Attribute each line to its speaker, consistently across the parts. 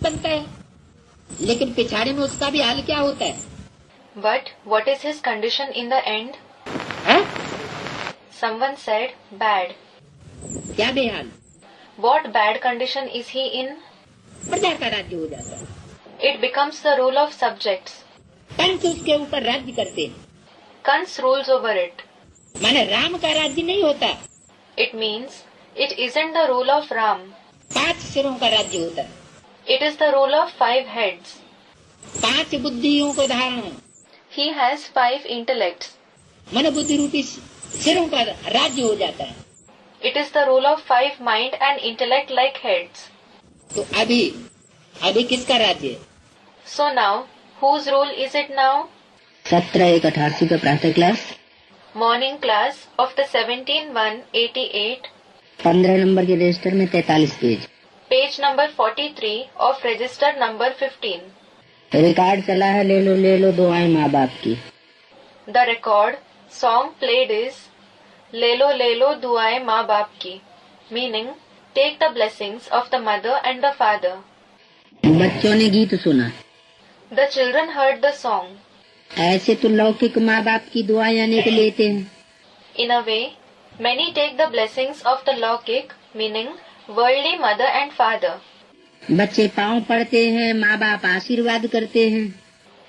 Speaker 1: बनता है, लेकिन पिछाड़े में उसका भी हाल क्या होता है?
Speaker 2: But what is his condition in the end?
Speaker 1: है?
Speaker 2: Someone said bad.
Speaker 1: क्या बेहाल?
Speaker 2: What bad condition is he in?
Speaker 1: प्रजा का राज्य हो जाता है।
Speaker 2: It becomes the rule of subjects.
Speaker 1: Kans उसके ऊपर राज्य करते हैं।
Speaker 2: Kans rules over it.
Speaker 1: माने राम का राज्य नहीं होता।
Speaker 2: It means it isn't the rule of Ram.
Speaker 1: 5 सिरों का राज्य होता है।
Speaker 2: It is the rule of 5 heads.
Speaker 1: 5 बुद्धियों को धारण।
Speaker 2: He has 5 intellects.
Speaker 1: मन बुद्धि रूपी सिरों का राज्य हो जाता है।
Speaker 2: It is the rule of 5 mind and intellect like heads.
Speaker 1: तो अभी किसका राज्य है?
Speaker 2: So now, whose rule is it now?
Speaker 1: 17/1/88 का प्रातः class.
Speaker 2: Morning class of the 17/1/88.
Speaker 1: 15 number के रजिस्टर में 43 page.
Speaker 2: Page number 43 of register number 15.
Speaker 1: Record चला है, ले लो दुआएं माँ बाप की।
Speaker 2: The record song played is ले लो दुआएं माँ बाप की, meaning take the blessings of the mother and the father.
Speaker 1: बच्चों ने गीत सुना।
Speaker 2: The children heard the song.
Speaker 1: ऐसे तो लौकिक माँ बाप की दुआएं अनेक लेते हैं।
Speaker 2: In a way, many take the blessings of the Lokik, meaning worldly mother and father.
Speaker 1: बच्चे पाँव पड़ते हैं, माँ बाप आशीर्वाद करते हैं।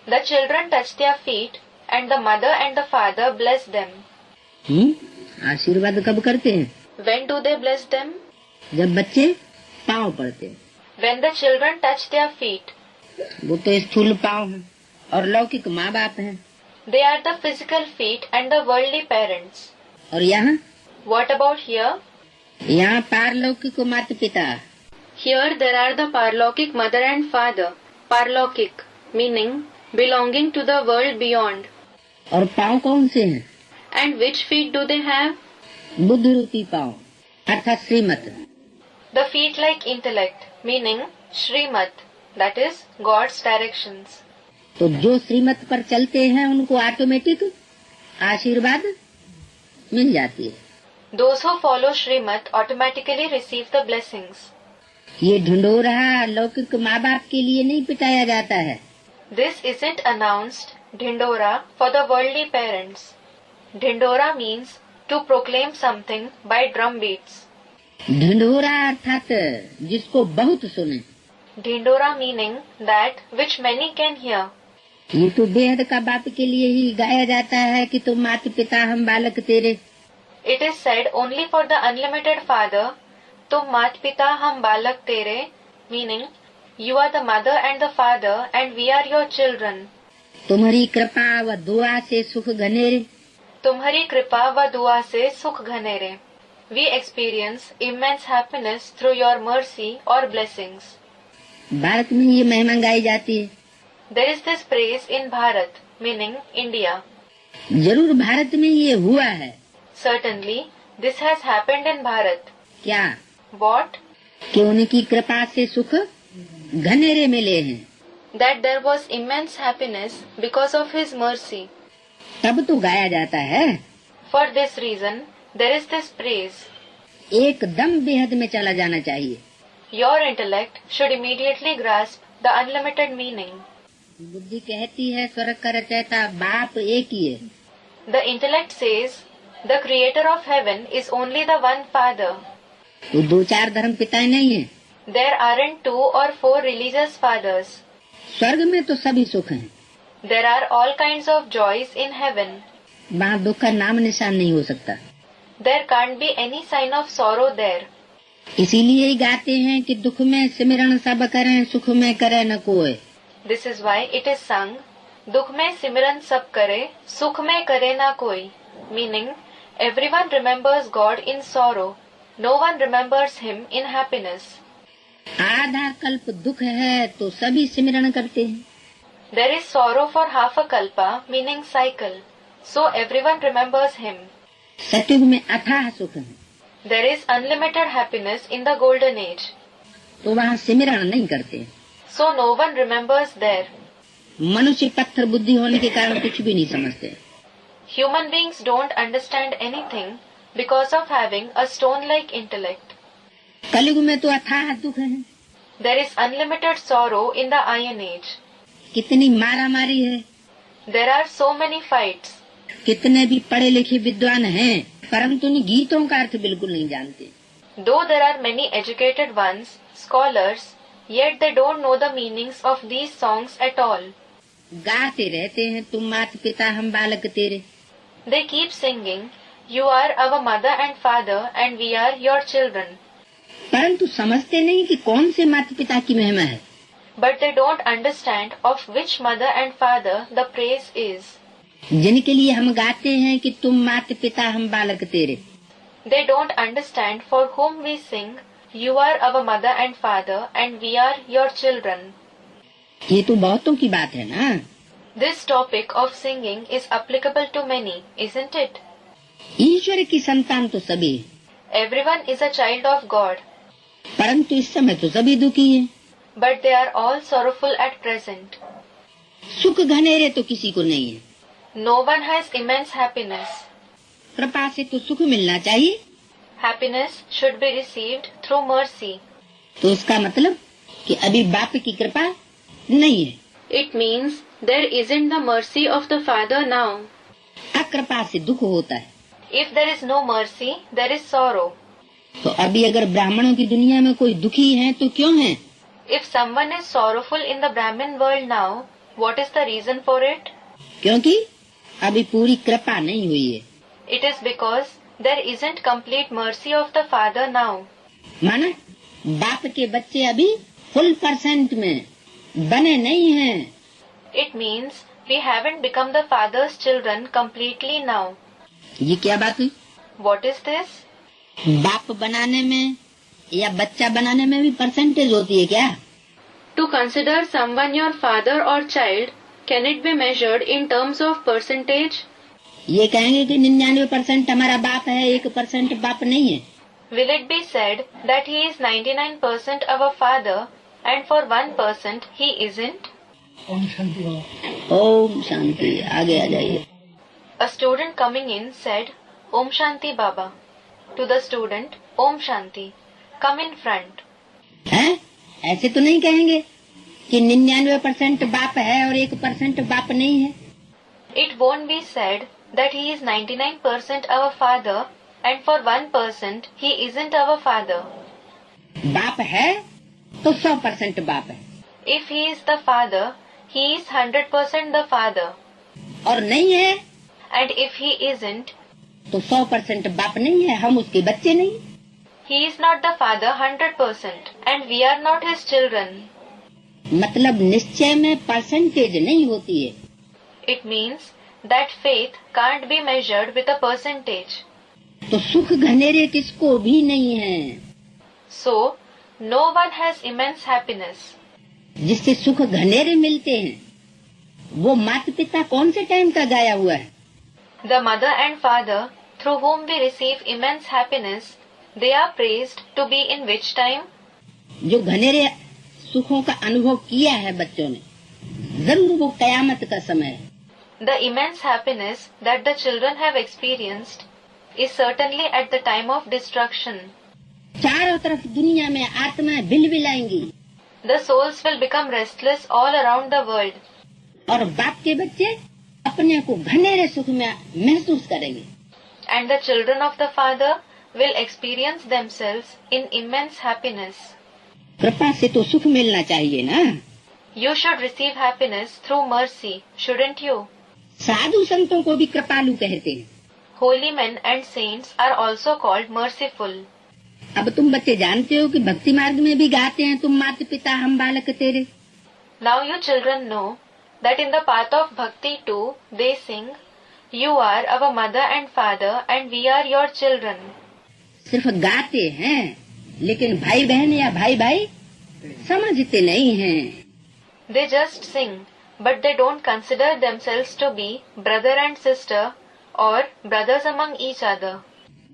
Speaker 2: The children touch their feet and the mother and the father bless them.
Speaker 1: आशीर्वाद कब करते हैं?
Speaker 2: When do they bless them?
Speaker 1: जब बच्चे पाँव पड़ते हैं।
Speaker 2: When the children touch their feet.
Speaker 1: वो तो स्थूल पाँव हैं और लौकिक माँ बाप हैं।
Speaker 2: They are the physical feet and the worldly parents.
Speaker 1: और यहाँ?
Speaker 2: What about here?
Speaker 1: यहाँ पारलौकिक माता पिता।
Speaker 2: Here there are the Parlokik mother and father. Parlokik meaning belonging to the world beyond.
Speaker 1: और पाँव कौन से हैं?
Speaker 2: And which feet do they have?
Speaker 1: बुद्धि रूपी पाँव अर्थात श्रीमत।
Speaker 2: The feet like intellect meaning Srimad, that is God's directions.
Speaker 1: तो जो श्रीमत पर चलते हैं उनको ऑटोमेटिक आशीर्वाद मिल जाती है।
Speaker 2: Those who follow Srimad automatically receive the blessings.
Speaker 1: ये ढिंढोरा लौकिक माँ बाप के लिए नहीं पिटाया जाता है।
Speaker 2: This isn't announced Dhindora for the worldly parents. Dhindora means to proclaim something by drum beats.
Speaker 1: ढिंढोरा अर्थात जिसको बहुत सुने।
Speaker 2: Dhindora meaning that which many can hear.
Speaker 1: ये तो बेहद का बाप के लिए ही गाया जाता है कि तुम माता पिता हम बालक तेरे।
Speaker 2: It is said only for the unlimited father, तुम मात पिता हम बालक तेरे, meaning you are the mother and the father and we are your children.
Speaker 1: तुम्हारी कृपा व दुआ से सुख घनेरे।
Speaker 2: तुम्हारी कृपा व दुआ से सुख घनेरे। We experience immense happiness through your mercy or blessings.
Speaker 1: Bharat में ये महिमा गाई जाती है।
Speaker 2: There is this praise in Bharat, meaning India.
Speaker 1: जरूर भारत में ये हुआ है।
Speaker 2: Certainly, this has happened in Bharat.
Speaker 1: क्या?
Speaker 2: What?
Speaker 1: कि उनकी कृपा से सुख घनेरे मिले हैं।
Speaker 2: That there was immense happiness because of his mercy.
Speaker 1: तब तो गाया जाता है।
Speaker 2: For this reason, there is this praise.
Speaker 1: एकदम बेहद में चला जाना चाहिए।
Speaker 2: Your intellect should immediately grasp the unlimited meaning.
Speaker 1: बुद्धि कहती है स्वर्ग का रचयिता बाप एक ही है।
Speaker 2: The intellect says, the creator of heaven is only the one father.
Speaker 1: तो 2-4 धर्म पिताएं नहीं है।
Speaker 2: There aren't 2 or 4 religious fathers.
Speaker 1: स्वर्ग में तो सभी सुख हैं।
Speaker 2: There are all kinds of joys in heaven.
Speaker 1: वहाँ दुख का नाम निशान नहीं हो सकता।
Speaker 2: There can't be any sign of sorrow there.
Speaker 1: इसीलिए ही गाते हैं कि दुख में सिमरन सब करें, सुख में करे न कोई।
Speaker 2: This is why it is sung, दुख में सिमरन सब करे, सुख में करे ना कोई. Meaning, everyone remembers God in sorrow. No one remembers him in happiness.
Speaker 1: आधा कल्प दुख है तो सभी सिमरन करते हैं।
Speaker 2: There is sorrow for half a kalpa, meaning cycle. So everyone remembers him.
Speaker 1: सतयुग में अथाह सुख है।
Speaker 2: There is unlimited happiness in the golden age.
Speaker 1: तो वहाँ सिमरन नहीं करते।
Speaker 2: So no one remembers there.
Speaker 1: मनुष्य पत्थर बुद्धि होने के कारण कुछ भी नहीं समझते।
Speaker 2: Human beings don't understand anything because of having a stone-like intellect.
Speaker 1: कलयुग में तो अथाह दुख है।
Speaker 2: There is unlimited sorrow in the Iron Age.
Speaker 1: कितनी मारा मारी है,
Speaker 2: There are so many fights.
Speaker 1: कितने भी पढ़े लिखे विद्वान हैं, परंतु उन गीतों का अर्थ बिल्कुल नहीं जानते।
Speaker 2: Though there are many educated ones, scholars, yet they don't know the meanings of these songs at all.
Speaker 1: गाते रहते हैं, तुम माता पिता हम बालक तेरे।
Speaker 2: They keep singing, "You are our mother and father, and we are your children."
Speaker 1: परंतु समझते नहीं कि कौन से माता पिता की महिमा है।
Speaker 2: But they don't understand of which mother and father the praise is.
Speaker 1: जिनके लिए हम गाते हैं कि तुम माता पिता हम बालक तेरे।
Speaker 2: They don't understand for whom we sing, "You are our mother and father, and we are your children."
Speaker 1: ये तो बहुतों की बात है ना।
Speaker 2: This topic of singing is applicable to many, isn't it?
Speaker 1: ईश्वर की संतान तो सभी,
Speaker 2: Everyone is a child of God,
Speaker 1: परंतु इस समय तो सभी दुखी हैं।
Speaker 2: but they are all sorrowful at present.
Speaker 1: सुख घनेरे तो किसी को नहीं है।
Speaker 2: No one has immense happiness.
Speaker 1: कृपा से तो सुख मिलना चाहिए,
Speaker 2: Happiness should be received through mercy.
Speaker 1: तो उसका मतलब कि अभी बाप की कृपा नहीं है।
Speaker 2: It means there isn't the mercy of the Father now.
Speaker 1: अकृपा से दुख होता है।
Speaker 2: If there is no mercy, there is sorrow.
Speaker 1: तो अभी अगर ब्राह्मणों की दुनिया में कोई दुखी है तो क्यों है?
Speaker 2: If someone is sorrowful in the Brahmin world now, what is the reason for it?
Speaker 1: क्योंकि अभी पूरी कृपा नहीं हुई है।
Speaker 2: It is because there isn't complete mercy of the Father now.
Speaker 1: माना बाप के बच्चे अभी फुल % में बने नहीं हैं।
Speaker 2: It means we haven't become the Father's children completely now.
Speaker 1: ये क्या बात हुई?
Speaker 2: What is this?
Speaker 1: बाप बनाने में या बच्चा बनाने में भी % होती है क्या?
Speaker 2: To consider someone your father or child, can it be measured in terms of percentage?
Speaker 1: ये कहेंगे कि 99% हमारा बाप है, 1% बाप नहीं है।
Speaker 2: Will it be said that he is 99% our father and for 1% he isn't?
Speaker 1: Om Shanti. आगे आ जाइए।
Speaker 2: A student coming in said, "Om Shanti Baba." To the student, "Om Shanti. Come in front."
Speaker 1: हैं? ऐसे तो नहीं कहेंगे कि 99% बाप है और 1% बाप नहीं है।
Speaker 2: It won't be said that he is 99% our father and for 1% he isn't our father.
Speaker 1: बाप है तो 100% बाप है,
Speaker 2: If he is the father, he is 100% the father.
Speaker 1: और नहीं है
Speaker 2: And if he isn't,
Speaker 1: तो 100% बाप नहीं है, हम उसके बच्चे नहीं।
Speaker 2: he is not the father 100% and we are not his children.
Speaker 1: मतलब निश्चय में % नहीं होती है।
Speaker 2: It means that faith can't be measured with a percentage.
Speaker 1: तो सुख घनेरे किसको भी नहीं है।
Speaker 2: So, no one has immense happiness.
Speaker 1: जिससे सुख घनेरे मिलते हैं, वो माता पिता कौन से टाइम का गाया हुआ है?
Speaker 2: The mother and father, through whom we receive immense happiness, they are praised to be in which time?
Speaker 1: जो घनेरे सुखों का अनुभव किया है बच्चों ने, जरूर वो कयामत का समय है।
Speaker 2: The immense happiness that the children have experienced is certainly at the time of destruction.
Speaker 1: चारों तरफ दुनिया में आत्माएं बिलबिलाएंगी
Speaker 2: The souls will become restless all around the world.
Speaker 1: और बाप के बच्चे अपने को घनेरे सुख में महसूस करेंगे।
Speaker 2: And the children of the Father will experience themselves in immense happiness.
Speaker 1: कृपा से तो सुख मिलना चाहिए ना।
Speaker 2: You should receive happiness through mercy, shouldn't you?
Speaker 1: साधु संतों को भी कृपालु कहते हैं।
Speaker 2: Holy men and saints are also called merciful.
Speaker 1: अब तुम बच्चे जानते हो कि भक्ति मार्ग में भी गाते हैं, तुम माता पिता हम बालक तेरे।
Speaker 2: Now you children know that in the path of bhakti too they sing, "You are our mother and father and we are your children."
Speaker 1: सिर्फ गाते हैं, लेकिन भाई बहन या भाई भाई समझते नहीं हैं।
Speaker 2: They just sing, but they don't consider themselves to be brother and sister or brothers among each other.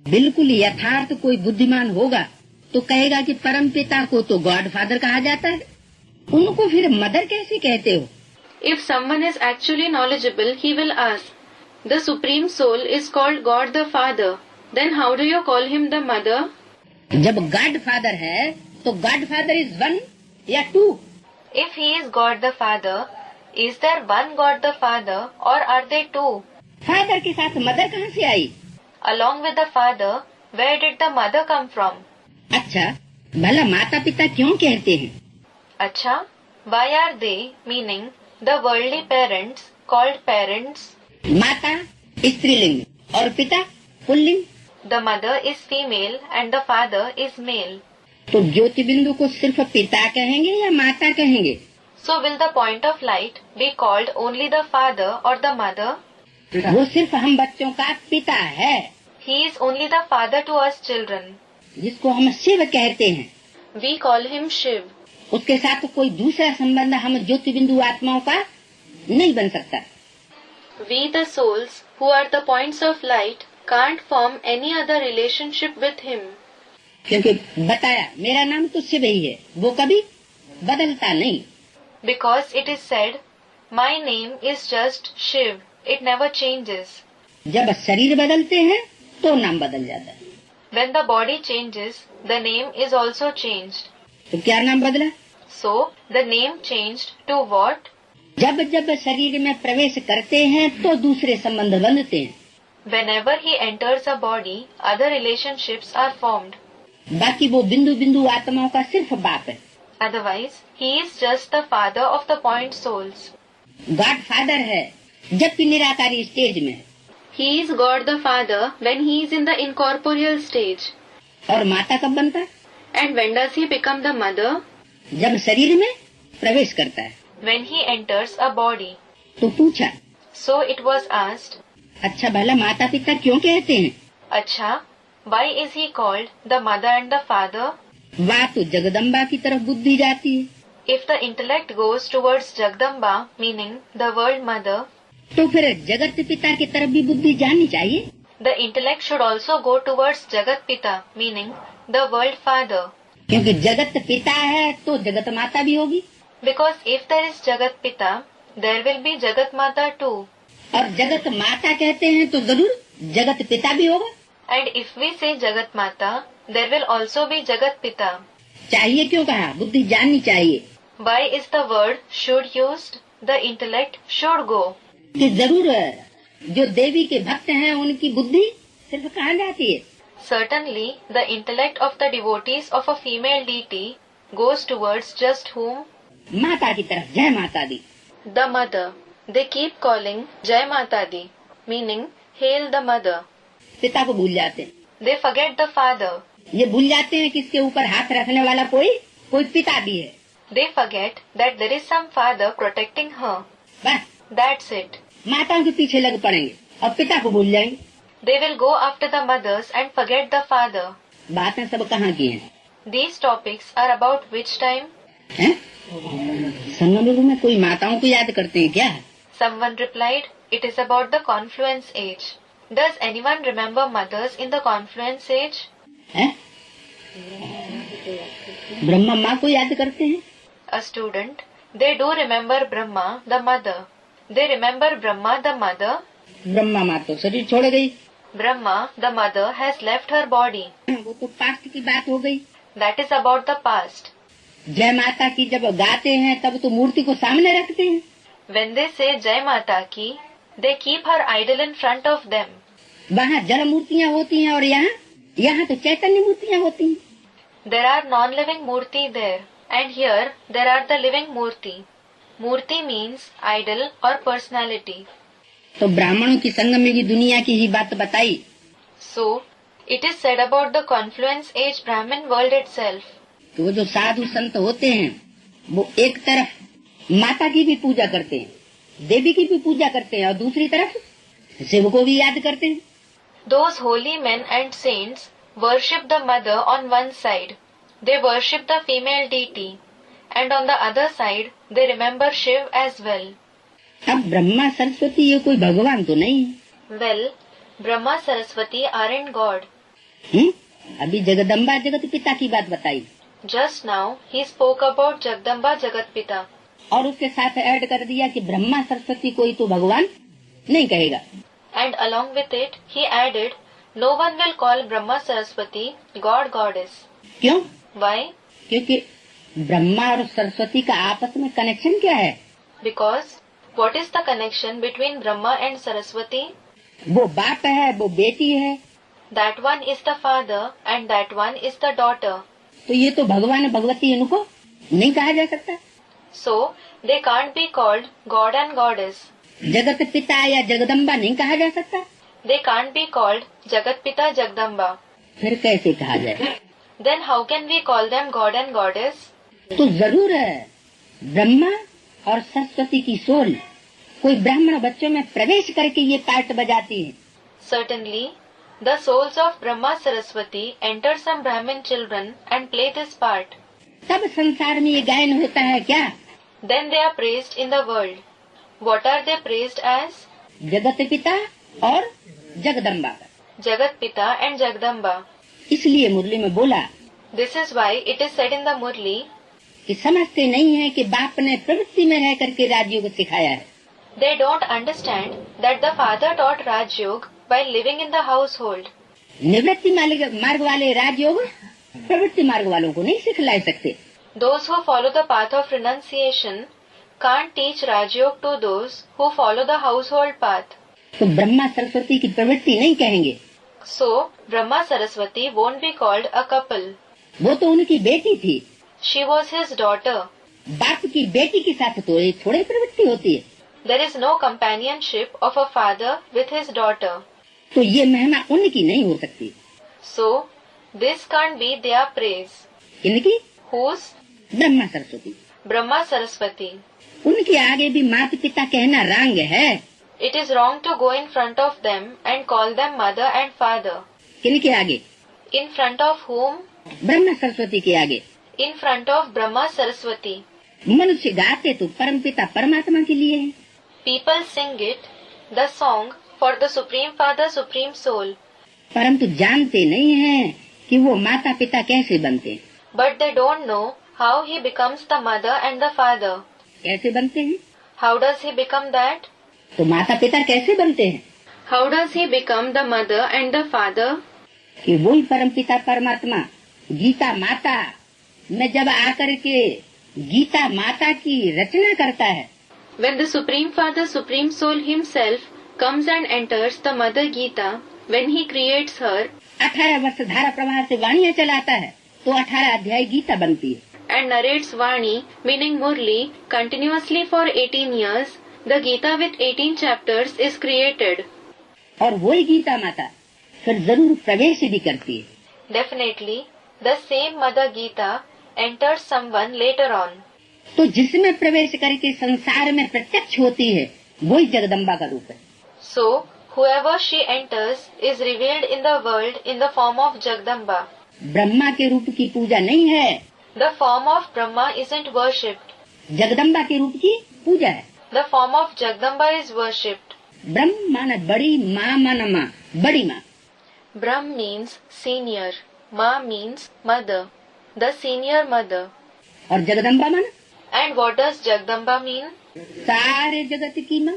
Speaker 1: बिल्कुल यथार्थ कोई बुद्धिमान होगा तो कहेगा कि परम पिता को तो गॉड फादर कहा जाता है, उनको फिर मदर कैसे कहते हो?
Speaker 2: If someone is actually knowledgeable, he will ask, "The Supreme Soul is called God the Father. Then how do you call him the Mother?"
Speaker 1: जब गॉड फादर है तो गॉड फादर इज वन या to?
Speaker 2: If he is God the Father, is there one God the Father or are they two?
Speaker 1: Father के साथ mother कहाँ से आई?
Speaker 2: Along with the Father, where did the Mother come from?
Speaker 1: अच्छा, भला माता पिता क्यों कहते हैं?
Speaker 2: Acha, why are they, meaning the worldly parents, called parents?
Speaker 1: माता स्त्रीलिंग और पिता pulling.
Speaker 2: The mother is female and the father is male.
Speaker 1: तो ज्योति बिंदु को सिर्फ पिता कहेंगे या माता कहेंगे?
Speaker 2: So will the point of light be called only the father or the mother?
Speaker 1: वो सिर्फ हम बच्चों का पिता है,
Speaker 2: He is only the father to us children.
Speaker 1: जिसको हम शिव कहते हैं।
Speaker 2: We call him Shiv.
Speaker 1: उसके साथ कोई दूसरा संबंध हम ज्योति बिंदु आत्माओं का नहीं बन सकता।
Speaker 2: We the souls who are the points of light can't form any other relationship with him.
Speaker 1: क्योंकि बताया मेरा नाम तो शिव ही है, वो कभी बदलता नहीं।
Speaker 2: Because it is said, my name is just Shiv. It never changes.
Speaker 1: जब शरीर बदलते हैं तो नाम बदल जाता है।
Speaker 2: When the body changes, the name is also changed.
Speaker 1: तो क्या नाम बदला?
Speaker 2: So, the name changed to what?
Speaker 1: जब जब शरीर में प्रवेश करते हैं तो दूसरे संबंध बनते हैं।
Speaker 2: Whenever he enters a body, other relationships are formed.
Speaker 1: बाकी वो बिंदु बिंदु आत्माओं का सिर्फ बाप है।
Speaker 2: Otherwise, he is just the father of the point souls.
Speaker 1: God father है जबकि निराकारी स्टेज में है।
Speaker 2: He is God the Father when he is in the incorporeal stage.
Speaker 1: और माता कब बनता है?
Speaker 2: And when does he become the mother?
Speaker 1: जब शरीर में प्रवेश करता है।
Speaker 2: When he enters a body.
Speaker 1: तो पूछा,
Speaker 2: So it was asked,
Speaker 1: अच्छा भला माता पिता क्यों कहते हैं?
Speaker 2: Acha, why is he called the mother and the father?
Speaker 1: वहाँ तो जगदम्बा की तरफ बुद्धि जाती है,
Speaker 2: If the intellect goes towards Jagdamba, meaning the world mother,
Speaker 1: तो फिर जगत पिता की तरफ भी बुद्धि जानी चाहिए।
Speaker 2: the intellect should also go towards Jagat Pita, meaning the world father.
Speaker 1: क्योंकि जगत पिता है तो जगत माता भी होगी,
Speaker 2: Because if there is Jagat Pita, there will be Jagat Mata too.
Speaker 1: और जगत माता कहते हैं तो जरूर जगत पिता भी होगा।
Speaker 2: And if we say Jagat Mata, there will also be Jagat Pita.
Speaker 1: चाहिए क्यों कहा? बुद्धि जाननी चाहिए
Speaker 2: Why is the word should used? The intellect should go.
Speaker 1: कि जरूर जो देवी के भक्त हैं उनकी बुद्धि सिर्फ कहाँ जाती है?
Speaker 2: Certainly, the intellect of the devotees of a female deity goes towards just whom?
Speaker 1: माता की तरफ। जय माता दी।
Speaker 2: The mother. They keep calling Jai Mata Di, meaning Hail the mother.
Speaker 1: पिता को भूल जाते हैं।
Speaker 2: They forget the father.
Speaker 1: ये भूल जाते हैं कि इसके ऊपर हाथ रखने वाला कोई पिता भी है।
Speaker 2: They forget that there is some father protecting her.
Speaker 1: बस
Speaker 2: That's it.
Speaker 1: माताओं के पीछे लग पड़ेंगे और पिता को भूल जाएंगे।
Speaker 2: They will go after the mothers and forget the father.
Speaker 1: बातें सब कहाँ की हैं?
Speaker 2: These topics are about which time?
Speaker 1: हैं? संगम में कोई माताओं को याद करते हैं क्या?
Speaker 2: Someone replied, it is about the confluence age. Does anyone remember mothers in the confluence age?
Speaker 1: हैं? ब्रह्मा माँ को याद करते हैं।
Speaker 2: A student, they do remember Brahma, the mother. They remember Brahma, the mother.
Speaker 1: Brahma माँ तो शरीर छोड़ गई।
Speaker 2: Brahma, the mother, has left her body.
Speaker 1: वो तो पास्ट की बात हो गई।
Speaker 2: That is about the past.
Speaker 1: जय माता की जब गाते हैं तब तो मूर्ति को सामने रखते हैं।
Speaker 2: When they say Jai Mata Ki, they keep her idol in front of them.
Speaker 1: वहाँ जड़ मूर्तियाँ होती हैं और यहाँ तो चैतन्य मूर्तियाँ होती हैं।
Speaker 2: There are non-living murti there, and here there are the living murti. Murti means idol or personality.
Speaker 1: तो ब्राह्मणों की संगम की दुनिया की ही बात बताई।
Speaker 2: So, it is said about the confluence age Brahmin world itself.
Speaker 1: तो वो जो साधु संत होते हैं वो एक तरफ माता की भी पूजा करते हैं, देवी की भी पूजा करते हैं और दूसरी तरफ शिव को भी याद करते हैं।
Speaker 2: Those holy men and saints worship the mother on one side. They worship the female deity. And on the other side, they remember Shiv as well.
Speaker 1: अब ब्रह्मा सरस्वती ये कोई भगवान तो नहीं है।
Speaker 2: Well, Brahma Saraswati aren't God.
Speaker 1: अभी जगदम्बा जगत पिता की बात बताई।
Speaker 2: Just now, he spoke about Jagdamba Jagat Pita.
Speaker 1: और उसके साथ ऐड कर दिया कि ब्रह्मा सरस्वती कोई तो भगवान नहीं कहेगा।
Speaker 2: And along with it, he added, no one will call Brahma Saraswati God Goddess.
Speaker 1: क्यों?
Speaker 2: Why?
Speaker 1: क्योंकि ब्रह्मा और सरस्वती का आपस में कनेक्शन क्या है?
Speaker 2: Because what is the connection between Brahma and Saraswati?
Speaker 1: वो बाप है, वो बेटी है,
Speaker 2: That one is the father and that one is the daughter.
Speaker 1: तो ये तो भगवान भगवती इनको नहीं कहा जा सकता।
Speaker 2: So they can't be called God and Goddess.
Speaker 1: जगत पिता या जगदम्बा नहीं कहा जा सकता।
Speaker 2: They can't be called Jagat Pita Jagdamba.
Speaker 1: फिर कैसे कहा जाए?
Speaker 2: Then how can we call them God and Goddess?
Speaker 1: तो जरूर है ब्रह्मा और सरस्वती की सोल कोई ब्राह्मण बच्चों में प्रवेश करके ये पार्ट बजाती है।
Speaker 2: Certainly, the souls of Brahma Saraswati enter some Brahmin children and play this part.
Speaker 1: तब संसार में ये गायन होता है क्या?
Speaker 2: Then they are praised in the world. What are they praised as?
Speaker 1: जगत पिता और Jagdamba.
Speaker 2: Jagat Pita and Jagdamba.
Speaker 1: इसलिए मुरली में बोला
Speaker 2: This is why it is said in the Murli,
Speaker 1: कि समझते नहीं है कि बाप ने प्रवृत्ति में रह करके राजयोग सिखाया है।
Speaker 2: they don't understand that the father taught Raj Yoga while living in the household.
Speaker 1: निवृत्ति मार्ग वाले राजयोग प्रवृत्ति मार्ग वालों को नहीं सिखला सकते।
Speaker 2: Those who follow the path of renunciation can't teach Raj Yoga to those who follow the household path.
Speaker 1: तो ब्रह्मा सरस्वती की प्रवृत्ति नहीं कहेंगे।
Speaker 2: So, Brahma Saraswati won't be called a couple.
Speaker 1: वो तो उनकी बेटी थी।
Speaker 2: She was his daughter.
Speaker 1: बाप की बेटी के साथ तो एक थोड़ी प्रवृत्ति होती है।
Speaker 2: There is no companionship of a father with his daughter.
Speaker 1: तो ये महिमा उनकी नहीं हो सकती।
Speaker 2: So, this can't be their praise.
Speaker 1: इनकी
Speaker 2: Whose?
Speaker 1: Brahma Saraswati.
Speaker 2: Brahma Saraswati.
Speaker 1: उनके आगे भी माता पिता कहना रंग है।
Speaker 2: It is wrong to go in front of them and call them mother and father.
Speaker 1: किनके आगे?
Speaker 2: In front of whom?
Speaker 1: Brahma Saraswati के आगे।
Speaker 2: In front of Brahma Saraswati.
Speaker 1: मनुष्य गाते तो परम पिता परमात्मा के लिए है।
Speaker 2: People sing it, the song for the Supreme Father, Supreme Soul.
Speaker 1: परंतु जानते नहीं हैं कि वो माता पिता कैसे बनते हैं।
Speaker 2: But they don't know how he becomes the mother and the father.
Speaker 1: कैसे बनते हैं?
Speaker 2: How does he become that?
Speaker 1: तो माता पिता कैसे बनते हैं?
Speaker 2: How does he become the mother and the father?
Speaker 1: कि वही परम पिता परमात्मा गीता माता में जब आकर के गीता माता की रचना करता है।
Speaker 2: When the Supreme Father, Supreme Soul himself comes and enters the Mother Gita, when he creates her
Speaker 1: 18 वर्ष धारा प्रवाह से वाणियाँ चलाता है तो 18 अध्याय गीता बनती है।
Speaker 2: and narrates Vani, meaning Murli, continuously for 18 years, the Gita with 18 chapters is created.
Speaker 1: और वही गीता माता फिर जरूर प्रवेश भी करती है।
Speaker 2: Definitely, the same Mother Gita enters someone later on.
Speaker 1: तो जिसमें प्रवेश करके संसार में प्रत्यक्ष होती है वही जगदम्बा का रूप है।
Speaker 2: So, whoever she enters is revealed in the world in the form of Jagdamba.
Speaker 1: Brahma के रूप की पूजा नहीं है,
Speaker 2: The form of Brahma isn't worshipped.
Speaker 1: Jagdamba के रूप की पूजा है।
Speaker 2: The form of Jagdamba is worshipped.
Speaker 1: ब्रह्म माना बड़ी, माँ माना माँ, बड़ी माँ।
Speaker 2: Brahm means senior. Ma means mother. The senior mother.
Speaker 1: और जगदम्बा माना
Speaker 2: And what does Jagdamba mean?
Speaker 1: सारे जगत की माँ।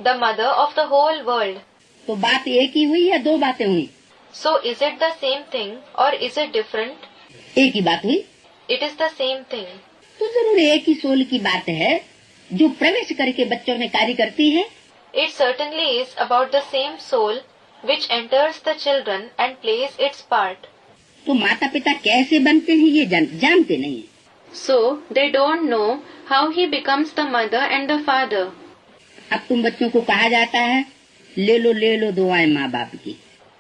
Speaker 2: The mother of the whole world.
Speaker 1: तो बात एक ही हुई या दो बातें हुई?
Speaker 2: So is it the same thing or is it different?
Speaker 1: एक ही बात हुई।
Speaker 2: It is the same thing.
Speaker 1: तो जरूर एक ही सोल की बात है जो प्रवेश करके बच्चों में कार्य करती है।
Speaker 2: It certainly is about the same soul which enters the children and plays its part.
Speaker 1: तो माता पिता कैसे बनते हैं ये जानते नहीं है।
Speaker 2: So they don't know how he becomes the mother and the father.
Speaker 1: अब तुम बच्चों को कहा जाता है ले लो दुआएं माँ बाप की।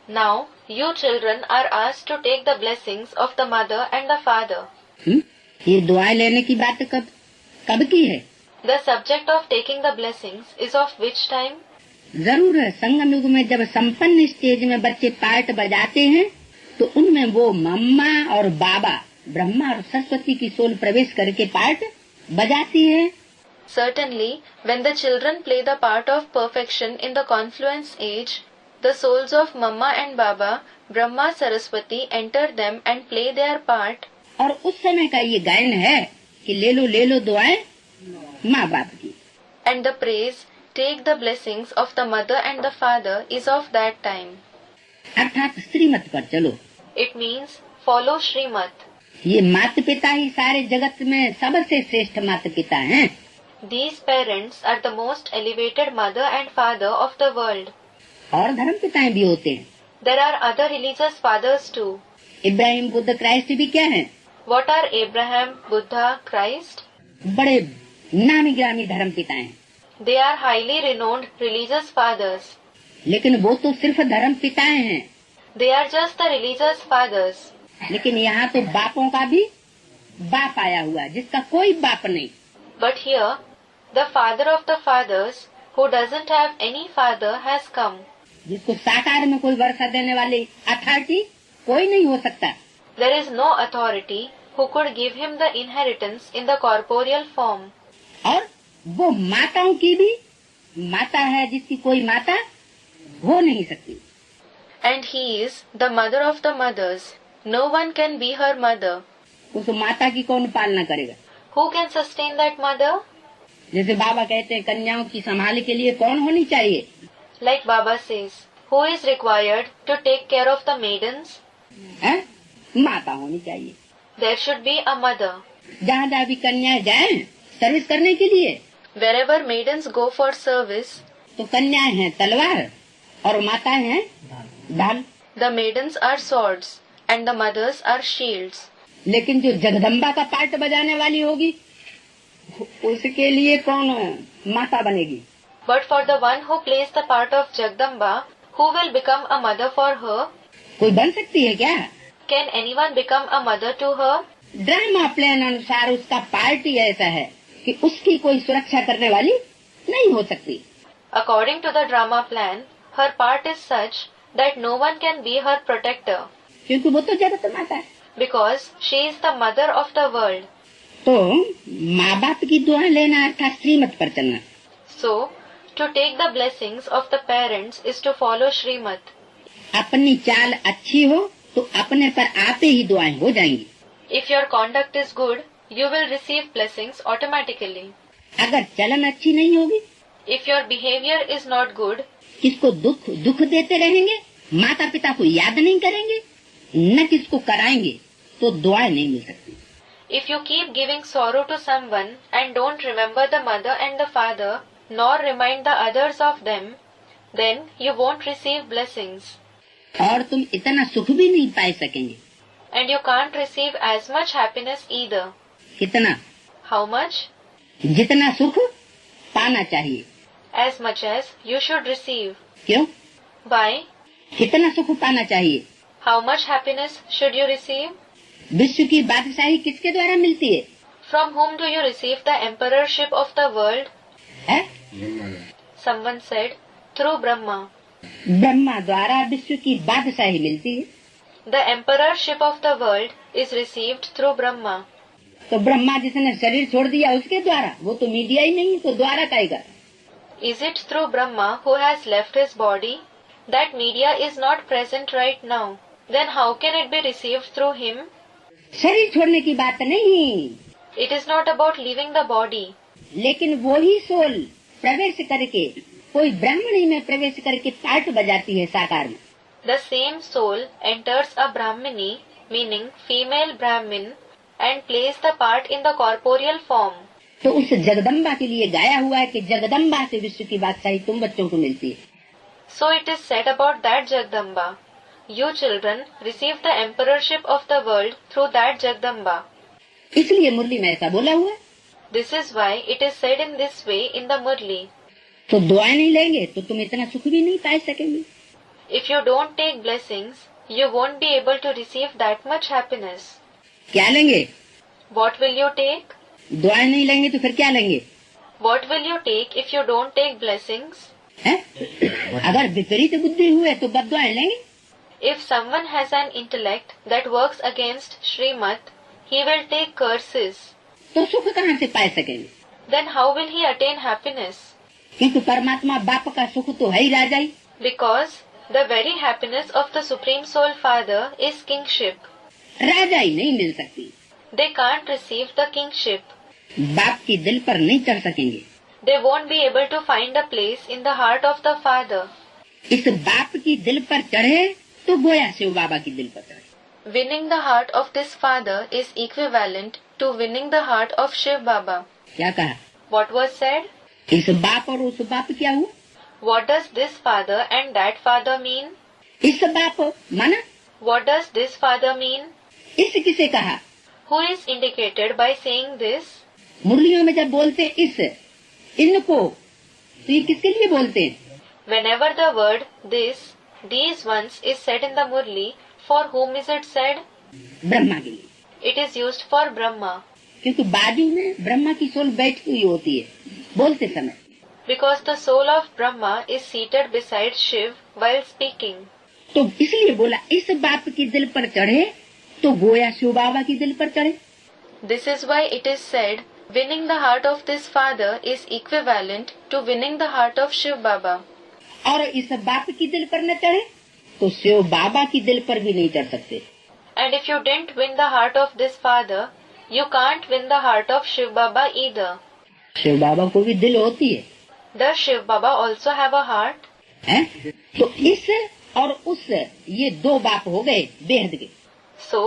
Speaker 2: Now you children are asked to take the blessings of the mother and the father.
Speaker 1: ये दुआएं लेने की बात कब की है?
Speaker 2: The subject of taking the blessings is of which time?
Speaker 1: जरूर है संगम युग में जब संपन्न स्टेज में बच्चे पार्ट बजाते हैं तो उनमें वो मम्मा और बाबा ब्रह्मा और सरस्वती की सोल प्रवेश करके पार्ट बजाती है।
Speaker 2: Certainly, when the children play the part of perfection in the confluence age, the souls of Mama and Baba, Brahma, Saraswati enter them and play their part.
Speaker 1: और उस समय का ये गायन है कि ले लो दुआएं माँ बाप की।
Speaker 2: And the praise, take the blessings of the mother and the father is of that time.
Speaker 1: अर्थात श्रीमत पर चलो।
Speaker 2: It means follow Srimad.
Speaker 1: ये माता पिता ही सारे जगत में सबसे श्रेष्ठ माता पिता हैं।
Speaker 2: These parents are the most elevated mother and father of the world.
Speaker 1: और धर्म पिताएं भी होते हैं।
Speaker 2: There are other religious fathers too.
Speaker 1: Ibrahim, Buddha, Christ भी क्या हैं?
Speaker 2: What are Abraham, Buddha, Christ?
Speaker 1: बड़े नामी गिरामी धर्म पिता हैं।
Speaker 2: They are highly renowned religious fathers.
Speaker 1: लेकिन वो तो सिर्फ धर्म पिताएं हैं।
Speaker 2: They are just the religious fathers.
Speaker 1: लेकिन यहाँ तो बापों का भी बाप आया हुआ है, जिसका कोई बाप नहीं।
Speaker 2: But here, the father of the fathers, who doesn't have any father, has come.
Speaker 1: जिसको साकार में कोई वर्षा देने वाली अथॉरिटी कोई नहीं हो सकता।
Speaker 2: There is no authority who could give him the inheritance in the corporeal form.
Speaker 1: और वो माताओं की भी माता है, जिसकी कोई माता हो नहीं सकती।
Speaker 2: And he is the mother of the mothers. No one can be her mother.
Speaker 1: उस माता की कौन पालना करेगा?
Speaker 2: Who can sustain that mother?
Speaker 1: जैसे बाबा कहते हैं, कन्याओं की संभाल के लिए कौन होनी चाहिए?
Speaker 2: Like Baba says, who is required to take care of the maidens?
Speaker 1: है? माता होनी चाहिए।
Speaker 2: There should be a mother.
Speaker 1: जहाँ जहाँ भी कन्याएं जाएं सर्विस करने के लिए,
Speaker 2: Wherever maidens go for service,
Speaker 1: तो कन्याएं हैं तलवार और माताएं हैं ढाल।
Speaker 2: the maidens are swords and the mothers are shields.
Speaker 1: लेकिन जो जगदम्बा का पार्ट बजाने वाली होगी, उसके लिए कौन माता बनेगी?
Speaker 2: But for the one who plays the part of Jagdamba, who will become a mother for her?
Speaker 1: कोई बन सकती है क्या?
Speaker 2: Can anyone become a mother to her?
Speaker 1: Drama plan अनुसार उसका पार्ट ही ऐसा है कि उसकी कोई सुरक्षा करने वाली नहीं हो सकती।
Speaker 2: According to the drama plan, her part is such that no one can be her protector,
Speaker 1: क्योंकि वो तो जगत माता है।
Speaker 2: because she is the mother of the world.
Speaker 1: तो माँ बाप की दुआ लेना अर्थात श्रीमत पर चलना।
Speaker 2: So, to take the blessings of the parents is to follow Srimad.
Speaker 1: अपनी चाल अच्छी हो तो अपने पर आते ही दुआएं हो जाएंगी।
Speaker 2: If your conduct is good, you will receive blessings automatically.
Speaker 1: अगर चलन अच्छी नहीं होगी,
Speaker 2: If your behavior is not good,
Speaker 1: किसको दुख देते रहेंगे, माता पिता को याद नहीं करेंगे, न किसको कराएंगे, तो दुआएं नहीं मिल सकती।
Speaker 2: if you keep giving sorrow to someone and don't remember the mother and the father, nor remind the others of them, then you won't receive blessings.
Speaker 1: और तुम इतना सुख भी नहीं पाए सकेंगे।
Speaker 2: And you can't receive as much happiness either.
Speaker 1: कितना?
Speaker 2: How much?
Speaker 1: जितना सुख पाना चाहिए।
Speaker 2: As much as you should receive.
Speaker 1: क्यों?
Speaker 2: Why?
Speaker 1: कितना सुख पाना चाहिए?
Speaker 2: How much happiness should you receive?
Speaker 1: विश्व की बादशाही किसके द्वारा मिलती है?
Speaker 2: From whom do you receive the emperorship of the world?
Speaker 1: है?
Speaker 2: Someone said, through Brahma.
Speaker 1: Brahma द्वारा विश्व की बादशाही मिलती है।
Speaker 2: The emperorship of the world is received through Brahma.
Speaker 1: तो ब्रह्मा जिसने शरीर छोड़ दिया उसके द्वारा, वो तो मीडिया ही नहीं, तो द्वारा कहेगा।
Speaker 2: Is it through Brahma who has left his body? That media is not present right now. Then how can it be received through him?
Speaker 1: शरीर छोड़ने की बात नहीं,
Speaker 2: It is not about leaving the body.
Speaker 1: लेकिन वो ही soul प्रवेश करके कोई ब्राह्मणी में प्रवेश करके पार्ट बजाती है साकार में।
Speaker 2: The same soul enters a Brahmini, meaning female Brahmin, and plays the part in the corporeal form.
Speaker 1: तो उस जगदम्बा के लिए गाया हुआ है कि जगदम्बा से विश्व की बादशाही तुम बच्चों को मिलती है।
Speaker 2: So it is said about that Jagdamba. You children receive the emperorship of the world through that Jagdamba.
Speaker 1: इसलिए मुरली में ऐसा बोला हुआ है।
Speaker 2: This is why it is said in this way in the Murli.
Speaker 1: तो दुआएं नहीं लेंगे तो तुम इतना सुख भी नहीं पा सकेंगे।
Speaker 2: If you don't take blessings, you won't be able to receive that much happiness.
Speaker 1: क्या लेंगे?
Speaker 2: What will you take?
Speaker 1: दुआएं नहीं लेंगे तो फिर क्या लेंगे?
Speaker 2: What will you take if you don't take blessings?
Speaker 1: है? अगर विपरीत बुद्धि हुए तो बद्दुआएं लेंगे।
Speaker 2: If someone has an intellect that works against Srimad, he will take curses.
Speaker 1: तो सुख कहाँ से पा सकेंगे?
Speaker 2: Then how will he attain happiness?
Speaker 1: क्योंकि परमात्मा बाप का सुख तो है ही राजा ही।
Speaker 2: Because the very happiness of the Supreme Soul Father is kingship.
Speaker 1: राजा ही नहीं मिल सकती।
Speaker 2: They can't receive the kingship.
Speaker 1: बाप की दिल पर नहीं चढ़ सकेंगे।
Speaker 2: They won't be able to find a place in the heart of the Father.
Speaker 1: इस बाप की दिल पर चढ़े तो गोया शिव बाबा की दिल पर चढ़े।
Speaker 2: winning the heart of this father is equivalent to winning the heart of Shiv Baba.
Speaker 1: क्या कहा?
Speaker 2: What was said?
Speaker 1: इस बाप और उस बाप क्या हुआ?
Speaker 2: What does this father and that father mean?
Speaker 1: इस बाप माना,
Speaker 2: What does this father mean?
Speaker 1: इस किसे कहा?
Speaker 2: Who is indicated by saying this?
Speaker 1: मुरलियों में जब बोलते इस, इनको, तो ये किसके लिए बोलते हैं?
Speaker 2: Whenever the word this, these ones is said in the Murli, for whom is it said?
Speaker 1: Brahma के लिए,
Speaker 2: It is used for Brahma,
Speaker 1: क्योंकि बाजू में ब्रह्मा की सोल बैठी हुई होती है बोलते समय।
Speaker 2: because the soul of Brahma is seated beside Shiv while speaking.
Speaker 1: तो इसलिए बोला इस बाप की दिल पर चढ़े तो गोया शिव बाबा की दिल पर चढ़े।
Speaker 2: This is why it is said, winning the heart of this father is equivalent to winning the heart of Shiv Baba.
Speaker 1: और इस बाप की दिल पर न चढ़े तो शिव बाबा की दिल पर भी नहीं चढ़ सकते।
Speaker 2: And if you didn't win the heart of this father, you can't win the heart of Shiv Baba either.
Speaker 1: Shiv बाबा को भी दिल होती है,
Speaker 2: Does Shiv Baba also have a heart?
Speaker 1: है? तो इस और उस ये दो बाप हो गए बेहद के।
Speaker 2: So,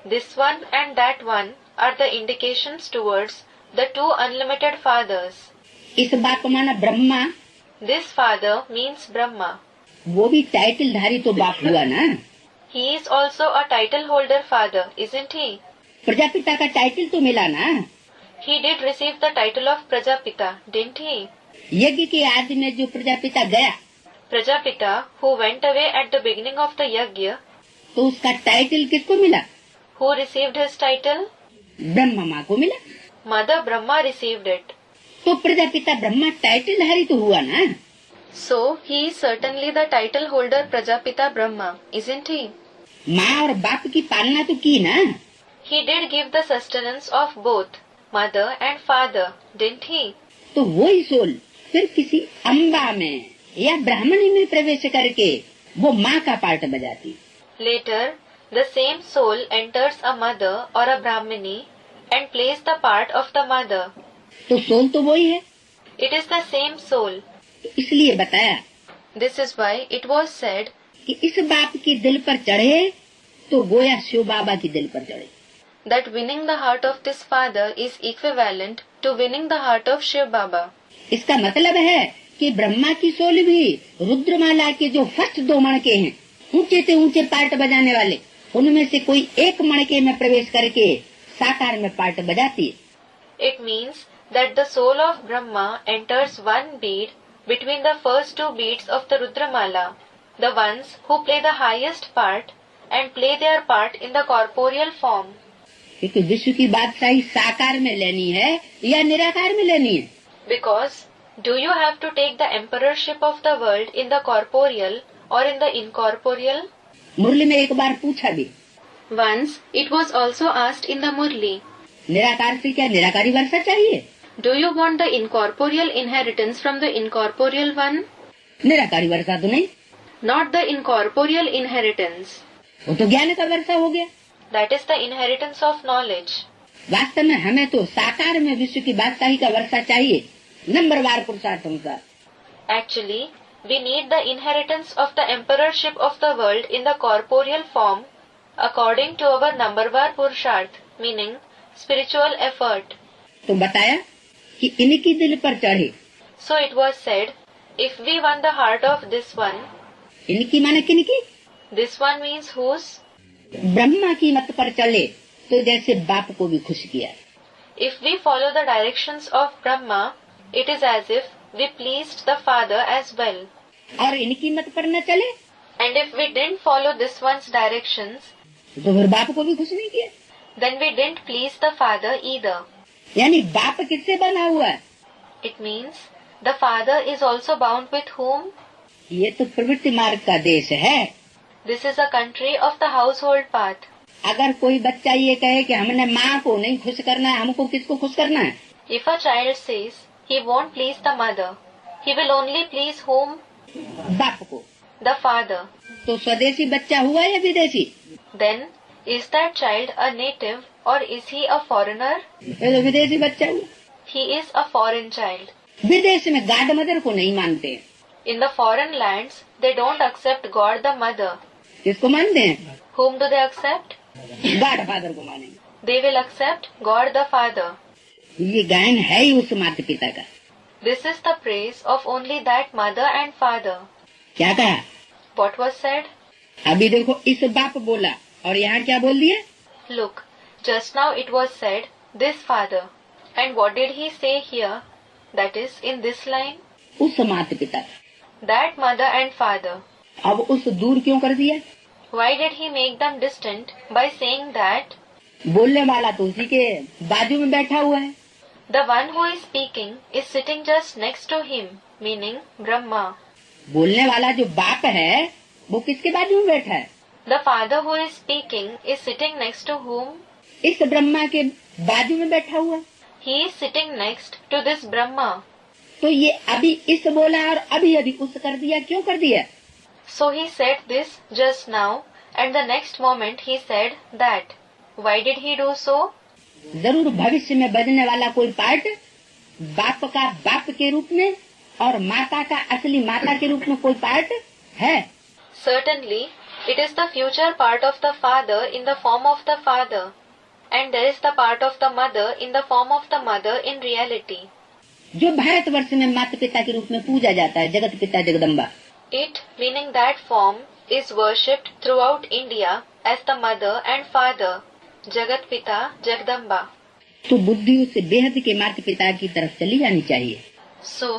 Speaker 2: this one and that one are the indications towards the two unlimited fathers.
Speaker 1: इस बाप माना Brahma,
Speaker 2: This father means Brahma.
Speaker 1: वो भी टाइटल धारी तो बाप हुआ ना।
Speaker 2: He is also a title holder father, isn't he?
Speaker 1: Prajapita का टाइटल तो मिला ना।
Speaker 2: He did receive the title of Prajapita, didn't he?
Speaker 1: यज्ञ के आदि में जो प्रजापिता गया
Speaker 2: Prajapita, who went away at the beginning of the yajna,
Speaker 1: तो उसका टाइटल किसको मिला?
Speaker 2: who received his title?
Speaker 1: Brahma माँ को मिला।
Speaker 2: Mother Brahma received it.
Speaker 1: तो प्रजापिता ब्रह्मा टाइटल धारी तो हुआ ना।
Speaker 2: So, he is certainly the title holder Prajapita Brahma, isn't he?
Speaker 1: माँ और बाप की पालना तो की ना।
Speaker 2: He did give the sustenance of both mother and father, didn't he?
Speaker 1: तो वही सोल फिर किसी अम्बा में या ब्राह्मणी में प्रवेश करके वो माँ का पार्ट बजाती।
Speaker 2: Later, the same soul enters a mother or a brahmini and plays the part of the mother.
Speaker 1: तो सोल तो वही है,
Speaker 2: It is the same soul.
Speaker 1: इसलिए बताया
Speaker 2: This is why it was said,
Speaker 1: कि इस बाप की दिल पर चढ़े तो गोया शिव बाबा की दिल पर चढ़े।
Speaker 2: that winning the heart of this father is equivalent to winning the heart of Shiv Baba.
Speaker 1: इसका मतलब है कि ब्रह्मा की सोल भी रुद्रमाला के जो फर्स्ट दो मणके हैं, ऊंचे से ऊंचे पार्ट बजाने वाले, उनमें से कोई एक मणके में प्रवेश करके साकार में पार्ट बजाती है।
Speaker 2: It means that the soul of Brahma enters one bead between the first two beads of the Rudramala, the ones who play the highest part and play their part in the corporeal form.
Speaker 1: क्योंकि विश्व की बादशाही साकार में लेनी है या निराकार में लेनी है।
Speaker 2: Because, do you have to take the emperorship of the world in the corporeal or in the incorporeal?
Speaker 1: मुरली में एक बार पूछा भी,
Speaker 2: Once, it was also asked in the Murli,
Speaker 1: निराकार से क्या निराकारी वर्षा चाहिए?
Speaker 2: do you want the incorporeal inheritance from the incorporeal one?
Speaker 1: निराकारी वर्षा तो नहीं,
Speaker 2: Not the incorporeal inheritance.
Speaker 1: वो तो ज्ञान का वर्षा हो गया।
Speaker 2: That is the inheritance of knowledge.
Speaker 1: वास्तव में हमें तो साकार में विश्व की बादशाही का वर्षा चाहिए, नंबरवार पुरुषार्थ अनुसार।
Speaker 2: Actually, we need the inheritance of the emperorship of the world in the corporeal form according to our numbervar purusharth, meaning spiritual effort.
Speaker 1: तो बताया कि इनकी दिल पर चढ़े।
Speaker 2: So it was said, if we won the heart of this one,
Speaker 1: इनकी माने किनकी?
Speaker 2: this one means whose?
Speaker 1: Brahma की मत पर चले तो जैसे बाप को भी खुश किया।
Speaker 2: If we follow the directions of Brahma, it is as if we pleased the father as well.
Speaker 1: और इनकी मत पर न चले
Speaker 2: And if we didn't follow this one's directions,
Speaker 1: तो फिर बाप को भी खुश नहीं किया।
Speaker 2: then we didn't please the father either.
Speaker 1: यानी बाप किससे बना हुआ है?
Speaker 2: It means the father is also bound with whom?
Speaker 1: ये तो प्रवृत्ति मार्ग का देश है।
Speaker 2: This is a country of the household path.
Speaker 1: अगर कोई बच्चा ये कहे कि हमने माँ को नहीं खुश करना है, हमको किसको खुश करना है?
Speaker 2: If a child says he won't please the mother, he will only please whom?
Speaker 1: बाप को।
Speaker 2: The father.
Speaker 1: तो स्वदेशी बच्चा हुआ या विदेशी?
Speaker 2: Then, is that child a native or is he a foreigner?
Speaker 1: ये तो विदेशी बच्चा हुआ।
Speaker 2: He is a foreign child.
Speaker 1: विदेश में गॉड मदर को नहीं मानते।
Speaker 2: In the foreign lands, they don't accept God the mother.
Speaker 1: किसको मानते हैं?
Speaker 2: Whom do they accept?
Speaker 1: God father को मानेंगे।
Speaker 2: They will accept God the Father.
Speaker 1: ये गायन है ही उस माता पिता का।
Speaker 2: This is the praise of only that mother and father.
Speaker 1: क्या कहा?
Speaker 2: What was said?
Speaker 1: अभी देखो इस बाप बोला और यहाँ क्या बोल दिया?
Speaker 2: Look, just now it was said, this father. And what did he say here? That is, in this line?
Speaker 1: उस माता पिता का।
Speaker 2: That mother and father.
Speaker 1: अब उस दूर क्यों कर दिया?
Speaker 2: Why did he make them distant by saying that?
Speaker 1: बोलने वाला तो उसी के बाजू में बैठा हुआ है।
Speaker 2: The one who is speaking is sitting just next to him, meaning Brahma.
Speaker 1: बोलने वाला जो बाप है वो किसके बाजू में बैठा है?
Speaker 2: The father who is speaking is sitting next to whom?
Speaker 1: इस ब्रह्मा के बाजू में बैठा हुआ।
Speaker 2: He is sitting next to this Brahma.
Speaker 1: तो ये अभी इस बोला और अभी अभी उस कर दिया, क्यों कर दिया?
Speaker 2: So he said this just now, and the next moment he said that. Why did he do so?
Speaker 1: जरूर भविष्य में बजने वाला कोई पार्ट बाप का बाप के रूप में और माता का असली माता के रूप में कोई पार्ट है।
Speaker 2: Certainly, it is the future part of the father in the form of the father, and there is the part of the mother in the form of the mother in reality.
Speaker 1: जो भारतवर्ष में माता पिता के रूप में पूजा जाता है, जगत पिता Jagdamba.
Speaker 2: It, meaning that form, is worshipped throughout India as the mother and father, Jagat Pita, Jagdamba.
Speaker 1: तो बुद्धि उस बेहद के माता पिता की तरफ चली जानी चाहिए।
Speaker 2: So,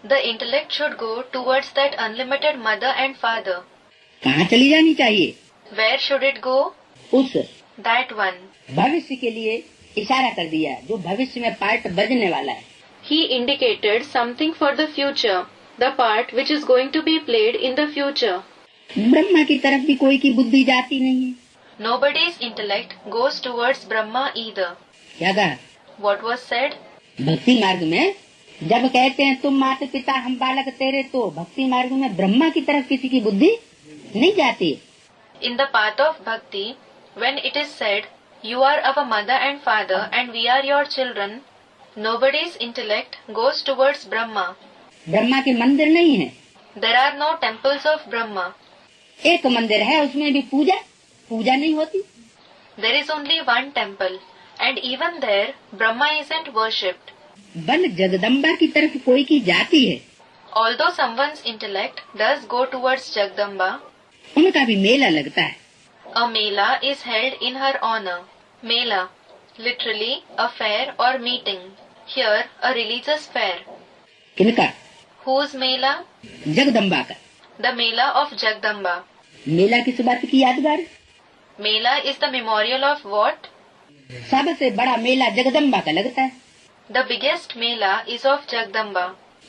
Speaker 2: the intellect should go towards that unlimited mother and father.
Speaker 1: कहाँ चली जानी चाहिए?
Speaker 2: Where should it go?
Speaker 1: उस
Speaker 2: That one.
Speaker 1: भविष्य के लिए इशारा कर दिया, जो भविष्य में पार्ट बजने वाला है।
Speaker 2: He indicated something for the future, the part which is going to be played in the future.
Speaker 1: Brahma की तरफ भी कोई की बुद्धि जाती नहीं है।
Speaker 2: Nobody's intellect goes towards Brahma either.
Speaker 1: क्या कहा?
Speaker 2: What was said?
Speaker 1: भक्ति मार्ग में जब कहते हैं तुम माता पिता हम बालक तेरे, तो भक्ति मार्ग में ब्रह्मा की तरफ किसी की बुद्धि नहीं जाती।
Speaker 2: In the path of bhakti, when it is said, you are our mother and father and we are your children, nobody's intellect goes towards Brahma.
Speaker 1: Brahma के मंदिर नहीं है।
Speaker 2: There are no temples of Brahma.
Speaker 1: एक मंदिर है, उसमें भी पूजा नहीं होती।
Speaker 2: There is only one temple, and even there, Brahma isn't worshipped.
Speaker 1: बन जगदम्बा की तरफ कोई की जाती है।
Speaker 2: Although someone's intellect does go towards Jagdamba,
Speaker 1: उनका भी मेला लगता है।
Speaker 2: a mela is held in her honor. Mela, literally a fair or meeting. Here, a religious fair.
Speaker 1: किनका?
Speaker 2: Whose mela?
Speaker 1: जगदम्बा का।
Speaker 2: The mela of Jagdamba.
Speaker 1: मेला किस बात की यादगार?
Speaker 2: Mela is the memorial of what?
Speaker 1: सबसे बड़ा मेला जगदम्बा का लगता है।
Speaker 2: The biggest mela is of Jagdamba.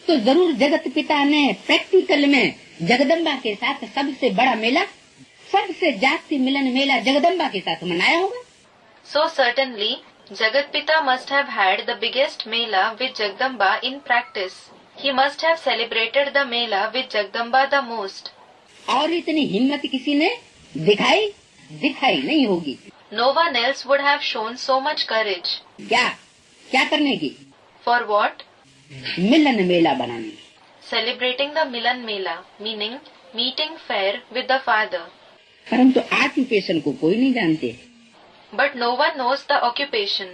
Speaker 1: तो जरूर जगत पिता ने प्रैक्टिकल में जगदम्बा के साथ सबसे बड़ा मेला, सबसे जाति मिलन मेला जगदम्बा के साथ मनाया होगा।
Speaker 2: So certainly, Jagat Pita must have had the biggest mela with Jagdamba in practice. He must have celebrated the mela with Jagdamba the most.
Speaker 1: और इतनी हिम्मत किसी ने दिखाई नहीं होगी।
Speaker 2: No one else would have shown so much courage.
Speaker 1: क्या करने की?
Speaker 2: For what?
Speaker 1: मिलन मेला बनाने।
Speaker 2: Celebrating the Milan Mela, meaning meeting fair with the father.
Speaker 1: परंतु ऑक्यूपेशन को कोई नहीं जानते।
Speaker 2: But no one knows the occupation.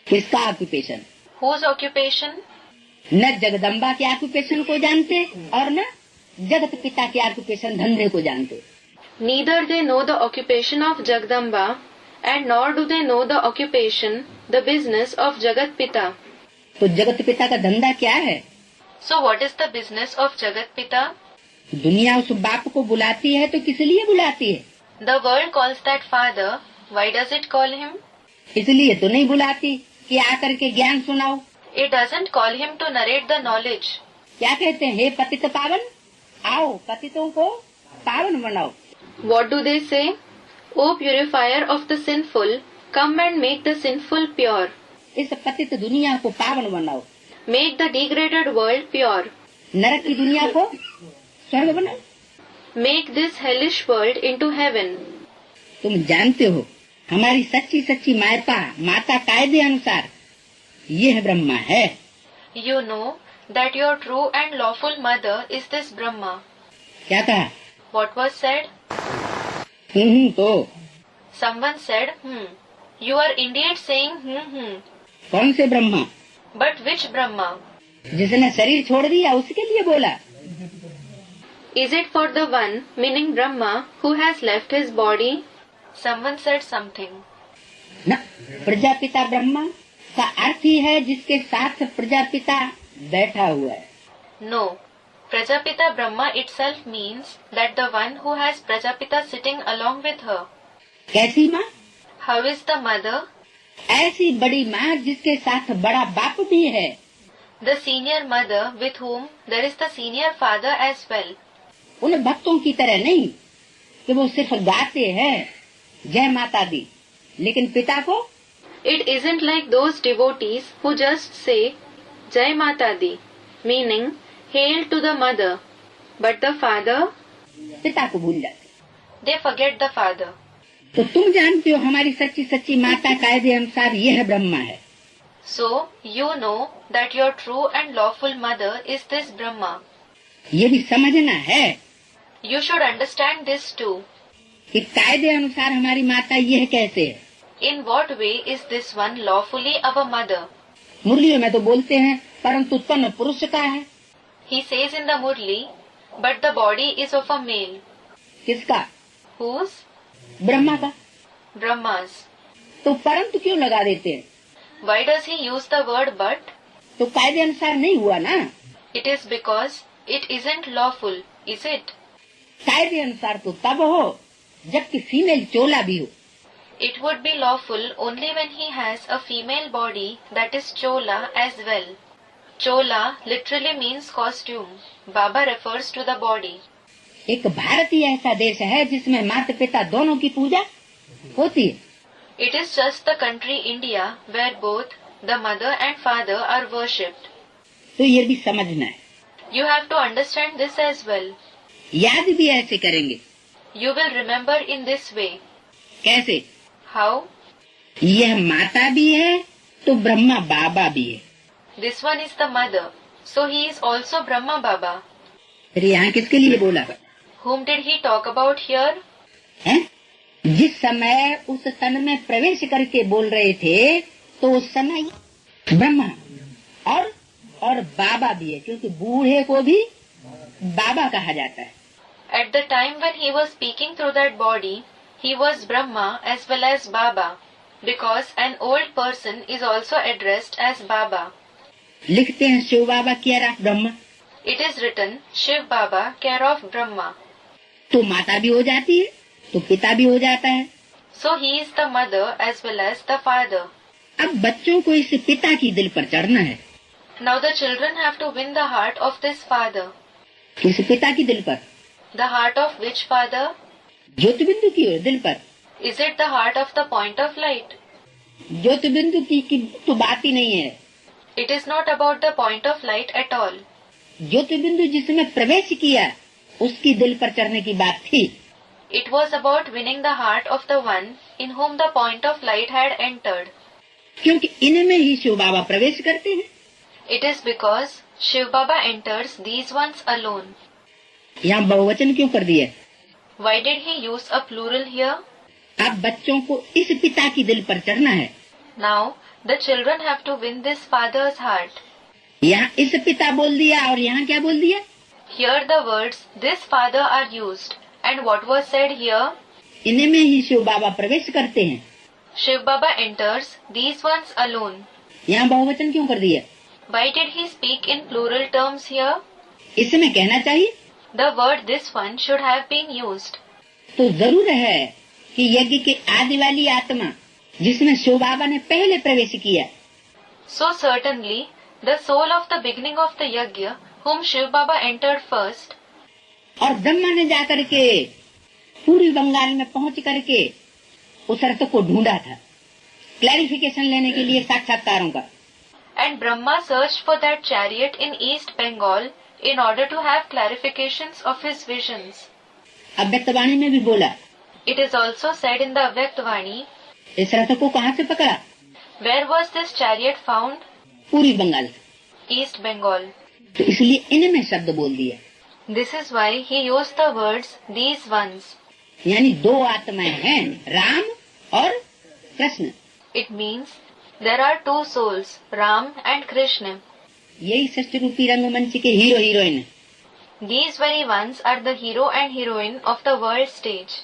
Speaker 1: किसका ऑक्यूपेशन?
Speaker 2: Whose occupation?
Speaker 1: न जगदम्बा के ऑक्यूपेशन को जानते और न जगत पिता के ऑक्यूपेशन धंधे को जानते।
Speaker 2: Neither they know the occupation of Jagdamba, and nor do they know the occupation, the business of Jagat Pita.
Speaker 1: तो जगत पिता का धंधा क्या है?
Speaker 2: So what is the business of Jagat Pita?
Speaker 1: दुनिया उस बाप को बुलाती है तो किस लिए बुलाती है?
Speaker 2: The world calls that father. Why does it call him?
Speaker 1: इसलिए तो नहीं बुलाती कि आकर के ज्ञान सुनाओ।
Speaker 2: It doesn't call him to narrate the knowledge.
Speaker 1: क्या कहते हैं? हे पतित पावन, आओ पतितों को पावन बनाओ।
Speaker 2: What do they say? O purifier of the sinful, come and make the sinful pure.
Speaker 1: इस पतित दुनिया को पावन बनाओ।
Speaker 2: Make the degraded world pure.
Speaker 1: नरक की दुनिया को स्वर्ग बनाओ।
Speaker 2: Make this hellish world into heaven.
Speaker 1: तुम जानते हो हमारी सच्ची सच्ची माता कायदे अनुसार ये ब्रह्मा है।
Speaker 2: You know that your true and lawful mother is this Brahma.
Speaker 1: क्या कहा?
Speaker 2: What was said?
Speaker 1: तो
Speaker 2: Someone said, You are indeed saying,
Speaker 1: कौन से ब्रह्मा?
Speaker 2: But which Brahma?
Speaker 1: जिसने शरीर छोड़ दिया उसके लिए बोला।
Speaker 2: Is it for the one, meaning Brahma, who has left his body? Someone said something.
Speaker 1: न, प्रजापिता ब्रह्मा का अर्थ ही है जिसके साथ प्रजापिता बैठा हुआ है।
Speaker 2: No. Prajapita Brahma itself means that the one who has Prajapita sitting along with her.
Speaker 1: कैसी माँ?
Speaker 2: How is the mother?
Speaker 1: ऐसी बड़ी माँ जिसके साथ बड़ा बाप भी है।
Speaker 2: The senior mother with whom there is the senior father as well.
Speaker 1: उन भक्तों की तरह नहीं कि वो सिर्फ गाते हैं जय माता दी, लेकिन पिता को
Speaker 2: It isn't like those devotees who just say Jai Mata Di, meaning Hail to the mother, but the father,
Speaker 1: पिता को भूल जाते।
Speaker 2: they forget the father.
Speaker 1: तो तुम जानते हो हमारी सच्ची सच्ची माता कायदे अनुसार यह ब्रह्मा है।
Speaker 2: So you know that your true and lawful mother is this Brahma.
Speaker 1: ये भी समझना है
Speaker 2: You should understand this too.
Speaker 1: कि कायदे अनुसार हमारी माता यह कैसे है।
Speaker 2: In what way is this one lawfully our mother?
Speaker 1: मुरलियों में तो बोलते हैं परंतु उत्पन्न पुरुष का है।
Speaker 2: He says in the Murli, but the body is of a male.
Speaker 1: किसका?
Speaker 2: Whose?
Speaker 1: ब्रह्मा का।
Speaker 2: Brahma's.
Speaker 1: तो परंतु क्यों लगा देते हैं?
Speaker 2: Why does he use the word but?
Speaker 1: तो कायदे अनुसार नहीं हुआ ना।
Speaker 2: It is because it isn't lawful, is it?
Speaker 1: कायदे अनुसार तो तब हो जबकि फीमेल चोला भी हो।
Speaker 2: It would be lawful only when he has a female body that is chola as well. Chola literally means costume. Baba refers to the body.
Speaker 1: एक भारत ही ऐसा देश है जिसमें माता पिता दोनों की पूजा होती है।
Speaker 2: It is just the country India where both the mother and father are worshipped.
Speaker 1: तो ये भी समझना है।
Speaker 2: You have to understand this as well.
Speaker 1: याद भी ऐसे करेंगे।
Speaker 2: You will remember in this way.
Speaker 1: कैसे?
Speaker 2: How?
Speaker 1: यह माता भी है तो ब्रह्मा बाबा भी है।
Speaker 2: This one is the mother, so he is also Brahma Baba.
Speaker 1: फिर यहाँ किसके लिए बोला?
Speaker 2: Whom did he talk about here?
Speaker 1: है? जिस समय उस तन में प्रवेश करके बोल रहे थे तो उस समय ब्रह्मा और बाबा भी है, क्योंकि बूढ़े को भी बाबा कहा जाता है।
Speaker 2: At the time when he was speaking through that body, he was Brahma as well as Baba, because an old person is also addressed as Baba.
Speaker 1: लिखते हैं Shiv Baba care of Brahma.
Speaker 2: It is written Shiv Baba care of Brahma.
Speaker 1: तो माता भी हो जाती है तो पिता भी हो जाता है।
Speaker 2: So he is the mother as well as the father.
Speaker 1: अब बच्चों को इस पिता की दिल पर चढ़ना है।
Speaker 2: Now the children have to win the heart of this father.
Speaker 1: किस पिता की दिल पर?
Speaker 2: The heart of which father?
Speaker 1: ज्योतिबिंदु की दिल पर।
Speaker 2: Is it the heart of the point of light?
Speaker 1: ज्योतिबिंदु की तो बात ही नहीं है।
Speaker 2: It is not about the point of light at all.
Speaker 1: ज्योतिबिंदु जिसमें प्रवेश किया उसकी दिल पर चढ़ने की बात थी।
Speaker 2: It was about winning the heart of the one in whom the point of light had entered.
Speaker 1: क्योंकि इनमें ही शिव बाबा प्रवेश करते हैं।
Speaker 2: It is because Shiv Baba enters these ones alone.
Speaker 1: यहाँ बहुवचन क्यों कर दिया?
Speaker 2: Why did he use a plural here?
Speaker 1: अब बच्चों को इस पिता की दिल पर चढ़ना है।
Speaker 2: Now the children have to win this father's heart.
Speaker 1: यहाँ इस पिता बोल दिया और यहाँ क्या बोल दिया?
Speaker 2: Here the words this father are used, and what was said here?
Speaker 1: इनमें ही शिव बाबा प्रवेश करते हैं।
Speaker 2: Shiv Baba enters these ones alone.
Speaker 1: यहाँ बहुवचन क्यों कर दिया?
Speaker 2: Why did he speak in plural terms here?
Speaker 1: इसमें कहना चाहिए
Speaker 2: The word this one should have been used.
Speaker 1: तो जरूर है कि यज्ञ के आदि वाली आत्मा जिसमें शिव बाबा ने पहले प्रवेश किया,
Speaker 2: So certainly the soul of the beginning of the yajna, whom Shiv Baba entered first,
Speaker 1: और ब्रह्मा ने जाकर के पूर्वी बंगाल में पहुंच करके उस अर्थ को ढूंढा था क्लैरिफिकेशन लेने के लिए साक्षात्कारों का।
Speaker 2: and Brahma searched for that chariot in East Bengal in order to have clarifications of his visions.
Speaker 1: अव्यक्तवाणी में भी बोला।
Speaker 2: It is also said in the Avyaktvani,
Speaker 1: इस रथ को कहाँ से पकड़ा?
Speaker 2: where was this chariot found?
Speaker 1: पूर्वी बंगाल से।
Speaker 2: East Bengal.
Speaker 1: तो इसलिए इनमें शब्द बोल दिया।
Speaker 2: This is why he used the words these ones.
Speaker 1: यानी दो आत्माएं हैं, राम और Krishna.
Speaker 2: It means there are two souls, Ram and Krishna.
Speaker 1: यही सृष्टि रूपी रंगमंच के hero heroine.
Speaker 2: These very ones are the hero and heroine of the world stage.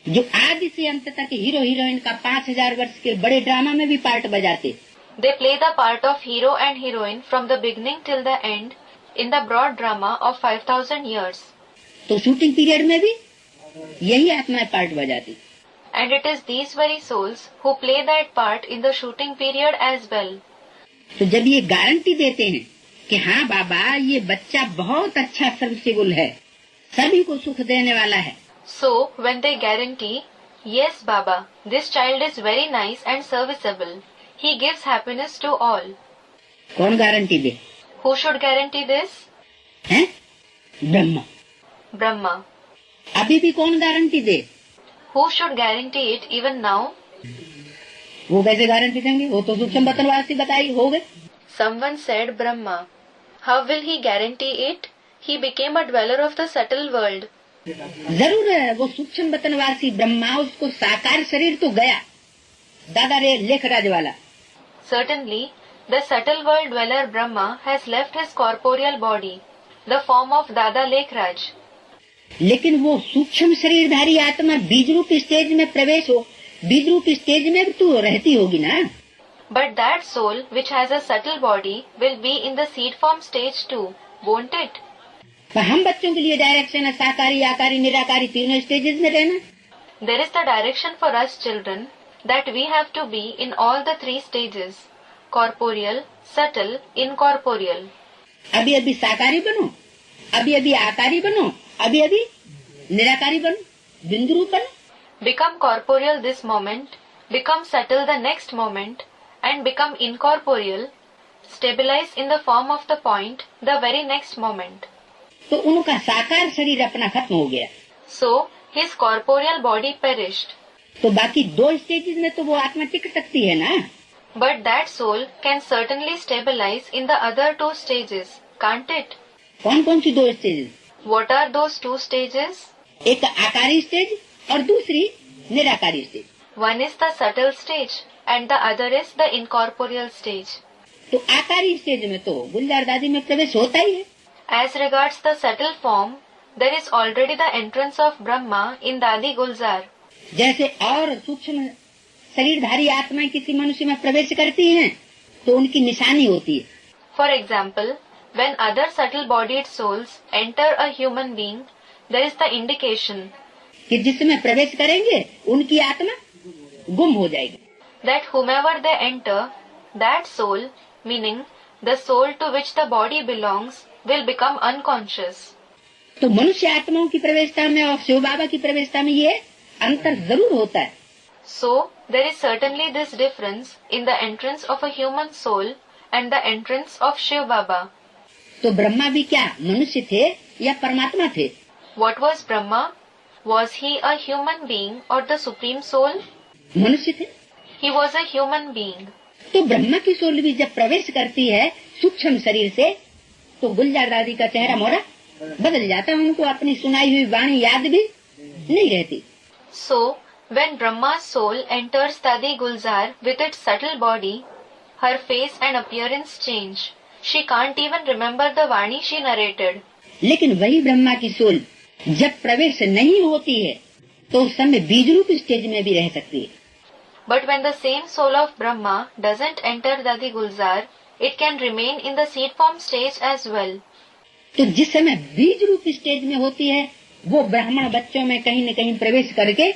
Speaker 1: जो आदि से अंत तक हीरो हीरोइन का 5000 वर्ष के बड़े ड्रामा में भी पार्ट बजाते।
Speaker 2: They play the part of hero and heroine from the beginning till the end in the broad drama of 5000 years.
Speaker 1: तो शूटिंग पीरियड में भी यही आत्माएं पार्ट बजाती।
Speaker 2: And it is these very souls who play that part in the shooting period as well.
Speaker 1: तो जब ये guarantee देते हैं कि हाँ बाबा ये बच्चा बहुत अच्छा सर्विसेबल है, सभी को सुख देने वाला है।
Speaker 2: So when they guarantee, yes Baba, this child is very nice and serviceable. He gives happiness to all.
Speaker 1: कौन guarantee they?
Speaker 2: Who should guarantee this?
Speaker 1: हैं? ब्रह्मा।
Speaker 2: Brahma.
Speaker 1: अभी भी कौन guarantee they?
Speaker 2: Who should guarantee it even now?
Speaker 1: वो कैसे guarantee देंगे? वो तो सूक्ष्म बतनवासी बताई हो गए।
Speaker 2: Someone said Brahma. How will he guarantee it? He became a dweller of the subtle world.
Speaker 1: जरूर है, वो सूक्ष्म बतनवासी ब्रह्मा उसको साकार शरीर तो गया, दादा रे लेखराज वाला।
Speaker 2: Certainly, the subtle world dweller Brahma has left his corporeal body, the form of Dada Lekhraj.
Speaker 1: लेकिन वो सूक्ष्म शरीरधारी आत्मा बीज रूप स्टेज में प्रवेश हो, बीज रूप स्टेज में भी तो रहती होगी ना।
Speaker 2: But that soul which has a subtle body will be in the seed form stage too, won't it?
Speaker 1: तो हम बच्चों के लिए डायरेक्शन है साकारी आकारी निराकारी तीनों स्टेजेस में रहना।
Speaker 2: There is the direction for us children that we have to be in all the three stages, corporeal, subtle, incorporeal.
Speaker 1: अभी अभी साकारी बनो, अभी अभी आकारी बनो, अभी अभी निराकारी बनो, बिंदु रूप बनो।
Speaker 2: Become corporeal this moment, become subtle the next moment, and become incorporeal, stabilize in the form of the point the very next moment.
Speaker 1: तो उनका साकार शरीर अपना खत्म हो गया,
Speaker 2: So his corporeal body perished.
Speaker 1: तो बाकी दो स्टेजेस में तो वो आत्मा टिक सकती है ना।
Speaker 2: But that soul can certainly stabilize in the other two stages, can't it?
Speaker 1: कौन कौन सी दो stages?
Speaker 2: What are those two stages?
Speaker 1: एक आकारी स्टेज और दूसरी निराकारी stage.
Speaker 2: One is the subtle stage and the other is the incorporeal stage.
Speaker 1: तो आकारी stage में तो गुलजार दादी में प्रवेश होता ही है।
Speaker 2: As regards the subtle form, there is already the entrance of Brahma in Dadi Gulzar.
Speaker 1: जैसे और सूक्ष्म शरीरधारी आत्माएं किसी मनुष्य में प्रवेश करती हैं, तो उनकी निशानी होती है।
Speaker 2: For example, when other subtle bodied souls enter a human being, there is the indication
Speaker 1: कि जिसमें प्रवेश करेंगे उनकी आत्मा गुम हो जाएगी।
Speaker 2: that whomever they enter, that soul, meaning the soul to which the body belongs, will become unconscious.
Speaker 1: तो मनुष्य आत्माओं की प्रवेशता में और शिव बाबा की प्रवेशता में ये अंतर जरूर होता है।
Speaker 2: So, there is certainly this difference in the entrance of a human soul and the entrance of Shiv Baba.
Speaker 1: तो ब्रह्मा भी क्या मनुष्य थे या परमात्मा थे?
Speaker 2: What was Brahma? Was he a human being or the supreme soul?
Speaker 1: मनुष्य थे।
Speaker 2: He was a human being.
Speaker 1: तो ब्रह्मा की सोल भी जब प्रवेश करती है सूक्ष्म शरीर से, तो गुलजार दादी का चेहरा मोहरा बदल जाता है, उनको अपनी सुनाई हुई वाणी याद भी नहीं रहती।
Speaker 2: So, when Brahma's soul enters Dadi Gulzar with its subtle body, her face and appearance change. She can't even remember the Vani she narrated.
Speaker 1: लेकिन वही ब्रह्मा की सोल जब प्रवेश नहीं होती है, तो उस समय बीज रूप स्टेज में भी रह सकती है।
Speaker 2: But when the same soul of Brahma doesn't enter Dadi Gulzar, it can remain in the seed form stage as well.
Speaker 1: तो जिस समय बीज रूप स्टेज में होती है, वो ब्राह्मण बच्चों में कहीं न कहीं प्रवेश करके,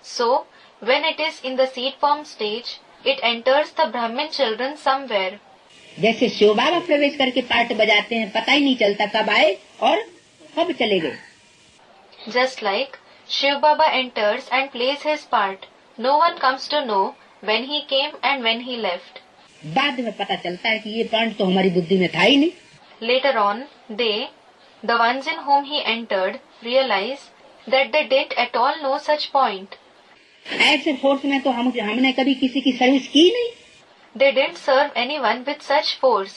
Speaker 2: So, when it is in the seed form stage, it enters the Brahmin children somewhere.
Speaker 1: जैसे शिव बाबा प्रवेश करके पार्ट बजाते हैं, पता ही नहीं चलता कब आए और कब चले गए।
Speaker 2: Just like Shiv Baba enters and plays his part, no one comes to know when he came and when he left.
Speaker 1: बाद में पता चलता है कि ये पॉइंट तो हमारी बुद्धि में था ही नहीं।
Speaker 2: Later on, they, the ones in whom he entered, realize that they didn't at all know such point.
Speaker 1: ऐसे फोर्स में तो हमने कभी किसी की सर्विस की नहीं।
Speaker 2: They didn't serve anyone with such force.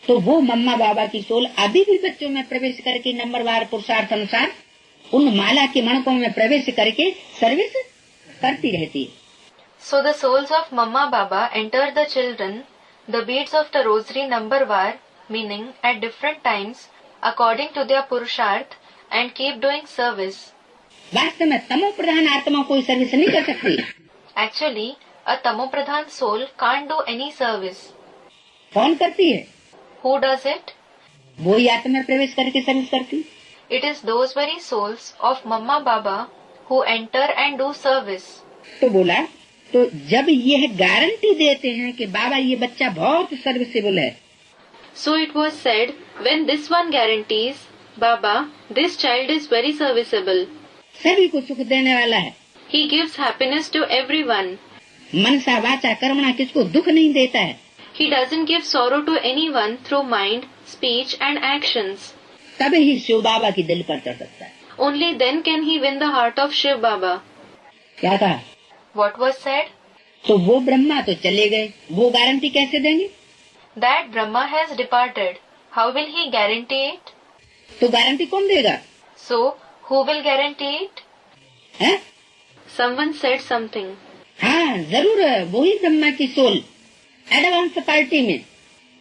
Speaker 1: तो वो मम्मा बाबा की सोल अभी भी बच्चों में प्रवेश करके नंबरवार पुरुषार्थ अनुसार उन माला के मणकों में प्रवेश करके सर्विस करती रहती है।
Speaker 2: So the souls of Mamma Baba enter the children. The beads of the rosary number-var, meaning at different times, according to their purusharth, and keep doing service.
Speaker 1: वास्तव में तमो प्रधान आत्मा कोई सर्विस नहीं कर सकती।
Speaker 2: Actually, a tamopradhan soul can't do any service.
Speaker 1: कौन करती है?
Speaker 2: Who does it?
Speaker 1: वही आत्मा में प्रवेश करके सर्विस करती।
Speaker 2: It is those very souls of Mamma Baba who enter and do service.
Speaker 1: तो बोला, तो जब यह गारंटी देते हैं कि बाबा ये बच्चा बहुत सर्विसेबल है,
Speaker 2: So it was said, when this one guarantees, Baba, this child is very serviceable.
Speaker 1: सभी को सुख देने वाला है,
Speaker 2: He gives happiness to everyone.
Speaker 1: मनसा वाचा कर्मणा किसको दुख नहीं देता है,
Speaker 2: He doesn't give sorrow to anyone through mind, speech and actions.
Speaker 1: तब ही शिव बाबा की दिल पर चढ़ सकता है।
Speaker 2: Only then can he win the heart of Shiv Baba.
Speaker 1: क्या कहा?
Speaker 2: What was said?
Speaker 1: तो वो ब्रह्मा तो चले गए, वो गारंटी कैसे देंगे?
Speaker 2: That Brahma has departed. How will he guarantee it?
Speaker 1: तो गारंटी कौन देगा?
Speaker 2: So, who will guarantee it?
Speaker 1: है?
Speaker 2: Someone said something.
Speaker 1: हाँ जरूर, वही ब्रह्मा की सोल एडवांस पार्टी में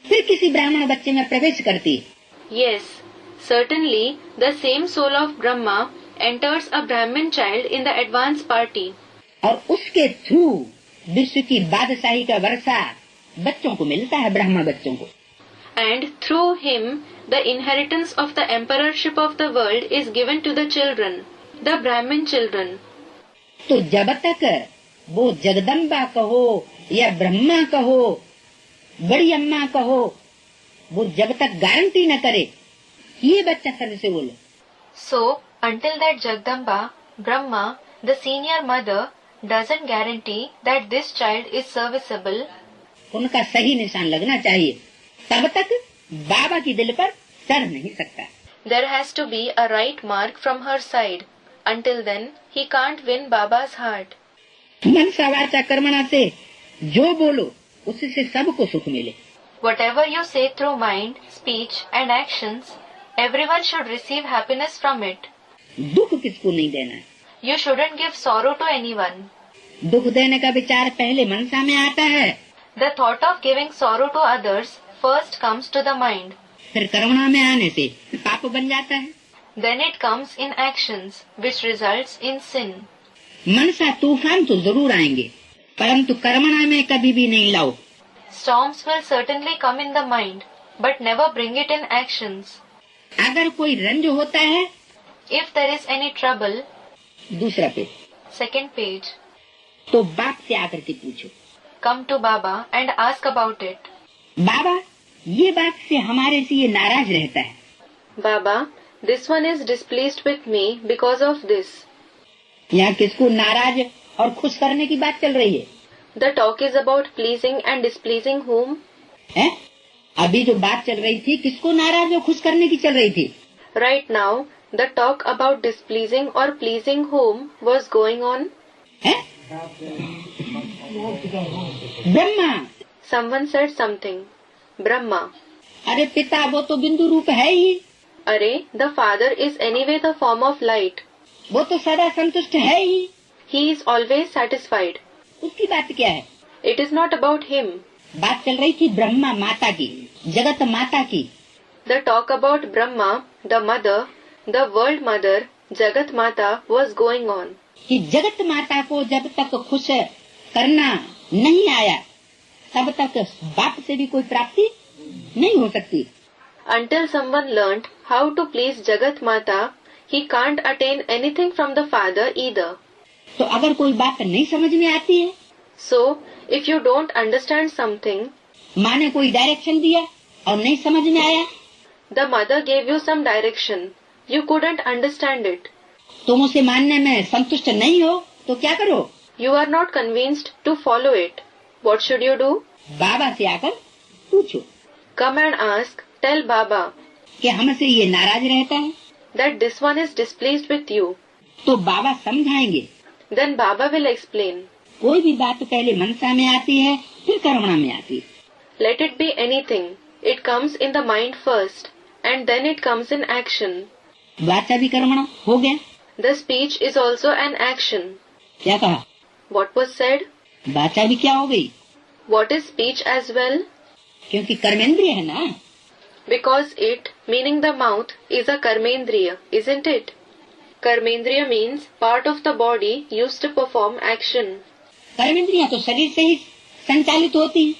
Speaker 1: फिर किसी ब्राह्मण बच्चे में प्रवेश करती है।
Speaker 2: Yes, certainly the same soul of Brahma enters a Brahmin child in the advance party.
Speaker 1: और उसके थ्रू विश्व की बादशाही का वर्षा बच्चों को मिलता है, ब्राह्मण बच्चों को।
Speaker 2: And through him, the inheritance of the emperorship of the world is given to the children, the Brahmin children.
Speaker 1: तो जब तक वो जगदम्बा कहो या ब्रह्मा कहो, बड़ी अम्मा कहो, वो जब तक गारंटी न करे ये बच्चा सर्विसेबल है।
Speaker 2: So, until that Jagdamba, Brahma, the senior mother, doesn't guarantee that this child is serviceable,
Speaker 1: उनका सही निशान लगना चाहिए, तब तक बाबा की दिल पर चढ़ नहीं सकता।
Speaker 2: there has to be a right mark from her side. Until then, he can't win Baba's heart.
Speaker 1: मनसा वाचा कर्मणा से जो बोलो उससे सबको सुख मिले।
Speaker 2: Whatever you say through mind, speech and actions, everyone should receive happiness from it.
Speaker 1: दुख किसको नहीं देना है।
Speaker 2: You shouldn't give sorrow to anyone.
Speaker 1: दुख देने का विचार पहले मनसा में आता है,
Speaker 2: The thought of giving sorrow to others first comes to the mind.
Speaker 1: फिर कर्मणा में आने से पाप बन जाता है।
Speaker 2: Then it comes in actions, which results in sin.
Speaker 1: मनसा तूफान तो जरूर आएंगे, परंतु कर्मणा में कभी भी नहीं लाओ।
Speaker 2: Storms will certainly come in the mind, but never bring it in actions.
Speaker 1: अगर कोई रंज होता है,
Speaker 2: If there is any trouble,
Speaker 1: दूसरा पेज,
Speaker 2: second page,
Speaker 1: तो बाप से आकर के पूछो,
Speaker 2: come to Baba and ask about it.
Speaker 1: बाबा ये बात से हमारे से ये नाराज रहता है।
Speaker 2: Baba, this one is displeased with me because of this.
Speaker 1: यहाँ किसको नाराज और खुश करने की बात चल रही है?
Speaker 2: The talk is about pleasing and displeasing whom?
Speaker 1: है? अभी जो बात चल रही थी किसको नाराज और खुश करने की चल रही थी?
Speaker 2: Right now, the talk about displeasing or pleasing whom was going on.
Speaker 1: है? Brahma.
Speaker 2: Someone said something. Brahma.
Speaker 1: अरे पिता वो तो बिंदु रूप है ही,
Speaker 2: Arey, the father is anyway the form of light.
Speaker 1: वो तो सदा संतुष्ट है ही,
Speaker 2: He is always satisfied.
Speaker 1: उसकी बात क्या है?
Speaker 2: It is not about him.
Speaker 1: बात चल रही थी ब्रह्मा माता की, जगत माता की।
Speaker 2: The talk about Brahma, the mother, the world mother, Jagat Mata was going on.
Speaker 1: कि जगत माता को जब तक खुश करना नहीं आया, तब तक बाप से भी कोई प्राप्ति नहीं हो सकती।
Speaker 2: Until someone learnt how to please Jagat Mata, he can't attain anything from the father either.
Speaker 1: तो अगर कोई बात नहीं समझ में आती है,
Speaker 2: So, if you don't understand something,
Speaker 1: माँ ने कोई डायरेक्शन दिया और नहीं समझ में आया,
Speaker 2: the mother gave you some direction, you couldn't understand it.
Speaker 1: तुम उसे मानने में संतुष्ट नहीं हो तो क्या करो?
Speaker 2: You are not convinced to follow it. What should you do?
Speaker 1: बाबा से आकर पूछो
Speaker 2: Come and ask, tell Baba
Speaker 1: कि हमसे ये नाराज रहता है,
Speaker 2: that this one is displeased with you.
Speaker 1: तो बाबा समझाएंगे।
Speaker 2: Then Baba will explain.
Speaker 1: कोई भी बात पहले मनसा में आती है, फिर कर्मणा में आती है।
Speaker 2: Let it be anything. It comes in the mind first, and then it comes in action.
Speaker 1: वाचा भी कर्मणा हो गया।
Speaker 2: The speech is also an action.
Speaker 1: क्या कहा?
Speaker 2: What was said?
Speaker 1: वाचा भी क्या हो गई?
Speaker 2: What is speech as well?
Speaker 1: क्योंकि कर्मेंद्रिय है ना।
Speaker 2: Because it, meaning the mouth, is a karmendriya, isn't it? Karmendriya means part of the body used to perform action.
Speaker 1: कर्मेंद्रियां तो शरीर से ही संचालित होती हैं।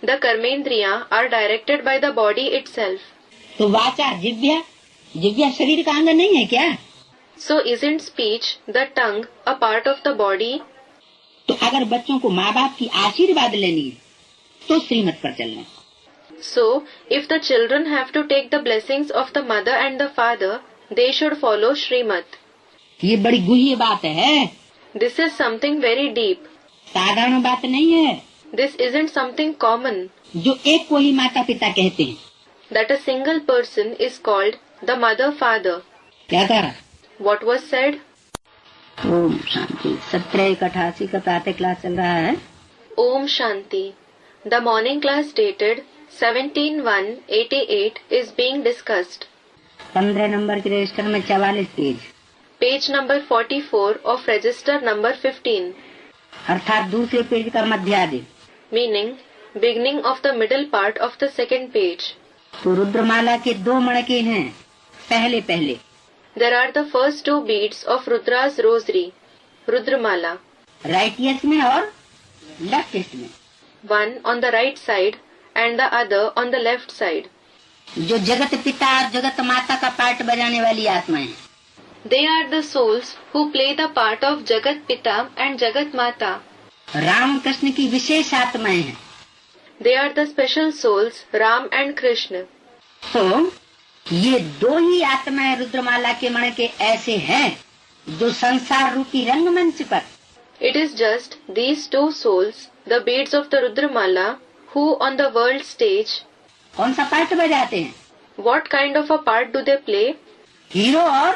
Speaker 2: The karmendriya are directed by the body itself.
Speaker 1: तो वाचा जिह्वा, जिह्वा शरीर का अंग नहीं है क्या?
Speaker 2: So isn't speech, the tongue, a part of the body?
Speaker 1: तो अगर बच्चों को माँ बाप की आशीर्वाद लेनी है तो श्रीमत पर चलना।
Speaker 2: So if the children have to take the blessings of the mother and the father, they should follow Srimat.
Speaker 1: ये बड़ी गूढ़ी बात है।
Speaker 2: This is something very deep.
Speaker 1: साधारण बात नहीं है।
Speaker 2: This isn't something common.
Speaker 1: जो एक को ही माता पिता कहते हैं।
Speaker 2: That a single person is called the mother father.
Speaker 1: क्या कहा?
Speaker 2: What was said?
Speaker 1: Om Shanti. 17/88 का प्रातः क्लास चल रहा है।
Speaker 2: Om Shanti. The morning class dated 17/1/88 is being discussed.
Speaker 1: 15 number के रजिस्टर में 44 page,
Speaker 2: Page number 44 of register number 15.
Speaker 1: अर्थात दूसरे पेज का मध्यादि।
Speaker 2: Meaning, beginning of the middle part of the second page.
Speaker 1: तो रुद्रमाला के 2 मणके हैं। पहले पहले
Speaker 2: There are the first 2 beads of Rudra's rosary, Rudramala.
Speaker 1: Righteous में और लेफ्टिस्ट में।
Speaker 2: One on the right side and the other on the left side.
Speaker 1: जो जगत पिता और जगत माता का पार्ट बजाने वाली आत्माएं।
Speaker 2: They are the souls who play the part of Jagat Pita and Jagat Mata.
Speaker 1: Ram Krishna की विशेष आत्माएं हैं।
Speaker 2: They are the special souls, Ram and Krishna.
Speaker 1: तो ये 2 ही आत्माएं रुद्रमाला के मणके ऐसे हैं जो संसार रूपी रंगमंच पर
Speaker 2: It is just these 2 souls, the beads of the Rudramala, who on the world stage,
Speaker 1: कौन सा पार्ट बजाते हैं?
Speaker 2: what kind of a part do they play?
Speaker 1: Hero और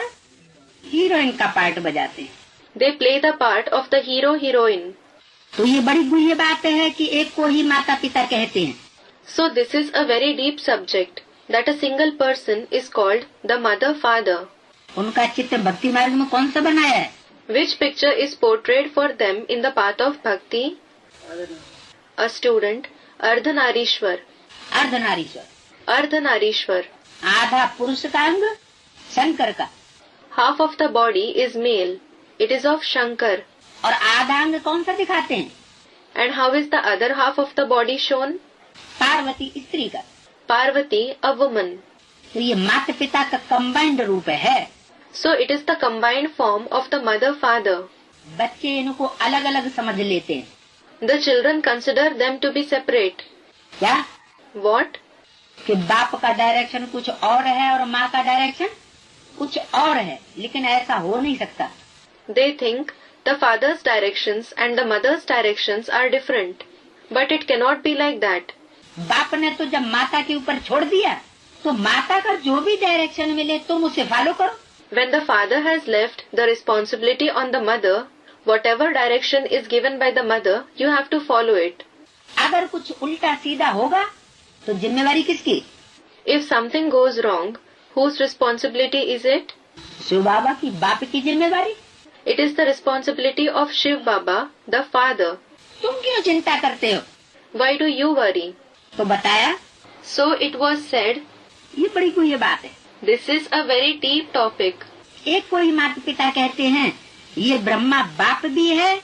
Speaker 1: हीरोइन का पार्ट बजाते हैं।
Speaker 2: They play the part of the hero-heroine.
Speaker 1: तो ये बड़ी गूढ़ी बात है कि एक को ही माता पिता कहते हैं।
Speaker 2: So this is a very deep subject, that a single person is called the mother-father.
Speaker 1: उनका चित्र भक्ति मार्ग में कौन सा बनाया है?
Speaker 2: Which picture is portrayed for them in the path of bhakti? A student, Ardhanarishwar.
Speaker 1: Ardhanarishvara.
Speaker 2: Ardhanarishwar.
Speaker 1: आधा पुरुष का अंग शंकर का
Speaker 2: Half of the body is male. It is of Shankar.
Speaker 1: और आधा अंग कौन सा दिखाते हैं?
Speaker 2: And how is the other half of the body shown?
Speaker 1: Parvati स्त्री का।
Speaker 2: Parvati, a woman.
Speaker 1: तो ये माता पिता का कंबाइंड रूप है।
Speaker 2: So it is the combined form of the mother-father.
Speaker 1: बच्चे इनको अलग अलग समझ लेते हैं।
Speaker 2: The children consider them to be separate.
Speaker 1: क्या?
Speaker 2: What?
Speaker 1: कि बाप का डायरेक्शन कुछ और है और माँ का डायरेक्शन कुछ और है, लेकिन ऐसा हो नहीं सकता।
Speaker 2: They think the father's directions and the mother's directions are different. But it cannot be like that.
Speaker 1: बाप ने तो जब माता के ऊपर छोड़ दिया तो माता का जो भी डायरेक्शन मिले तुम उसे फॉलो करो।
Speaker 2: When the father has left the responsibility on the mother, whatever direction is given by the mother, you have to follow it.
Speaker 1: अगर कुछ उल्टा सीधा होगा तो जिम्मेवारी किसकी?
Speaker 2: If something goes wrong, whose responsibility is it?
Speaker 1: Shiv बाबा की, बाप की जिम्मेवारी।
Speaker 2: It is the responsibility of Shiv Baba, the father.
Speaker 1: तुम क्यों चिंता करते हो?
Speaker 2: Why do you worry?
Speaker 1: तो बताया।
Speaker 2: So it was said,
Speaker 1: ये बड़ी कोई बात है।
Speaker 2: this is a very deep topic.
Speaker 1: एक को ही माता पिता कहते हैं। ये ब्रह्मा बाप भी है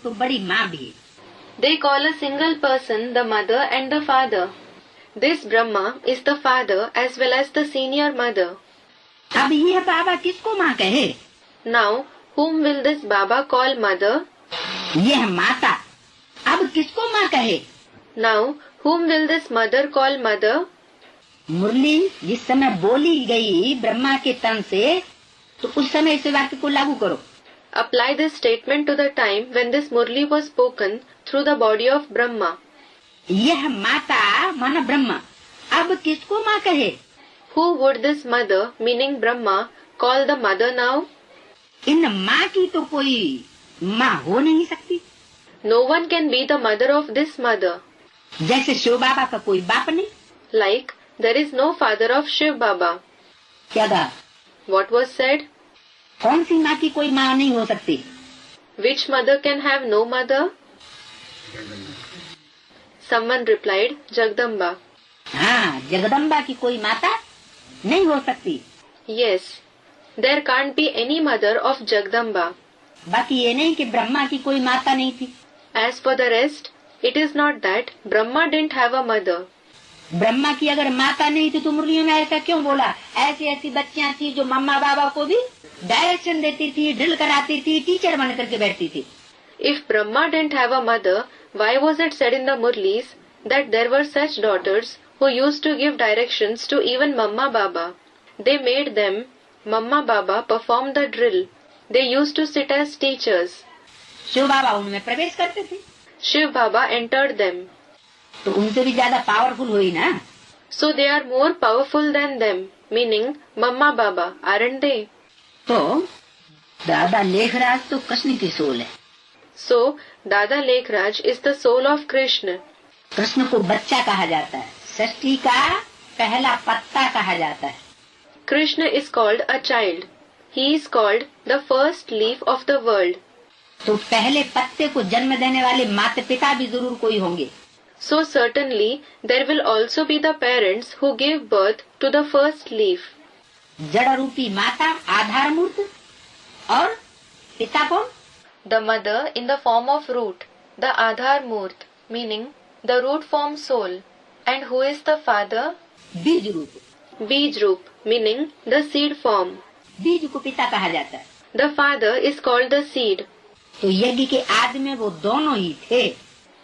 Speaker 1: तो बड़ी माँ भी है।
Speaker 2: They call a single person the mother and the father. This Brahma is the father as well as the senior mother.
Speaker 1: अब यह बाबा किसको माँ कहे?
Speaker 2: Now, whom will this Baba call mother?
Speaker 1: यह माता अब किसको माँ कहे?
Speaker 2: Now, whom will this mother call mother?
Speaker 1: मुरली जिस समय बोली गई ब्रह्मा के तन से, तो उस समय इस वाक्य को लागू करो।
Speaker 2: Apply this statement to the time when this Murli was spoken through the body of Brahma.
Speaker 1: यह माता माना ब्रह्मा अब किसको माँ कहे?
Speaker 2: Who would this mother, meaning Brahma, call the mother now?
Speaker 1: इन माँ की तो कोई माँ हो नहीं सकती।
Speaker 2: No one can be the mother of this mother.
Speaker 1: जैसे शिव बाबा का कोई बाप नहीं।
Speaker 2: Like, there is no father of Shiv Baba.
Speaker 1: क्या कहा?
Speaker 2: What was said?
Speaker 1: कौन सी माँ की कोई माँ नहीं हो सकती?
Speaker 2: Which mother can have no mother? Someone replied, Jagdamba.
Speaker 1: हाँ, जगदम्बा की कोई माता नहीं हो सकती।
Speaker 2: Yes, there can't be any mother of Jagdamba.
Speaker 1: बाकी ये नहीं कि ब्रह्मा की कोई माता नहीं थी।
Speaker 2: As for the rest, it is not that Brahma didn't have a mother.
Speaker 1: Brahma की अगर माता नहीं थी तो मुरलियों में ऐसा क्यों बोला? ऐसी ऐसी बच्चियां थी जो मम्मा बाबा को भी डायरेक्शन देती थी, ड्रिल कराती थी, टीचर बन करके बैठती थी।
Speaker 2: If Brahma didn't have a mother, why was it said in the Murlis that there were such daughters who used to give directions to even Mamma Baba? They made them, Mamma Baba, perform the drill. They used to sit as teachers.
Speaker 1: Shiv बाबा उनमें प्रवेश करते थे,
Speaker 2: Shiv Baba entered them.
Speaker 1: तो उनसे भी ज्यादा powerful हुई ना।
Speaker 2: So they are more powerful than them, meaning Mamma Baba, aren't they?
Speaker 1: तो दादा लेखराज तो कृष्ण की सोल है।
Speaker 2: So Dada Lekhraj is the soul of Krishna.
Speaker 1: Krishna को बच्चा कहा जाता है, सृष्टि का पहला पत्ता कहा जाता है।
Speaker 2: Krishna is called a child. He is called the first leaf of the world.
Speaker 1: तो पहले पत्ते को जन्म देने वाले माता पिता भी जरूर कोई होंगे।
Speaker 2: So certainly there will also be the parents who give birth to the first leaf.
Speaker 1: जड़ रूपी माता आधार मूर्त और पिता कौन?
Speaker 2: The mother in the form of root, the Adhar Murt, meaning the root form soul. And who is the father?
Speaker 1: बीज रूप।
Speaker 2: Bij Roop, meaning the seed form.
Speaker 1: बीज को पिता कहा जाता है।
Speaker 2: The father is called the seed.
Speaker 1: तो यज्ञ के आदि में वो दोनों ही थे।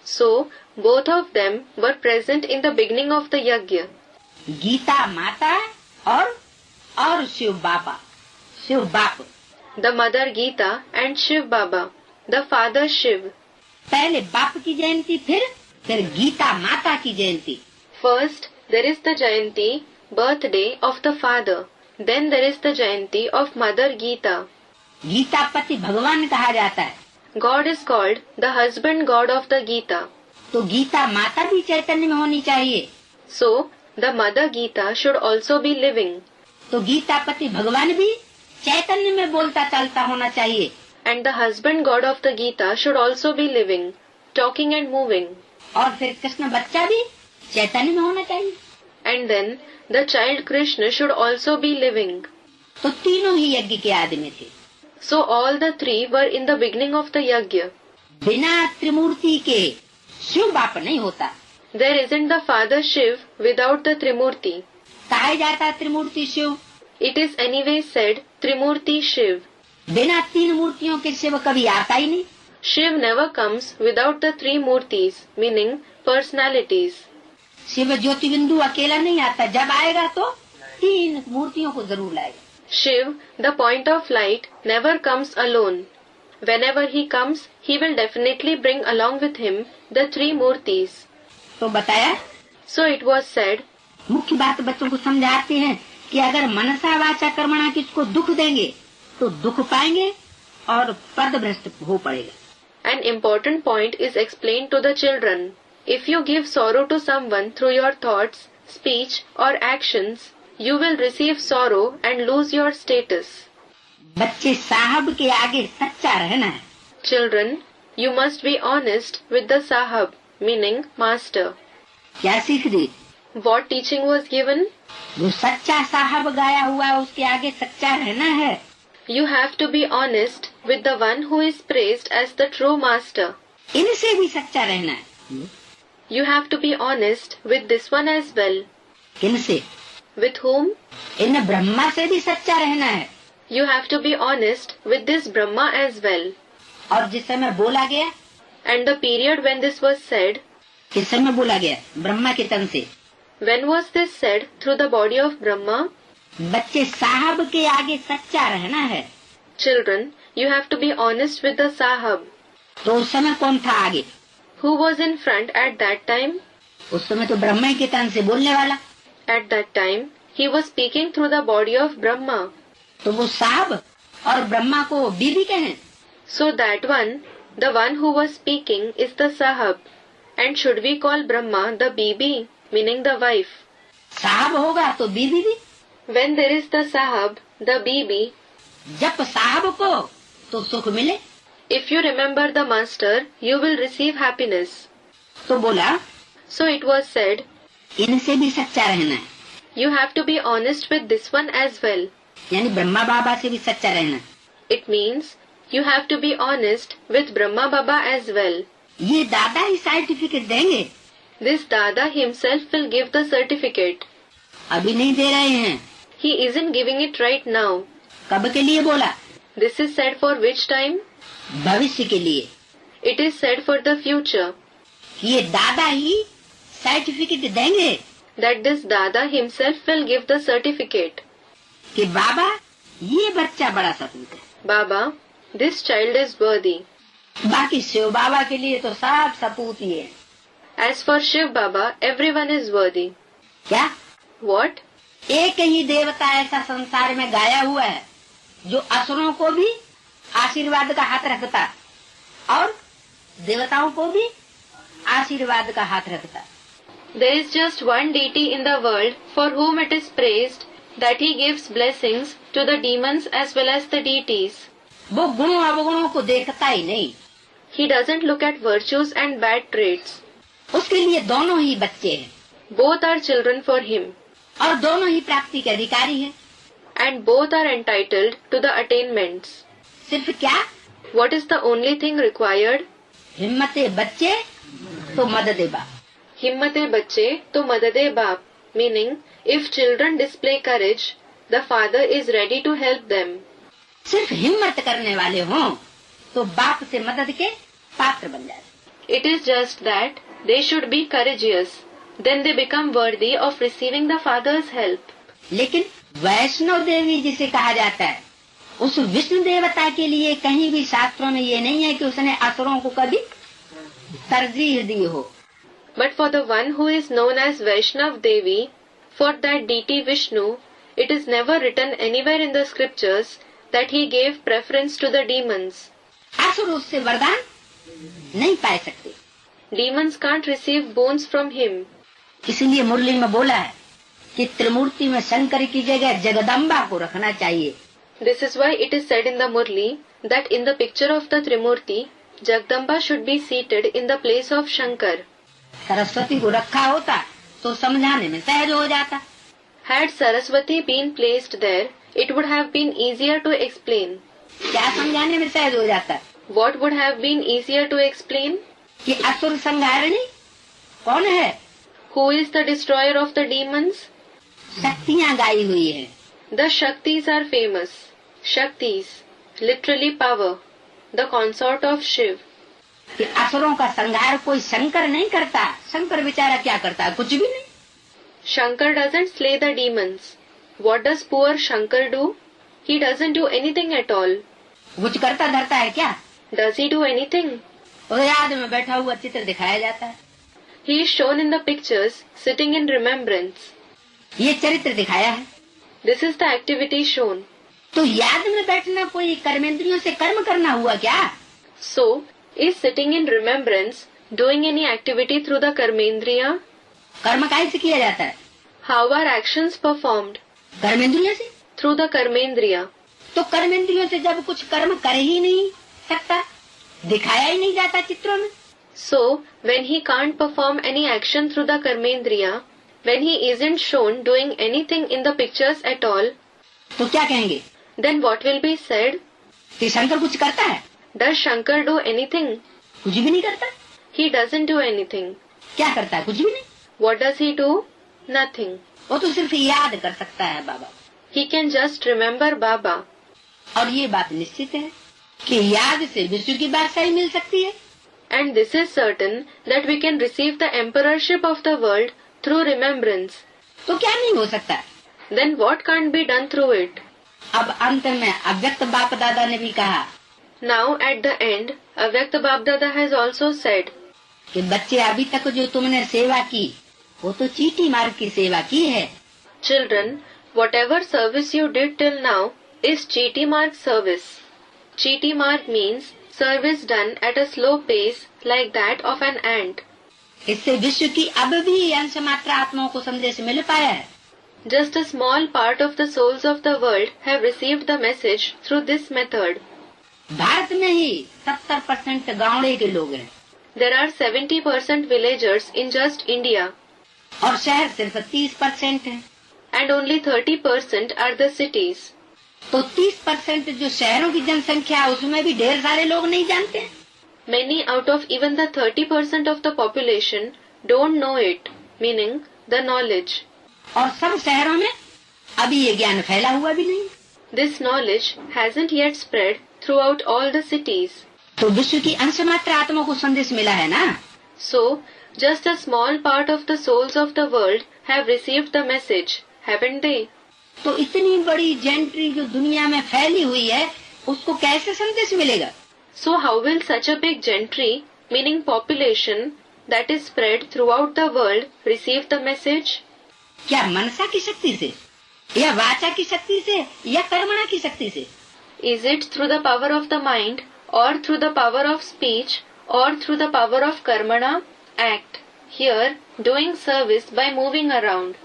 Speaker 2: So both of them were present in the beginning of the yajna.
Speaker 1: Gita माता और शिव बाबा, शिव बाप।
Speaker 2: The mother Geeta and Shiv Baba, the father Shiv.
Speaker 1: पहले बाप की जयंती, फिर गीता माता की जयंती।
Speaker 2: First there is the Jayanti, birthday of the father. Then there is the Jayanti of mother Geeta.
Speaker 1: Gita पति भगवान कहा जाता है।
Speaker 2: God is called the husband god of the Geeta.
Speaker 1: तो गीता माता भी चैतन्य में होनी चाहिए।
Speaker 2: So the mother Geeta should also be living.
Speaker 1: तो गीता पति भगवान भी चैतन्य में बोलता चलता होना चाहिए।
Speaker 2: And the husband god of the Geeta should also be living, talking and moving.
Speaker 1: और फिर कृष्ण बच्चा भी चैतन्य में होना चाहिए।
Speaker 2: And then the child Krishna should also be living.
Speaker 1: तो तीनों ही यज्ञ के आदि में थे।
Speaker 2: So all the three were in the beginning of the yajna.
Speaker 1: बिना त्रिमूर्ति के शिव बाप नहीं होता।
Speaker 2: There isn't the father Shiv without the Trimurti.
Speaker 1: कहा जाता है त्रिमूर्ति Shiv.
Speaker 2: It is anyway said Trimurti Shiv.
Speaker 1: बिना तीन मूर्तियों के शिव कभी आता ही नहीं।
Speaker 2: Shiv never comes without the three murtis, meaning personalities.
Speaker 1: Shiv ज्योति बिंदु अकेला नहीं आता, जब आएगा तो तीन मूर्तियों को जरूर लाएगा।
Speaker 2: Shiv, the point of light, never comes alone. Whenever he comes, he will definitely bring along with him the three murtis.
Speaker 1: तो बताया,
Speaker 2: So it was said,
Speaker 1: मुख्य बात बच्चों को समझाते हैं कि अगर मनसा वाचा कर्मणा किसको दुख देंगे तो दुख पाएंगे और पदभ्रष्ट हो पड़ेगा।
Speaker 2: an important point is explained to the children. If you give sorrow to someone through your thoughts, speech or actions, you will receive sorrow and lose your status.
Speaker 1: बच्चे साहब के आगे सच्चा रहना है।
Speaker 2: Children, you must be honest with the Sahab, meaning master.
Speaker 1: क्या सीख दी?
Speaker 2: What teaching was given?
Speaker 1: जो सच्चा साहब गाया हुआ है उसके आगे सच्चा रहना है।
Speaker 2: You have to be honest with the one who is praised as the true master.
Speaker 1: इनसे भी सच्चा रहना है।
Speaker 2: You have to be honest with this one as well.
Speaker 1: किनसे?
Speaker 2: With whom?
Speaker 1: इन ब्रह्मा से भी सच्चा रहना है।
Speaker 2: You have to be honest with this Brahma as well.
Speaker 1: और जिस समय बोला गया,
Speaker 2: And the period when this was said,
Speaker 1: किस समय बोला गया? ब्रह्मा के तन से।
Speaker 2: when was this said? Through the body of Brahma?
Speaker 1: बच्चे साहब के आगे सच्चा रहना है।
Speaker 2: Children, you have to be honest with the Sahab.
Speaker 1: तो उस समय कौन था आगे?
Speaker 2: Who was in front at that time?
Speaker 1: उस समय तो ब्रह्मा के तन से बोलने वाला।
Speaker 2: At that time, he was speaking through the body of Brahma.
Speaker 1: तो वो साहब और ब्रह्मा को बीबी कहें।
Speaker 2: So that one who was speaking is the Sahab. And should we call Brahma the Bibi, meaning the wife?
Speaker 1: साहब होगा तो बीबी भी।
Speaker 2: When there is the Sahab, the Bibi,
Speaker 1: जब साहब को तो सुख मिले,
Speaker 2: If you remember the master, you will receive happiness.
Speaker 1: तो बोला,
Speaker 2: So it was said,
Speaker 1: इनसे भी सच्चा रहना है,
Speaker 2: you have to be honest with this one as well.
Speaker 1: यानी ब्रह्मा बाबा से भी सच्चा रहना.
Speaker 2: It means you have to be honest with Brahma Baba as well.
Speaker 1: ये दादा ही सर्टिफिकेट देंगे,
Speaker 2: This Dada himself will give the certificate.
Speaker 1: अभी नहीं दे रहे हैं.
Speaker 2: He isn't giving it right now.
Speaker 1: कब के लिए बोला?
Speaker 2: This is said for which time?
Speaker 1: भविष्य के लिए.
Speaker 2: It is said for the future.
Speaker 1: ये दादा ही सर्टिफिकेट देंगे
Speaker 2: That this Dada himself will give the certificate.
Speaker 1: कि बाबा ये बच्चा बड़ा सपूत है.
Speaker 2: Baba, this child is worthy.
Speaker 1: बाकी शिव बाबा के लिए तो सब सपूत ही है.
Speaker 2: As for Shiv Baba, everyone is worthy.
Speaker 1: क्या?
Speaker 2: What?
Speaker 1: एक ही देवता ऐसा संसार में गाया हुआ है जो असुरों को भी आशीर्वाद का हाथ रखता और देवताओं को भी आशीर्वाद का हाथ रखता.
Speaker 2: There is just one deity in the world for whom it is praised that he gives blessings to the demons as well as the deities.
Speaker 1: वो गुणों अवगुणों को देखता ही नहीं.
Speaker 2: He doesn't look at virtues and bad traits.
Speaker 1: उसके लिए दोनों ही बच्चे हैं
Speaker 2: Both are children for him,
Speaker 1: और दोनों ही प्राप्ति के अधिकारी हैं.
Speaker 2: and both are entitled to the attainments.
Speaker 1: सिर्फ क्या?
Speaker 2: What is the only thing required?
Speaker 1: हिम्मते बच्चे तो मददे बाप.
Speaker 2: Himmate bacche to madade baap, meaning if children display courage, the father is ready to help them.
Speaker 1: सिर्फ हिम्मत करने वाले हों तो बाप से मदद के पात्र बन जाते.
Speaker 2: It is just that they should be courageous, then they become worthy of receiving the father's help.
Speaker 1: लेकिन वैष्णव देवी जिसे कहा जाता है, उस विष्णु देवता के लिए कहीं भी शास्त्रों में ये नहीं है कि उसने असुरों को कभी तरजीह दी हो.
Speaker 2: But for the one who is known as Vaishnav Devi, for that deity Vishnu, it is never written anywhere in the scriptures that he gave preference to the demons.
Speaker 1: असुर उससे वरदान नहीं पा सकते.
Speaker 2: Demons can't receive boons from him.
Speaker 1: इसीलिए मुरली में बोला है कि त्रिमूर्ति में शंकर की जगह जगदम्बा को रखना चाहिए.
Speaker 2: This is why it is said in the Murli that in the picture of the Trimurti, Jagdamba should be seated in the place of Shankar.
Speaker 1: Saraswati को रखा होता तो समझाने में सहज हो जाता.
Speaker 2: Had Saraswati been placed there, it would have been easier to explain.
Speaker 1: क्या समझाने में सहज हो जाता?
Speaker 2: What would have been easier to explain?
Speaker 1: कि असुर संहारिणी कौन है?
Speaker 2: Who is the destroyer of the demons?
Speaker 1: शक्तियाँ गाई हुई है.
Speaker 2: The Shaktis are famous. Shaktis, literally power, the consort of Shiv.
Speaker 1: कि असुरों का संहार कोई शंकर नहीं करता. शंकर बेचारा क्या करता है? कुछ भी नहीं.
Speaker 2: Shankar doesn't slay the demons. What does poor Shankar do? He doesn't do anything at all.
Speaker 1: कुछ करता धरता है क्या?
Speaker 2: Does he do anything?
Speaker 1: वो याद में बैठा हुआ चित्र दिखाया जाता है.
Speaker 2: He is shown in the pictures, sitting in remembrance.
Speaker 1: ये चरित्र दिखाया है.
Speaker 2: This is the activity shown.
Speaker 1: तो याद में बैठना कोई कर्मेंद्रियों से कर्म करना हुआ क्या?
Speaker 2: So, is sitting in remembrance doing any activity through the Karmendriya?
Speaker 1: कर्म कैसे किया जाता है?
Speaker 2: How are actions performed?
Speaker 1: कर्मेंद्रियों से.
Speaker 2: Through the Karmendriya.
Speaker 1: तो कर्मेंद्रियों से जब कुछ कर्म कर ही नहीं सकता, दिखाया ही नहीं जाता चित्रों में,
Speaker 2: So, when he can't perform any action through the Karmendriya, when he isn't shown doing anything in the pictures at all,
Speaker 1: तो क्या कहेंगे?
Speaker 2: then what will be said?
Speaker 1: कि शंकर कुछ करता है?
Speaker 2: Does Shankar do anything?
Speaker 1: कुछ भी नहीं करता.
Speaker 2: He doesn't do anything.
Speaker 1: क्या करता है? कुछ भी नहीं.
Speaker 2: What does he do? Nothing.
Speaker 1: वो तो सिर्फ याद कर सकता है बाबा.
Speaker 2: He can just remember Baba.
Speaker 1: और ये बात निश्चित है कि याद से विश्व की बादशाही मिल सकती है.
Speaker 2: And this is certain that we can receive the emperorship of the world through remembrance.
Speaker 1: तो क्या नहीं हो सकता?
Speaker 2: Then what can't be done through it?
Speaker 1: अब अंत में अव्यक्त बाप दादा ने भी कहा
Speaker 2: Now at the end, Avyakta Bapdada has also said,
Speaker 1: कि बच्चे अभी तक जो तुमने सेवा की वो तो चीटी मार्ग की सेवा की है.
Speaker 2: Children, whatever service you did till now is Cheeti Marg service. Cheeti Marg means service done at a slow pace like that of an ant.
Speaker 1: इससे विश्व की अब भी अंश मात्र आत्माओं को संदेश मिल पाया है.
Speaker 2: Just a small part of the souls of the world have received the message through this method.
Speaker 1: Bharat में ही 70% गाँवड़े के लोग हैं
Speaker 2: There are 70% villagers in just India,
Speaker 1: और शहर सिर्फ 30% है।
Speaker 2: and only 30% are the cities.
Speaker 1: तो 30% जो शहरों की जनसंख्या है उसमें भी ढेर सारे लोग नहीं जानते।
Speaker 2: Many out of even the 30% of the population don't know it, meaning the knowledge.
Speaker 1: और सब शहरों में अभी ये ज्ञान फैला हुआ भी नहीं।
Speaker 2: This knowledge hasn't yet spread throughout all the cities.
Speaker 1: तो विश्व की अंश मात्र आत्मा को संदेश मिला है ना।
Speaker 2: So, just a small part of the souls of the world have received the message, haven't they?
Speaker 1: तो इतनी बड़ी जेंट्री जो दुनिया में फैली हुई है उसको कैसे संदेश मिलेगा?
Speaker 2: So how will such a big gentry, meaning population, that is spread throughout the world, receive the message?
Speaker 1: क्या मनसा की शक्ति से या वाचा की शक्ति से या कर्मणा की शक्ति से?
Speaker 2: Is it through the power of the mind, or through the power of speech, or through the power of karmana, act? Here, doing service by moving around.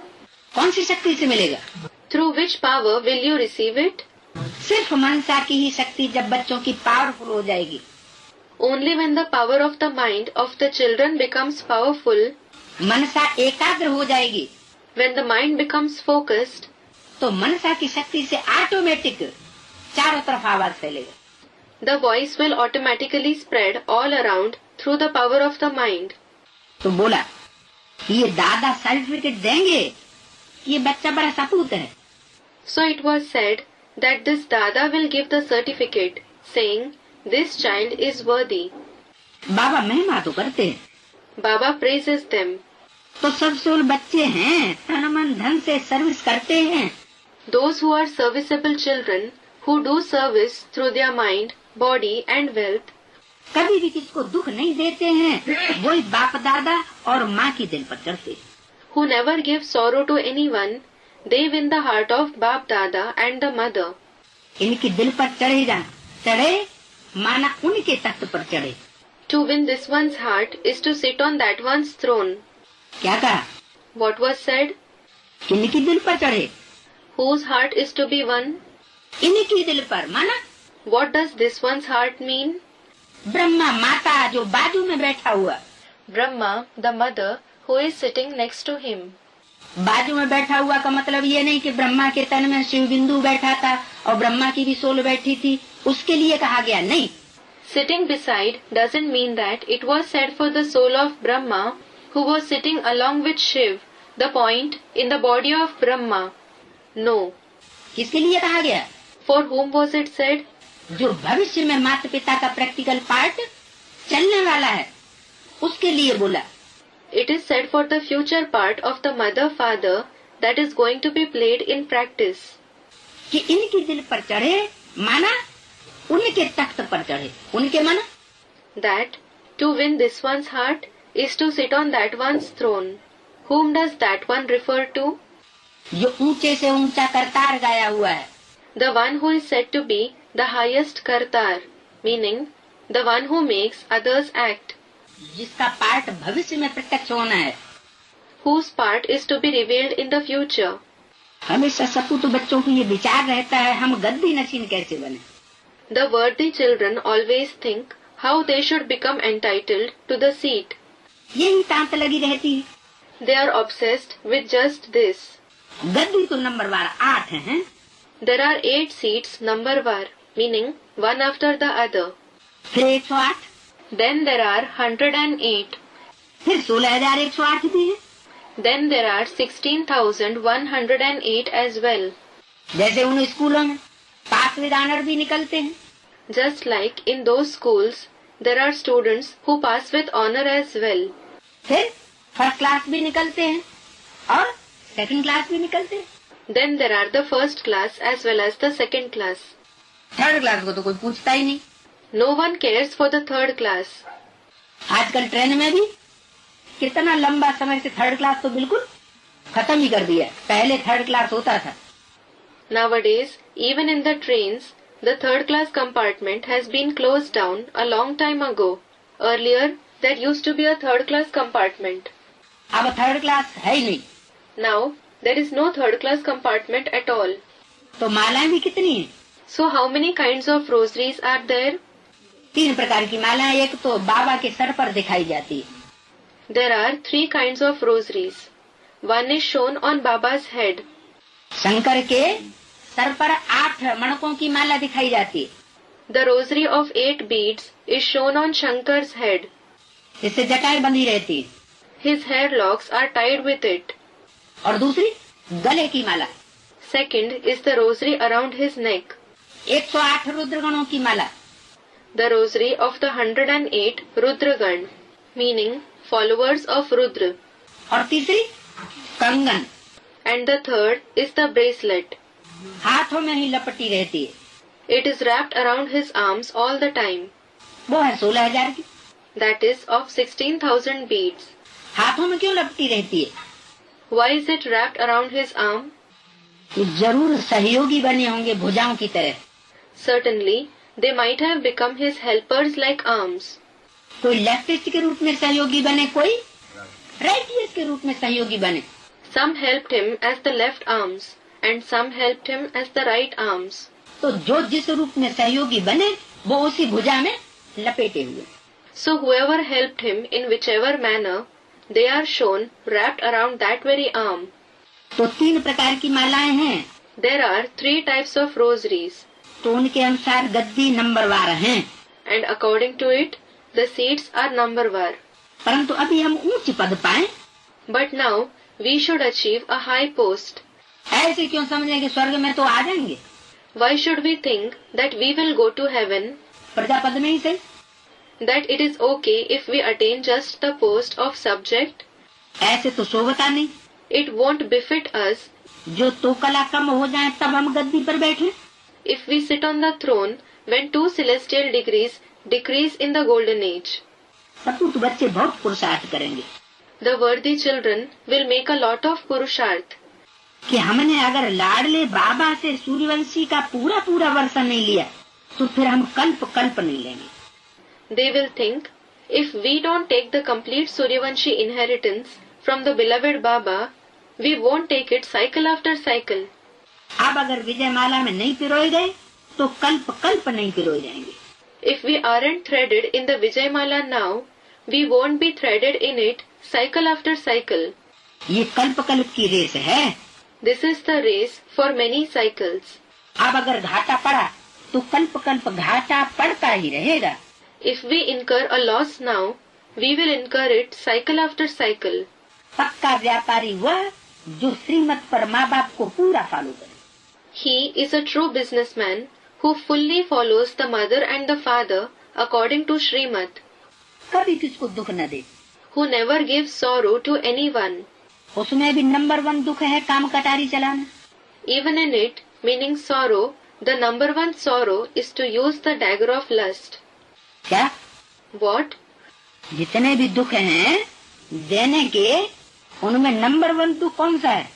Speaker 1: कौन सी शक्ति से मिलेगा?
Speaker 2: Through which power will you receive it?
Speaker 1: सिर्फ मनसा की ही शक्ति जब बच्चों की पावरफुल हो जाएगी।
Speaker 2: Only when the power of the mind of the children becomes powerful,
Speaker 1: मनसा एकाग्र हो जाएगी,
Speaker 2: when the mind becomes focused,
Speaker 1: तो मनसा की शक्ति से ऑटोमेटिक चारों तरफ आवाज फैलेगा।
Speaker 2: the voice will automatically spread all around through the power of the mind.
Speaker 1: तो बोला ये दादा सर्टिफिकेट देंगे, ये बच्चा बड़ा सपूत है।
Speaker 2: So it was said that this Dada will give the certificate, saying, this child is worthy.
Speaker 1: बाबा महिमा तो करते हैं,
Speaker 2: Baba praises them.
Speaker 1: तो सबसे बच्चे हैं, तन मन धन से सर्विस करते हैं।
Speaker 2: Those who are serviceable children, who do service through their mind, body and wealth,
Speaker 1: कभी भी किसको दुख नहीं देते हैं, वही बाप दादा और माँ की दिल पर चढ़ते।
Speaker 2: who never give sorrow to anyone, they win the heart of Bap Dada and the mother.
Speaker 1: इनकी दिल पर चढ़े माना उनके तख्त पर चढ़े।
Speaker 2: To win this one's heart is to sit on that one's throne.
Speaker 1: क्या कहा?
Speaker 2: What was said?
Speaker 1: इनकी दिल पर चढ़े,
Speaker 2: Whose heart is to be won?
Speaker 1: इनकी दिल पर माना
Speaker 2: What does this one's heart mean?
Speaker 1: Brahma माता जो बाजू में बैठा हुआ,
Speaker 2: Brahma, the mother, who is sitting next to him.
Speaker 1: बाजू में बैठा हुआ का मतलब ये नहीं कि ब्रह्मा के तन में शिव बिंदु बैठा था और ब्रह्मा की भी सोल बैठी थी, उसके लिए कहा गया नहीं।
Speaker 2: Sitting beside doesn't mean that it was said for the soul of Brahma, who was sitting along with Shiv, the point in the body of Brahma. No.
Speaker 1: किसके लिए कहा गया?
Speaker 2: For whom was it said?
Speaker 1: जो भविष्य में माता पिता का प्रैक्टिकल पार्ट चलने वाला है, उसके लिए बोला।
Speaker 2: It is said for the future part of the mother-father that is going to be played in practice.
Speaker 1: कि इनकी दिल पर चढ़े माना उनके तख्त पर चढ़े, उनके माना
Speaker 2: That to win this one's heart is to sit on that one's throne. Whom does that one refer to?
Speaker 1: जो ऊंचे से ऊंचा करतार गाया हुआ है,
Speaker 2: The one who is said to be the highest kartar, meaning the one who makes others act,
Speaker 1: जिसका part भविष्य में प्रत्यक्ष होना है,
Speaker 2: whose part is to be revealed in the future.
Speaker 1: हमेशा सपूत बच्चों को ये विचार रहता है हम गद्दी नशीन कैसे बने।
Speaker 2: The worthy children always think how they should become entitled to the seat.
Speaker 1: यही तांत लगी रहती है।
Speaker 2: They are obsessed with just this.
Speaker 1: गद्दी तो नंबर वार 8 है।
Speaker 2: There are 8 seats number-var, meaning one after the other.
Speaker 1: फिर 108,
Speaker 2: Then there are 108.
Speaker 1: फिर 16,108 भी है।
Speaker 2: Then there are 16,108 as well.
Speaker 1: जैसे उन स्कूलों में पास विद ऑनर भी निकलते हैं,
Speaker 2: Just like in those schools, there are students who pass with honor as well.
Speaker 1: फिर फर्स्ट क्लास भी निकलते हैं और सेकंड क्लास भी निकलते हैं।
Speaker 2: Then there are the first class as well as the second class.
Speaker 1: Third class को तो कोई पूछता ही नहीं।
Speaker 2: No one cares for the third class.
Speaker 1: आजकल ट्रेन में भी कितना लंबा समय से थर्ड क्लास तो बिल्कुल खत्म ही कर दिया। पहले थर्ड क्लास होता था।
Speaker 2: Nowadays, even in the trains, the third class compartment has been closed down a long time ago. Earlier, there used to be a third class compartment.
Speaker 1: अब थर्ड क्लास है ही नहीं।
Speaker 2: Now, there is no third class compartment at all.
Speaker 1: तो मालाएं भी कितनी हैं?
Speaker 2: So how many kinds of rosaries are there?
Speaker 1: 3 प्रकार की माला। एक तो बाबा के सर पर दिखाई जाती है।
Speaker 2: There are 3 kinds of rosaries. One is shown on Baba's head.
Speaker 1: Shankar के सर पर 8 मणकों की माला दिखाई जाती है।
Speaker 2: The rosary of 8 beads is shown on Shankar's head.
Speaker 1: इससे जटाएं बंधी रहती है।
Speaker 2: His hair locks are tied with it.
Speaker 1: और दूसरी गले की माला।
Speaker 2: Second is the rosary around his neck.
Speaker 1: 108 रुद्रगणों की माला।
Speaker 2: The rosary of the 108 Rudragan, meaning followers of Rudra.
Speaker 1: और तीसरी कंगन।
Speaker 2: And the third is the bracelet.
Speaker 1: हाथों में ही लपटी रहती है।
Speaker 2: It is wrapped around his arms all the time.
Speaker 1: वो है 16,000 की।
Speaker 2: That is of 16,000 beads.
Speaker 1: हाथों में क्यों लपटी रहती है?
Speaker 2: Why is it wrapped around his arm?
Speaker 1: ये जरूर सहयोगी बने होंगे भुजाओं की तरह।
Speaker 2: Certainly, they might have become his helpers like arms.
Speaker 1: कोई लेफ्टिस्ट के रूप में सहयोगी बने, कोई राइटिस्ट के रूप में सहयोगी बने।
Speaker 2: Some helped him as the left arms, and some helped him as the right arms.
Speaker 1: तो जो जिस रूप में सहयोगी बने वो उसी भुजा में लपेटे हुए।
Speaker 2: So whoever helped him in whichever manner, they are shown wrapped around that very arm.
Speaker 1: तो 3 प्रकार की मालाएं हैं।
Speaker 2: There are 3 types of rosaries.
Speaker 1: तो उनके अनुसार गद्दी नंबरवार हैं।
Speaker 2: And according to it, the seats are numberwar.
Speaker 1: परंतु अभी हम ऊंच पद पाएं।
Speaker 2: But now we should achieve a high post.
Speaker 1: ऐसे क्यों समझें कि स्वर्ग में तो आ जाएंगे?
Speaker 2: Why should we think that we will go to heaven?
Speaker 1: प्रजापद में ही सही।
Speaker 2: That it is okay if we attain just the post of subject?
Speaker 1: ऐसे तो शोभता नहीं।
Speaker 2: It won't befit us.
Speaker 1: जो तो कला कम हो जाए तब हम गद्दी पर बैठे।
Speaker 2: If we sit on the throne when 2 celestial degrees decrease in the golden age.
Speaker 1: सपूत बच्चे बहुत पुरुषार्थ करेंगे।
Speaker 2: The worthy children will make a lot of purusharth.
Speaker 1: कि हमने अगर लाडले बाबा से सूर्यवंशी का पूरा पूरा वर्षन नहीं लिया तो फिर हम कल्प कल्प नहीं लेंगे।
Speaker 2: They will think, if we don't take the complete Suryavanshi inheritance from the beloved Baba, we won't take it cycle after cycle.
Speaker 1: अब अगर विजयमाला में नहीं पिरोए गए तो कल्प कल्प नहीं पिरोए जाएंगे।
Speaker 2: If we aren't threaded in the Vijayamala now, we won't be threaded in it cycle after cycle.
Speaker 1: ये कल्प कल्प की रेस है।
Speaker 2: This is the race for many cycles.
Speaker 1: अब अगर घाटा पड़ा तो कल्प कल्प घाटा पड़ता ही रहेगा।
Speaker 2: If we incur a loss now, we will incur it cycle after cycle.
Speaker 1: पक्का व्यापारी वह जो श्रीमत पर माँ बाप को पूरा फॉलो करे।
Speaker 2: He is a true businessman who fully follows the mother and the father according to Srimad.
Speaker 1: कभी किसको दुख न दे।
Speaker 2: Who never gives sorrow to anyone.
Speaker 1: उसमें भी नंबर 1 दुख है काम कटारी चलाना।
Speaker 2: Even in it, meaning sorrow, the number 1 sorrow is to use the dagger of lust.
Speaker 1: क्या?
Speaker 2: What?
Speaker 1: जितने भी दुख हैं देने के उनमें नंबर 1 दुख कौन सा है?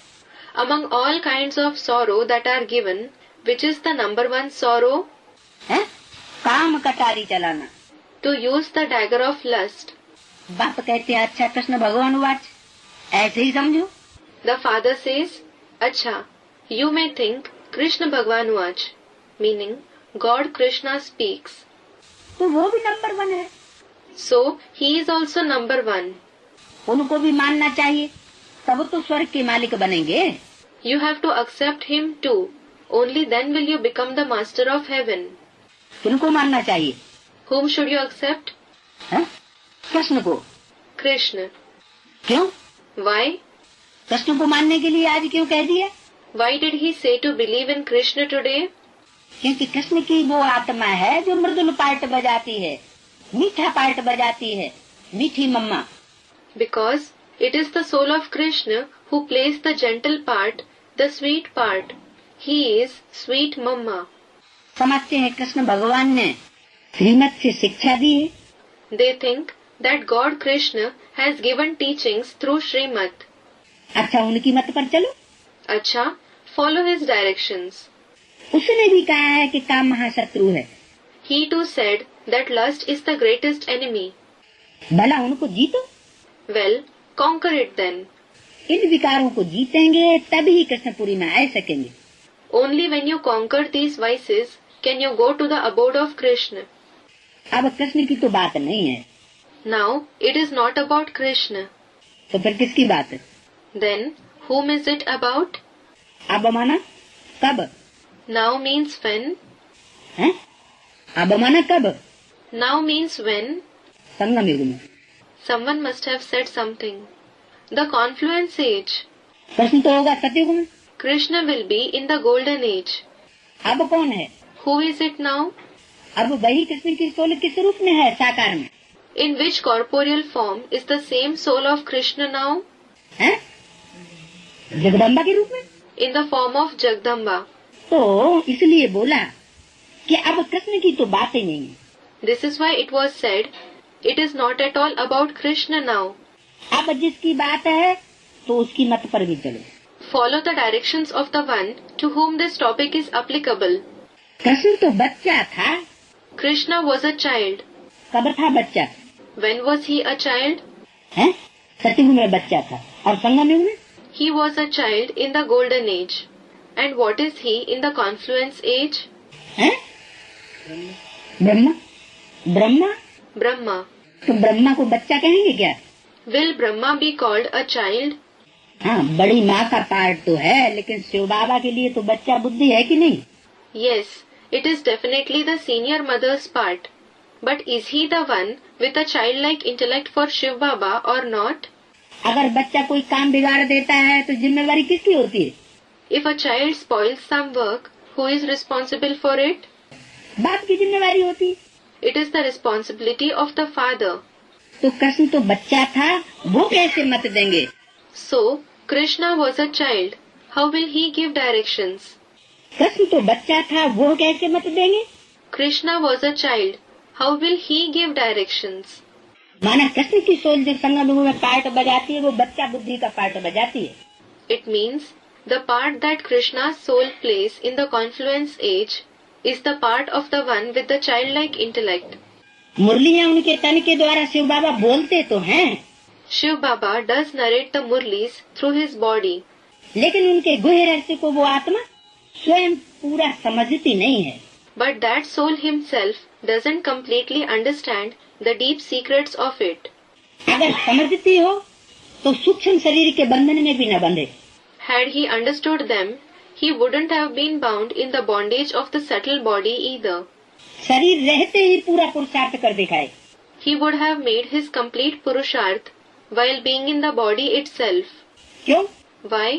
Speaker 2: Among all kinds of sorrow that are given, which is the number 1 sorrow?
Speaker 1: है? काम कटारी चलाना।
Speaker 2: To use the dagger of lust.
Speaker 1: बाप कहते हैं अच्छा कृष्ण भगवान वाच, ऐसे ही समझो।
Speaker 2: The father says, Acha, you may think Krishna Bhagwan Vach, meaning God Krishna speaks.
Speaker 1: तो वो भी नंबर 1 है।
Speaker 2: So he is also number 1.
Speaker 1: उनको भी मानना चाहिए, तब तो स्वर्ग के मालिक बनेंगे।
Speaker 2: You have to accept him too. Only then will you become the master of heaven.
Speaker 1: किनको मानना चाहिए?
Speaker 2: Whom should you accept?
Speaker 1: है? कृष्ण को।
Speaker 2: Krishna.
Speaker 1: क्यों?
Speaker 2: Why?
Speaker 1: कृष्ण को मानने के लिए आज क्यों कह दिया?
Speaker 2: Why did he say to believe in Krishna today?
Speaker 1: क्योंकि कृष्ण की वो आत्मा है जो मृदुल पार्ट बजाती है, मीठा पार्ट बजाती है, मीठी मम्मा।
Speaker 2: Because it is the soul of Krishna who plays the gentle part, the sweet part. He is sweet mamma.
Speaker 1: समझते हैं कृष्ण भगवान ने श्रीमत से शिक्षा दी है।
Speaker 2: They think that God Krishna has given teachings through Srimad.
Speaker 1: अच्छा उनकी मत पर चलो।
Speaker 2: Acha, follow his directions.
Speaker 1: उसने भी कहा है कि काम महाशत्रु है।
Speaker 2: He too said that lust is the greatest enemy.
Speaker 1: भला उनको जीतो।
Speaker 2: Well, conquer it then.
Speaker 1: इन विकारों को जीतेंगे तभी कृष्णपुरी में आ सकेंगे।
Speaker 2: Only when you conquer these vices can you go to the abode of Krishna?
Speaker 1: अब कृष्ण की तो बात नहीं है,
Speaker 2: Now it is not about Krishna.
Speaker 1: तो फिर किसकी बात है?
Speaker 2: Then whom is it about?
Speaker 1: अब माना कब
Speaker 2: Now means when.
Speaker 1: है? अब माना कब?
Speaker 2: Now means when.
Speaker 1: संगम युग में।
Speaker 2: Someone must have said something. The confluence age.
Speaker 1: Krishna तो होगा सतयुग में।
Speaker 2: Krishna will be in the golden age.
Speaker 1: अब कौन है?
Speaker 2: Who is it now?
Speaker 1: अब वही कृष्ण की सोल किस रूप में है? साकार में।
Speaker 2: In which corporeal form is the same soul of Krishna now?
Speaker 1: है? जगदम्बा के रूप में।
Speaker 2: In the form of Jagdamba.
Speaker 1: तो इसलिए बोला कि अब कृष्ण की तो बात ही नहीं है।
Speaker 2: This is why it was said, it is not at all about Krishna now.
Speaker 1: अब जिसकी बात है तो उसकी मत पर भी चलो।
Speaker 2: Follow the directions of the one to whom this topic is applicable.
Speaker 1: Krishna तो बच्चा था।
Speaker 2: Krishna was a child.
Speaker 1: कब था बच्चा?
Speaker 2: When was he a child?
Speaker 1: है? सतयुग में बच्चा था और संगम युग में
Speaker 2: He was a child in the golden age. And what is he in the confluence age?
Speaker 1: है? ब्रह्मा। ब्रह्मा
Speaker 2: Brahma.
Speaker 1: तो ब्रह्मा को बच्चा कहेंगे क्या?
Speaker 2: Will Brahma be called a child?
Speaker 1: हाँ, बड़ी माँ का पार्ट तो है, लेकिन शिव बाबा के लिए तो बच्चा बुद्धि है कि नहीं?
Speaker 2: Yes, it is definitely the senior mother's part. But is he the one with a childlike intellect for Shiv Baba or not?
Speaker 1: अगर बच्चा कोई काम बिगाड़ देता है तो जिम्मेवारी किसकी होती है?
Speaker 2: If a child spoils some work, who is responsible for it?
Speaker 1: बाप की जिम्मेवारी होती है।
Speaker 2: It is the responsibility of the father.
Speaker 1: तो कृष्ण तो बच्चा था, वो कैसे मत देंगे?
Speaker 2: So, Krishna was a child. How will he give directions?
Speaker 1: Krishna तो बच्चा था, वो कैसे मत देंगे?
Speaker 2: Krishna was a child. How will he give directions?
Speaker 1: माना कृष्ण की सोल जो संगम युग में पार्ट बजाती है, वो बच्चा बुद्धि का पार्ट बजाती है।
Speaker 2: It means the part that Krishna's soul plays in the confluence age is the part of the one with the childlike intellect.
Speaker 1: मुरलियाँ उनके तन के द्वारा शिव बाबा बोलते तो हैं,
Speaker 2: Shiv Baba does narrate the murlis through his body.
Speaker 1: लेकिन उनके गुह्य रहस्य को वो आत्मा स्वयं पूरा समझती नहीं है।
Speaker 2: But that soul himself doesn't completely understand the deep secrets of it.
Speaker 1: अगर समझती हो तो सूक्ष्म शरीर के बंधन में भी न बंधे।
Speaker 2: Had he understood them, he wouldn't have been bound in the bondage of the subtle body either.
Speaker 1: शरीर रहते ही पूरा पुरुषार्थ कर दिखाए।
Speaker 2: He would have made his complete purusharth while being in the body itself.
Speaker 1: क्यों?
Speaker 2: Why?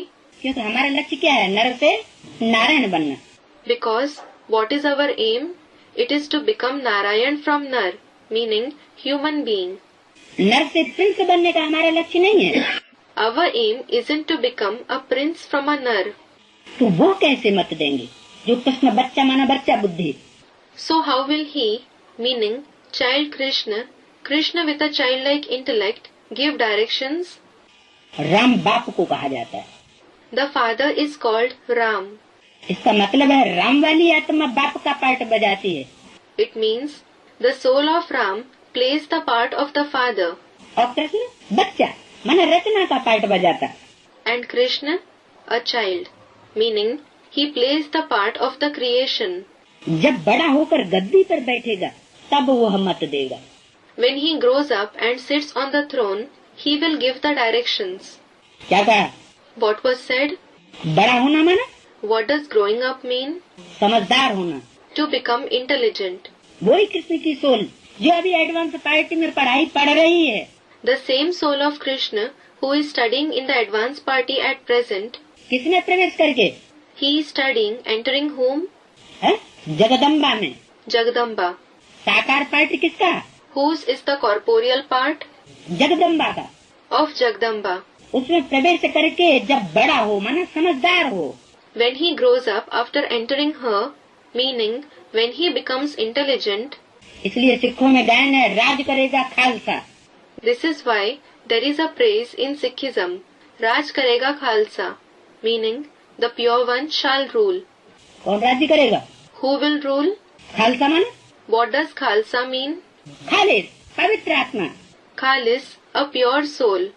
Speaker 1: क्योंकि हमारा लक्ष्य क्या है? नर से नारायण बनना।
Speaker 2: Because what is our aim? It is to become Narayan from Nar, meaning human being.
Speaker 1: नर से प्रिंस बनने का हमारा लक्ष्य नहीं है।
Speaker 2: Our aim isn't to become a prince from a Nar.
Speaker 1: तो वो कैसे मत देंगे जो कृष्ण बच्चा माना बच्चा बुद्धि?
Speaker 2: So how will he, meaning child Krishna, Krishna with a childlike intellect, give directions?
Speaker 1: Ram बाप को कहा जाता है।
Speaker 2: The father is called Ram.
Speaker 1: इसका मतलब है राम वाली आत्मा बाप का पार्ट बजाती है।
Speaker 2: It means the soul of Ram plays the part of the father.
Speaker 1: और कृष्ण बच्चा माना रचना का पार्ट बजाता।
Speaker 2: And Krishna, a child, meaning he plays the part of the creation.
Speaker 1: जब बड़ा होकर गद्दी पर बैठेगा तब वो मत देगा।
Speaker 2: When he grows up and sits on the throne, he will give the directions.
Speaker 1: क्या कहा?
Speaker 2: What was said?
Speaker 1: बड़ा होना माना
Speaker 2: What does growing up mean?
Speaker 1: समझदार होना।
Speaker 2: To become intelligent.
Speaker 1: वही कृष्ण की सोल जो अभी एडवांस पार्टी में पढ़ाई पढ़ रही है।
Speaker 2: The same soul of Krishna who is studying in the advanced party at present.
Speaker 1: किसने प्रवेश करके?
Speaker 2: He is studying, entering whom?
Speaker 1: है? जगदम्बा में।
Speaker 2: Jagdamba.
Speaker 1: साकार पार्ट किसका?
Speaker 2: Whose is the corporeal part?
Speaker 1: Jagdamba का।
Speaker 2: Of Jagdamba.
Speaker 1: उसमें प्रवेश करके जब बड़ा हो माना समझदार हो,
Speaker 2: When he grows up after entering her, meaning when he becomes intelligent.
Speaker 1: इसलिए सिखों में गायन है राज करेगा Khalsa.
Speaker 2: This is why there is a praise in Sikhism, Raj Karega Khalsa, meaning the pure one shall rule.
Speaker 1: कौन राज्य करेगा?
Speaker 2: Who will rule?
Speaker 1: खालसा माना
Speaker 2: What does Khalsa mean?
Speaker 1: खालिस पवित्र आत्मा।
Speaker 2: Khalis, a pure soul.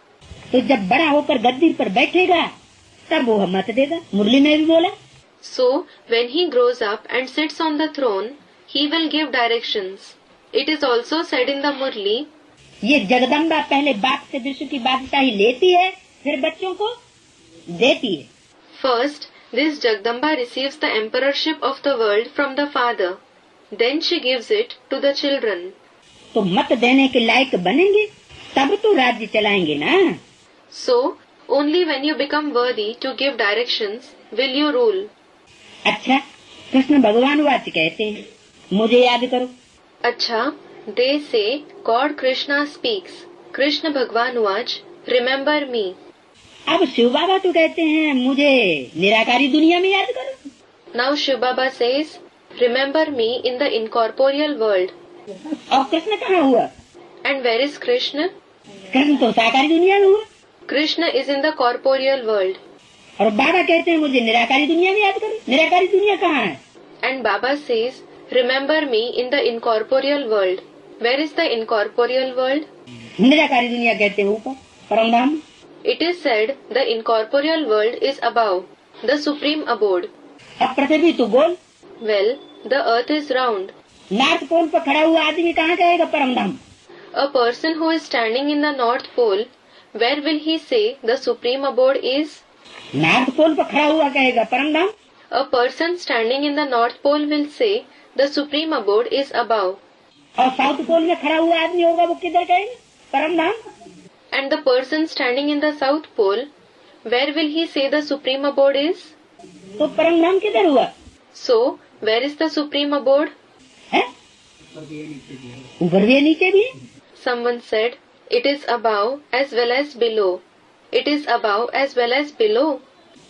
Speaker 1: तो जब बड़ा होकर गद्दी पर बैठेगा तब वो मत देगा। मुरली में भी बोला।
Speaker 2: So, when he grows up and sits on the throne, he will give directions. It is also said in the Murli,
Speaker 1: ये जगदम्बा पहले बाप से विश्व की बादशाही लेती है, फिर बच्चों को देती है।
Speaker 2: first, this Jagdamba receives the emperorship of the world from the father. Then she gives it to the children.
Speaker 1: तो मत देने के लायक बनेंगे तब तो राज्य चलाएंगे ना।
Speaker 2: So, only when you become worthy to give directions will you rule.
Speaker 1: अच्छा, कृष्ण भगवान वाच कहते हैं, मुझे याद करो।
Speaker 2: Acha, they say God Krishna speaks. Krishna Bhagwan watch, remember me.
Speaker 1: अब शिव बाबा तो कहते हैं, मुझे निराकारी दुनिया में याद करो।
Speaker 2: Now Shiv Baba says, remember me in the incorporeal world.
Speaker 1: और कृष्ण कहाँ हुआ?
Speaker 2: And where is Krishna?
Speaker 1: Krishna तो साकारी दुनिया में हुआ।
Speaker 2: Krishna is in the corporeal world.
Speaker 1: और बाबा कहते हैं, मुझे निराकारी दुनिया में याद करो। निराकारी दुनिया कहाँ है?
Speaker 2: And Baba says, remember me in the incorporeal world. Where is the incorporeal world?
Speaker 1: निराकारी दुनिया कहते हैं ऊपर, परमधाम।
Speaker 2: It is said the incorporeal world is above, the supreme abode.
Speaker 1: अब पृथ्वी तो गोल।
Speaker 2: Well, the earth is round.
Speaker 1: North pole पर खड़ा हुआ आदमी कहाँ कहेगा परमधाम?
Speaker 2: A person who is standing in the North Pole, where will he say the supreme abode is?
Speaker 1: North pole पर खड़ा हुआ कहेगा परमधाम।
Speaker 2: A person standing in the North Pole will say the supreme abode is above.
Speaker 1: और south pole में खड़ा हुआ आदमी होगा, वो किधर कहेगा? परमधाम।
Speaker 2: And the person standing in the South Pole, where will he say the supreme abode is?
Speaker 1: तो परमधाम किधर हुआ?
Speaker 2: So, where is the supreme abode?
Speaker 1: है? ऊपर भी है, नीचे भी है।
Speaker 2: Someone said, it is above as well as below. It is above as well as below.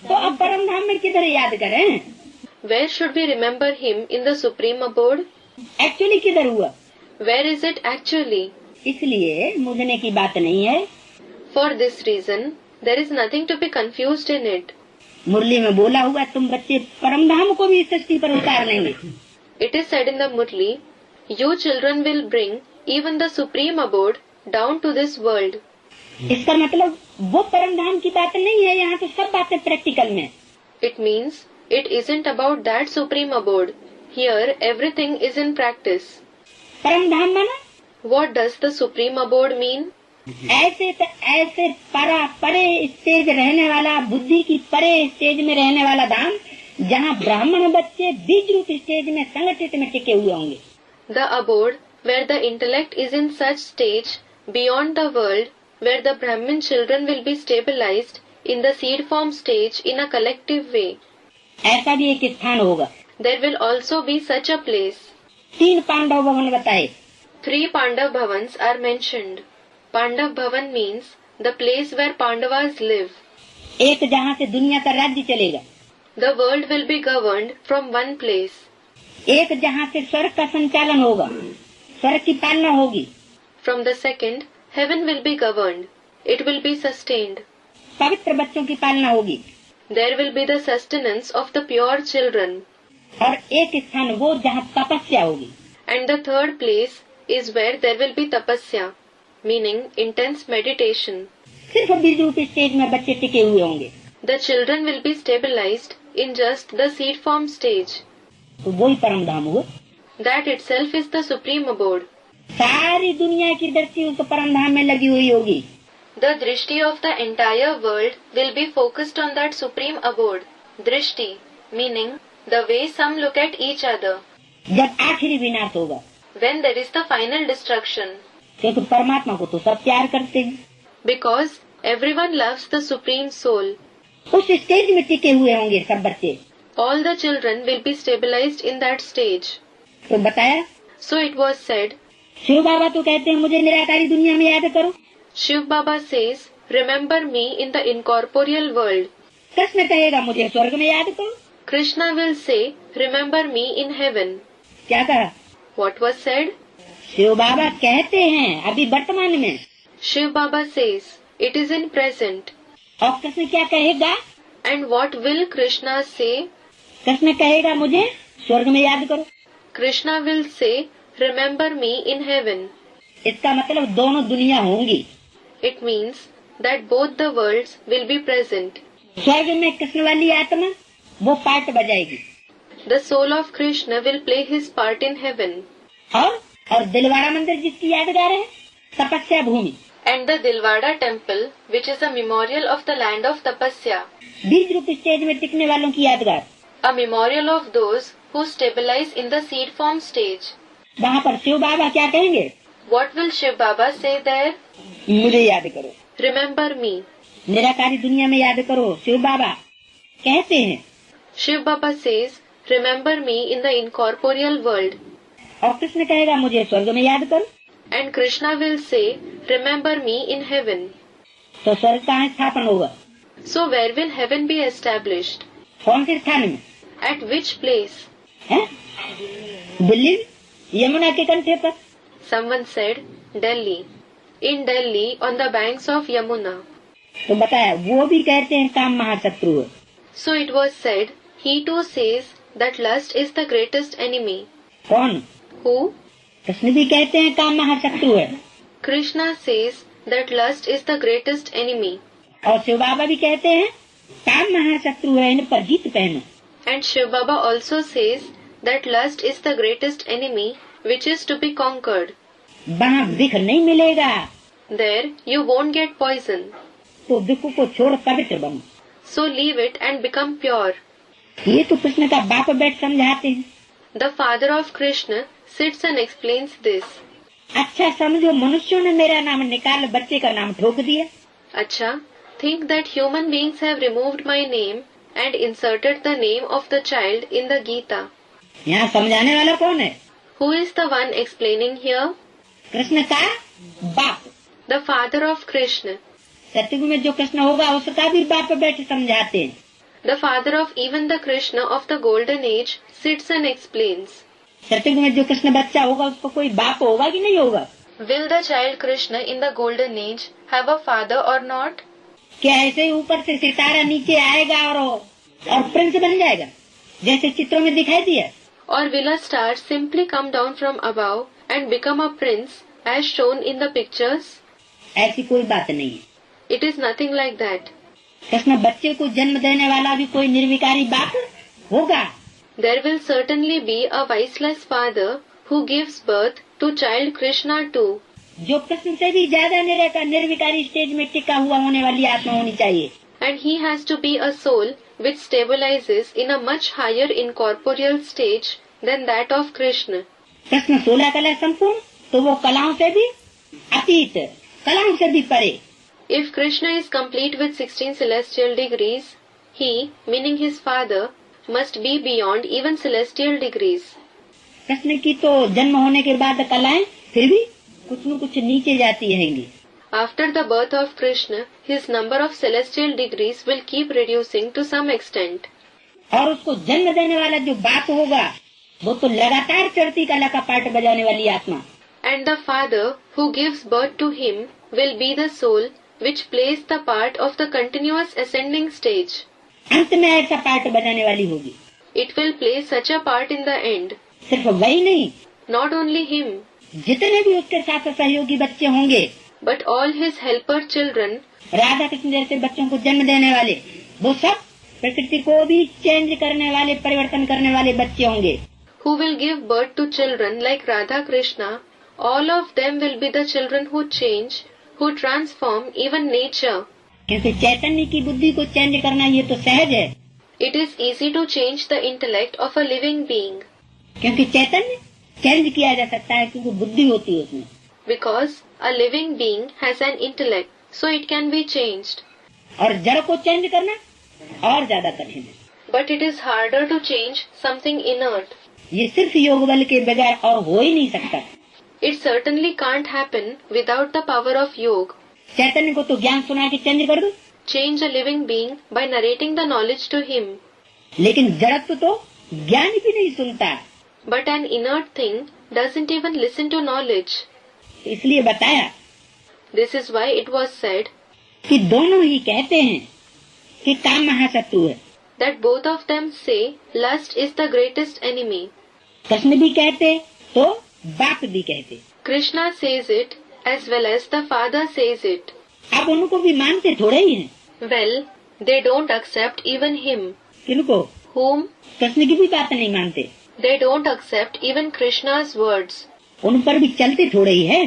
Speaker 1: तो अब परमधाम में किधर याद करें?
Speaker 2: Where should we remember him in the supreme abode?
Speaker 1: Actually किधर हुआ?
Speaker 2: Where is it actually?
Speaker 1: इसलिए मुझने की बात नहीं है।
Speaker 2: For this reason, there is nothing to be confused in it.
Speaker 1: मुरली में बोला हुआ, तुम बच्चे परमधाम को भी इस सृष्टि पर उतार लेंगे।
Speaker 2: It is said in the Murli, you children will bring even the supreme abode down to this world.
Speaker 1: इसका मतलब वो परमधाम की बात नहीं है, यहाँ तो सब बातें प्रैक्टिकल में।
Speaker 2: It means it isn't about that supreme abode. Here everything is in practice.
Speaker 1: परमधाम माना
Speaker 2: What does the supreme abode mean?
Speaker 1: ऐसे परा परे स्टेज रहने वाला, बुद्धि की परे स्टेज में रहने वाला धाम, जहाँ ब्राह्मण बच्चे बीज रूप स्टेज में संगठित में टिके हुए होंगे।
Speaker 2: The abode where the intellect is in such stage beyond the world, where the Brahmin children will be stabilized in the seed form stage in a collective way.
Speaker 1: ऐसा भी एक स्थान होगा।
Speaker 2: There will also be such a place.
Speaker 1: 3 Pandav भवन बताए।
Speaker 2: 3 Pandav Bhavans are mentioned. Pandav Bhavan means the place where Pandavas live.
Speaker 1: एक जहाँ से दुनिया का राज्य चलेगा।
Speaker 2: The world will be governed from one place.
Speaker 1: एक जहाँ से स्वर्ग का संचालन होगा, स्वर्ग की पालना होगी।
Speaker 2: From the second, heaven will be governed. It will be sustained.
Speaker 1: पवित्र बच्चों की पालना होगी।
Speaker 2: There will be the sustenance of the pure children.
Speaker 1: और एक स्थान वो जहाँ तपस्या होगी।
Speaker 2: And the third place is where there will be tapasya, meaning intense meditation.
Speaker 1: सिर्फ बीज रूप स्टेज में बच्चे टिके हुए होंगे।
Speaker 2: The children will be stabilized in just the seed form stage.
Speaker 1: तो वही परम धाम हुआ।
Speaker 2: That itself is the supreme abode.
Speaker 1: सारी दुनिया की दृष्टि उस परम धाम में लगी हुई होगी।
Speaker 2: The drishti of the entire world will be focused on that supreme abode. Drishti, meaning the way some look at each other.
Speaker 1: जब आखिरी विनाश होगा,
Speaker 2: When there is the final destruction.
Speaker 1: क्योंकि परमात्मा को तो सब प्यार करते हैं।
Speaker 2: Because everyone loves the supreme soul.
Speaker 1: उस स्टेज में टिके हुए होंगे सब बच्चे।
Speaker 2: All the children will be stabilized in that stage.
Speaker 1: तो बताया।
Speaker 2: So it was said,
Speaker 1: Shiv बाबा तो कहते हैं, मुझे निराकारी दुनिया में याद करो।
Speaker 2: Shiv Baba says, remember me in the incorporeal world.
Speaker 1: Krishna कहेगा, मुझे स्वर्ग में याद करो।
Speaker 2: Krishna will say, remember me in heaven.
Speaker 1: क्या कहा?
Speaker 2: What was said?
Speaker 1: शिव बाबा कहते हैं अभी वर्तमान में।
Speaker 2: Shiv Baba says, it is in present.
Speaker 1: और कृष्ण क्या कहेगा?
Speaker 2: And what will Krishna say?
Speaker 1: Krishna कहेगा, मुझे स्वर्ग में याद करो।
Speaker 2: Krishna will say, remember me in heaven.
Speaker 1: इसका मतलब दोनों दुनिया होंगी।
Speaker 2: It means that both the worlds will be present.
Speaker 1: स्वर्ग में कृष्ण वाली आत्मा वो part बजाएगी।
Speaker 2: The soul of Krishna will play his part in heaven.
Speaker 1: और दिलवाड़ा मंदिर जिसकी यादगार है, तपस्या भूमि,
Speaker 2: And the Dilwada temple, which is a memorial of the land of Tapasya,
Speaker 1: बीज रूप स्टेज में टिकने वालों की यादगार,
Speaker 2: a memorial of those who stabilize in the seed form stage.
Speaker 1: वहाँ पर शिव बाबा क्या कहेंगे?
Speaker 2: What will Shiv Baba say there?
Speaker 1: मुझे याद करो,
Speaker 2: Remember me.
Speaker 1: निराकारी दुनिया में याद करो, शिव बाबा कहते हैं।
Speaker 2: Shiv Baba says, remember me in the incorporeal world.
Speaker 1: और कृष्ण कहेगा मुझे स्वर्ग में याद करो।
Speaker 2: And Krishna will say, remember me in heaven.
Speaker 1: तो स्वर्ग कहाँ स्थापन होगा?
Speaker 2: So where will heaven be established?
Speaker 1: कौन से स्थान में?
Speaker 2: At which place?
Speaker 1: है? दिल्ली, यमुना के कंठे पर।
Speaker 2: Someone said, Delhi. In Delhi, on the banks of Yamuna.
Speaker 1: तो बताया, वो भी कहते हैं काम महाशत्रु है।
Speaker 2: So it was said, he too says that lust is the greatest enemy.
Speaker 1: कौन?
Speaker 2: Who?
Speaker 1: कृष्ण भी कहते हैं काम महाशत्रु है।
Speaker 2: Krishna says that lust is the greatest enemy.
Speaker 1: और शिव बाबा भी कहते हैं काम महाशत्रु है, इन पर जीत पहनो।
Speaker 2: And Shiv Baba also says that lust is the greatest enemy which is to be conquered.
Speaker 1: वहाँ विख नहीं मिलेगा,
Speaker 2: There you won't get poison.
Speaker 1: तो विख को छोड़ पवित्र बनो।
Speaker 2: So leave it and become pure.
Speaker 1: ये तो कृष्ण का बाप बैठ समझाते हैं।
Speaker 2: The father of Krishna sits and explains this.
Speaker 1: अच्छा समझो, मनुष्यों ने मेरा नाम निकाल बच्चे का नाम ठोक दिया।
Speaker 2: Acha, think that human beings have removed my name and inserted the name of the child in the Gita.
Speaker 1: यहाँ समझाने वाला कौन है?
Speaker 2: Who is the one explaining here?
Speaker 1: Krishna का बाप।
Speaker 2: The father of Krishna.
Speaker 1: सतयुग में जो कृष्ण होगा उसका भी बाप बैठ समझाते हैं।
Speaker 2: The father of even the Krishna of the golden age sits and explains.
Speaker 1: सतयुग में जो कृष्ण बच्चा होगा उसको कोई बाप होगा कि नहीं होगा?
Speaker 2: Will the child Krishna in the golden age have a father or not?
Speaker 1: क्या ऐसे ही ऊपर से सितारा नीचे आएगा और प्रिंस बन जाएगा जैसे चित्रों में दिखाई दिया?
Speaker 2: Or will a star simply come down from above and become a prince as shown in the pictures?
Speaker 1: ऐसी कोई बात नहीं है।
Speaker 2: It is nothing like that.
Speaker 1: Krishna बच्चे को जन्म देने वाला भी कोई निर्विकारी बाप होगा।
Speaker 2: There will certainly be a wiseless father who gives birth to child Krishna too.
Speaker 1: जो कृष्ण से भी ज्यादा निर्विकारी स्टेज में टिका हुआ होने वाली आत्मा होनी चाहिए।
Speaker 2: And he has to be a soul which stabilizes in a much higher incorporeal stage than that of Krishna.
Speaker 1: Krishna 16 कला संपूर्ण, तो वो कलाओं से भी अतीत, कलाओं से भी परे।
Speaker 2: If Krishna is complete with 16 celestial degrees, he, meaning his father, must be beyond even celestial degrees.
Speaker 1: Krishna की तो जन्म होने के बाद कलाएं फिर भी कुछ न कुछ नीचे जाती रहेंगी।
Speaker 2: After the birth of Krishna, his number of celestial degrees will keep reducing to some extent.
Speaker 1: और उसको जन्म देने वाला जो बाप होगा वो तो लगातार चढ़ती कला का पार्ट बजाने वाली आत्मा।
Speaker 2: And the father who gives birth to him will be the soul which plays the part of the continuous ascending stage.
Speaker 1: अंत में ऐसा पार्ट बजाने वाली होगी।
Speaker 2: It will play such a part in the end.
Speaker 1: सिर्फ वही नहीं,
Speaker 2: Not only him,
Speaker 1: जितने भी उसके साथ सहयोगी बच्चे होंगे,
Speaker 2: but all his helper children,
Speaker 1: Radha Krishna जैसे बच्चों को जन्म देने वाले, वो सब प्रकृति को भी चेंज करने वाले, परिवर्तन करने वाले बच्चे होंगे।
Speaker 2: who will give birth to children like Radha Krishna, all of them will be the children who change, who transform even nature.
Speaker 1: क्योंकि चैतन्य की बुद्धि को चेंज करना ये तो सहज है।
Speaker 2: It is easy to change the intellect of a living being.
Speaker 1: क्योंकि चैतन्य चेंज किया जा सकता है क्योंकि बुद्धि होती है उसमें।
Speaker 2: Because a living being has an intellect, so it can be changed.
Speaker 1: और जड़ को चेंज करना और ज्यादा कठिन है।
Speaker 2: But it is harder to change something inert.
Speaker 1: ये सिर्फ योग बल के बगैर और हो ही नहीं सकता।
Speaker 2: It certainly can't happen without the power of yoga.
Speaker 1: चैतन्य को तो ज्ञान सुना के चेंज कर दो,
Speaker 2: Change a living being by narrating the knowledge to him.
Speaker 1: लेकिन जड़त्व तो ज्ञान भी नहीं सुनता।
Speaker 2: But an inert thing doesn't even listen to knowledge.
Speaker 1: इसलिए बताया
Speaker 2: This is why it was said
Speaker 1: कि दोनों ही कहते हैं कि काम महाशत्रु है।
Speaker 2: that both of them say lust is the greatest enemy.
Speaker 1: Krishna भी कहते तो बाप भी कहते।
Speaker 2: Krishna says it as well as the father says it.
Speaker 1: अब उनको भी मानते थोड़े ही हैं।
Speaker 2: Well, they don't accept even him.
Speaker 1: किनको?
Speaker 2: whom
Speaker 1: कृष्ण की भी बात नहीं मानते,
Speaker 2: they don't accept even Krishna's words.
Speaker 1: उन पर भी चलते थोड़े ही है।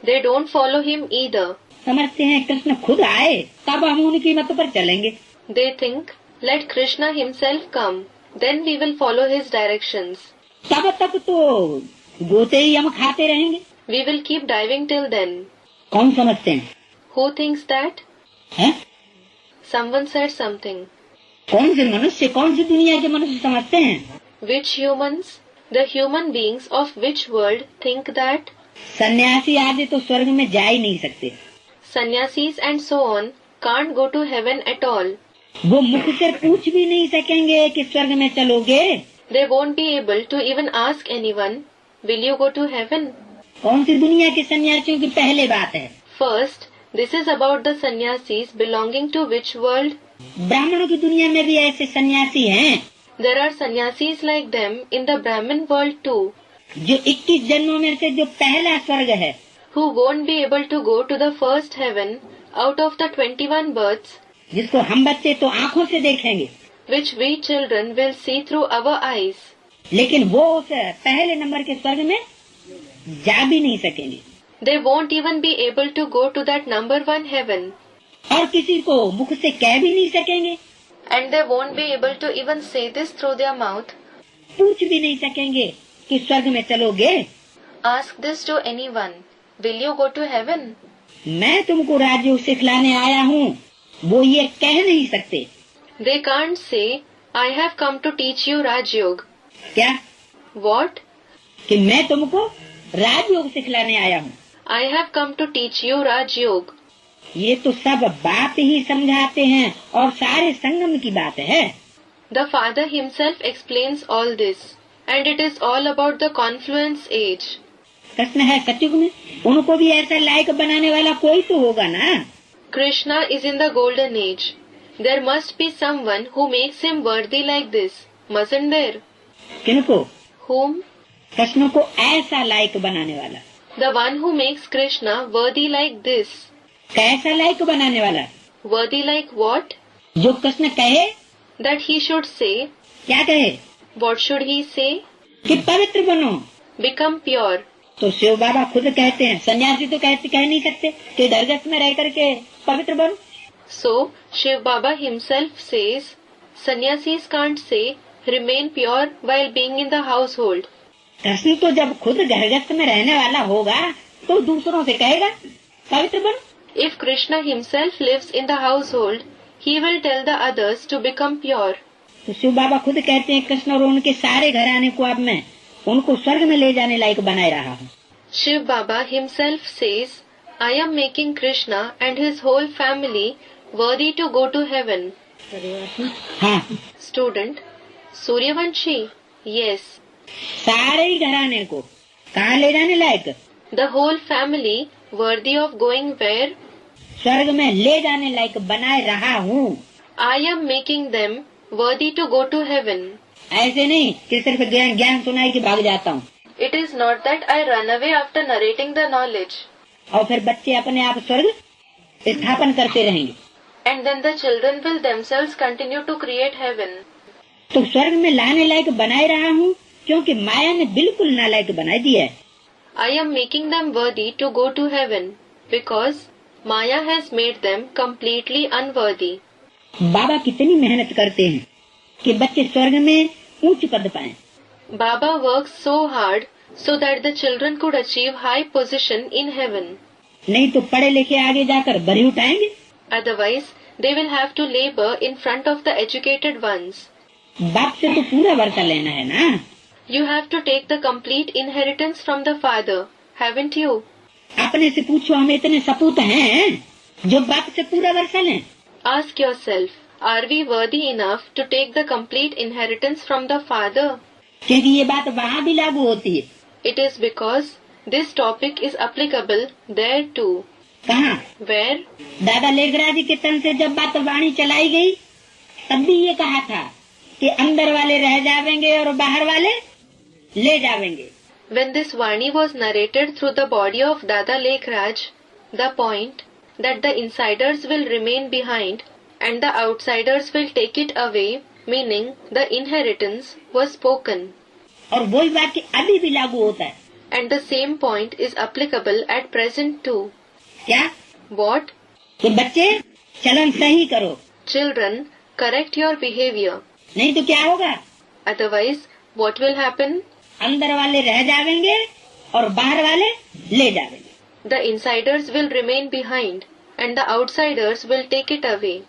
Speaker 2: They don't follow him either.
Speaker 1: समझते हैं कृष्ण खुद आए तब हम उनकी मत पर चलेंगे।
Speaker 2: They think, let Krishna himself come, then we will follow his directions.
Speaker 1: तब तक तो गोते ही हम खाते रहेंगे।
Speaker 2: We will keep diving till then.
Speaker 1: कौन समझते हैं?
Speaker 2: Who thinks that?
Speaker 1: है?
Speaker 2: Someone said something.
Speaker 1: कौन से मनुष्य, कौन सी दुनिया के मनुष्य समझते हैं?
Speaker 2: Which humans? The human beings of which world think that?
Speaker 1: सन्यासी आदि तो स्वर्ग में जा ही नहीं सकते।
Speaker 2: Sannyasis and so on can't go to heaven at all.
Speaker 1: वो मुख से पूछ भी नहीं सकेंगे कि स्वर्ग में चलोगे।
Speaker 2: They won't be able to even ask anyone, will you go to heaven?
Speaker 1: कौन सी दुनिया के सन्यासियों की पहले बात है?
Speaker 2: First, this is about the sannyasis belonging to which world?
Speaker 1: ब्राह्मणों की दुनिया में भी ऐसे सन्यासी हैं
Speaker 2: There are sannyasis like them in the Brahmin world too,
Speaker 1: जो 21 जन्मों में से जो पहला स्वर्ग है
Speaker 2: who won't be able to go to the first heaven out of the 21 births,
Speaker 1: जिसको हम बच्चे तो आंखों से देखेंगे,
Speaker 2: which we children will see through our eyes.
Speaker 1: लेकिन वो उस पहले नंबर के स्वर्ग में जा भी नहीं सकेंगे
Speaker 2: They won't even be able to go to that number 1 heaven,
Speaker 1: और किसी को मुख से कह भी नहीं सकेंगे,
Speaker 2: and they won't be able to even say this through their mouth.
Speaker 1: पूछ भी नहीं सकेंगे कि स्वर्ग में चलोगे।
Speaker 2: Ask this to anyone, will you go to heaven?
Speaker 1: मैं तुमको राजयोग सिखलाने आया हूँ, वो ये कह नहीं सकते।
Speaker 2: They can't say, I have come to teach you Raj Yoga.
Speaker 1: क्या?
Speaker 2: What?
Speaker 1: कि मैं तुमको राजयोग सिखलाने आया हूँ।
Speaker 2: I have come to teach you Raj Yoga.
Speaker 1: ये तो सब बात ही समझाते हैं और सारे संगम की बात है।
Speaker 2: The Father himself explains all this, and it is all about the confluence age.
Speaker 1: Krishna है सतयुग में, उनको भी ऐसा लायक बनाने वाला कोई तो होगा ना।
Speaker 2: Krishna is in the golden age. There must be someone who makes him worthy like this, mustn't there?
Speaker 1: किनको?
Speaker 2: Whom?
Speaker 1: कृष्ण को ऐसा लायक बनाने वाला।
Speaker 2: The one who makes Krishna worthy like this.
Speaker 1: कैसा लायक बनाने वाला?
Speaker 2: Worthy like what?
Speaker 1: जो कृष्ण कहे,
Speaker 2: That he should say.
Speaker 1: क्या कहे?
Speaker 2: What should he say?
Speaker 1: कि पवित्र बनो।
Speaker 2: Become pure.
Speaker 1: तो शिव बाबा खुद कहते हैं, सन्यासी तो कह नहीं सकते कि दरगत में रह करके पवित्र बनो।
Speaker 2: So, Shiv Baba himself says, sannyasis can't say, remain pure while being in the household.
Speaker 1: Krishna तो जब खुद घरगस्त में रहने वाला होगा तो दूसरों से कहेगा पवित्र बनो।
Speaker 2: If Krishna himself lives in the household, he will tell the others to become pure.
Speaker 1: तो शिव बाबा खुद कहते हैं कृष्ण और उनके सारे घराने को अब मैं उनको स्वर्ग में ले जाने लायक बनाए रहा हूँ।
Speaker 2: Shiv Baba himself says, I am making Krishna and his whole family worthy to go to heaven.
Speaker 1: हाँ,
Speaker 2: Student, Suryavanshi, yes.
Speaker 1: सारे ही घराने को कहाँ ले जाने लायक?
Speaker 2: The whole family worthy of going where?
Speaker 1: स्वर्ग में ले जाने लायक बनाए रहा हूँ।
Speaker 2: I am making them worthy to go to heaven.
Speaker 1: ऐसे नहीं कि सिर्फ ज्ञान सुनाई के भाग जाता हूँ
Speaker 2: It is not that I run away after narrating the knowledge,
Speaker 1: और फिर बच्चे अपने आप स्वर्ग स्थापन करते रहेंगे।
Speaker 2: and then the children will themselves continue to create heaven.
Speaker 1: तो स्वर्ग में लाने लायक बनाए रहा हूँ क्योंकि माया ने बिल्कुल नालायक बना दिया है।
Speaker 2: I am making them worthy to go to heaven because Maya has made them completely unworthy.
Speaker 1: बाबा कितनी मेहनत करते हैं कि बच्चे स्वर्ग में ऊंच पद पाएं।
Speaker 2: Baba works so hard so that the children could achieve high position in heaven.
Speaker 1: नहीं तो पढ़े लिखे आगे जाकर बरी उठाएंगे।
Speaker 2: Otherwise, they will have to labor in front of the educated ones.
Speaker 1: बाप से तो पूरा वर्षा लेना है ना।
Speaker 2: You have to take the complete inheritance from the father, haven't you?
Speaker 1: अपने से पूछो, हम इतने सपूत हैं जो बाप से पूरा वर्षा लें?
Speaker 2: Ask yourself, are we worthy enough to take the complete inheritance from the father?
Speaker 1: क्योंकि ये बात वहाँ भी लागू होती है।
Speaker 2: It is because this topic is applicable there too.
Speaker 1: कहाँ?
Speaker 2: Where?
Speaker 1: दादा लेखराज जी के तन से जब बात वाणी चलाई गई तब भी ये कहा था कि अंदर वाले रह जावेंगे और बाहर वाले ले जावेंगे।
Speaker 2: When this Vani was narrated through the body of Dada Lekhraj, the point that the insiders will remain behind and the outsiders will take it away meaning the inheritance was spoken.
Speaker 1: और वही वाक्य अभी भी लागू होता है।
Speaker 2: And the same point is applicable at present too.
Speaker 1: क्या?
Speaker 2: What?
Speaker 1: कि बच्चे चलन सही करो,
Speaker 2: Children, correct your behavior.
Speaker 1: नहीं तो क्या होगा?
Speaker 2: Otherwise, what will happen?
Speaker 1: अंदर वाले रह जाएंगे और बाहर वाले ले जाएंगे।
Speaker 2: The insiders will remain behind and the outsiders will take it away.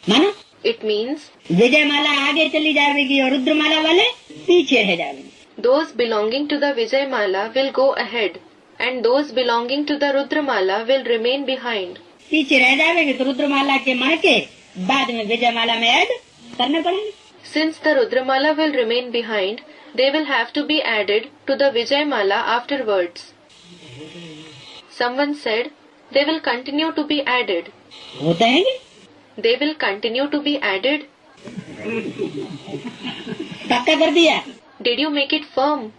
Speaker 1: मानो
Speaker 2: It means
Speaker 1: विजयमाला आगे चली जाएगी और रुद्रमाला वाले पीछे रह जाएंगे।
Speaker 2: those belonging to the Vijayamala will go ahead and those belonging to the Rudramala will remain behind.
Speaker 1: पीछे रह जाएंगे तो रुद्रमाला के माह के बाद में विजयमाला में ऐड करने पड़ेंगे।
Speaker 2: Since the Rudramala will remain behind, they will have to be added to the Vijayamala afterwards. Someone said, they will continue to be added.
Speaker 1: होता है कि
Speaker 2: They will continue to be added.
Speaker 1: पक्का कर दिया।
Speaker 2: Did you make it firm?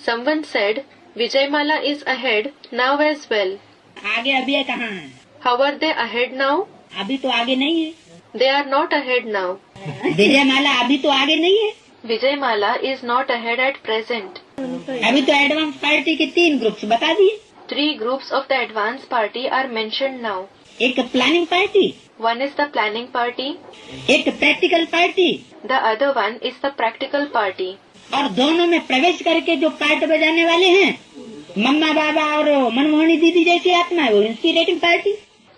Speaker 2: Someone said, Vijayamala is ahead now as well.
Speaker 1: आगे अभी कहाँ है?
Speaker 2: How are they ahead now?
Speaker 1: अभी तो आगे नहीं है।
Speaker 2: They are not ahead now.
Speaker 1: Vijayamala अभी तो आगे नहीं है।
Speaker 2: Vijayamala is not ahead at present.
Speaker 1: अभी तो एडवांस पार्टी के 3 ग्रुप्स बता दिए।
Speaker 2: 3 groups of the advance party are mentioned now.
Speaker 1: एक planning party,
Speaker 2: One is the planning party,
Speaker 1: एक practical party,
Speaker 2: the other one is the practical party.
Speaker 1: और दोनों में प्रवेश करके जो पार्ट बजाने वाले हैं, मम्मा बाबा और मनमोहनी दीदी जैसी आत्मा है, वो inspiring party.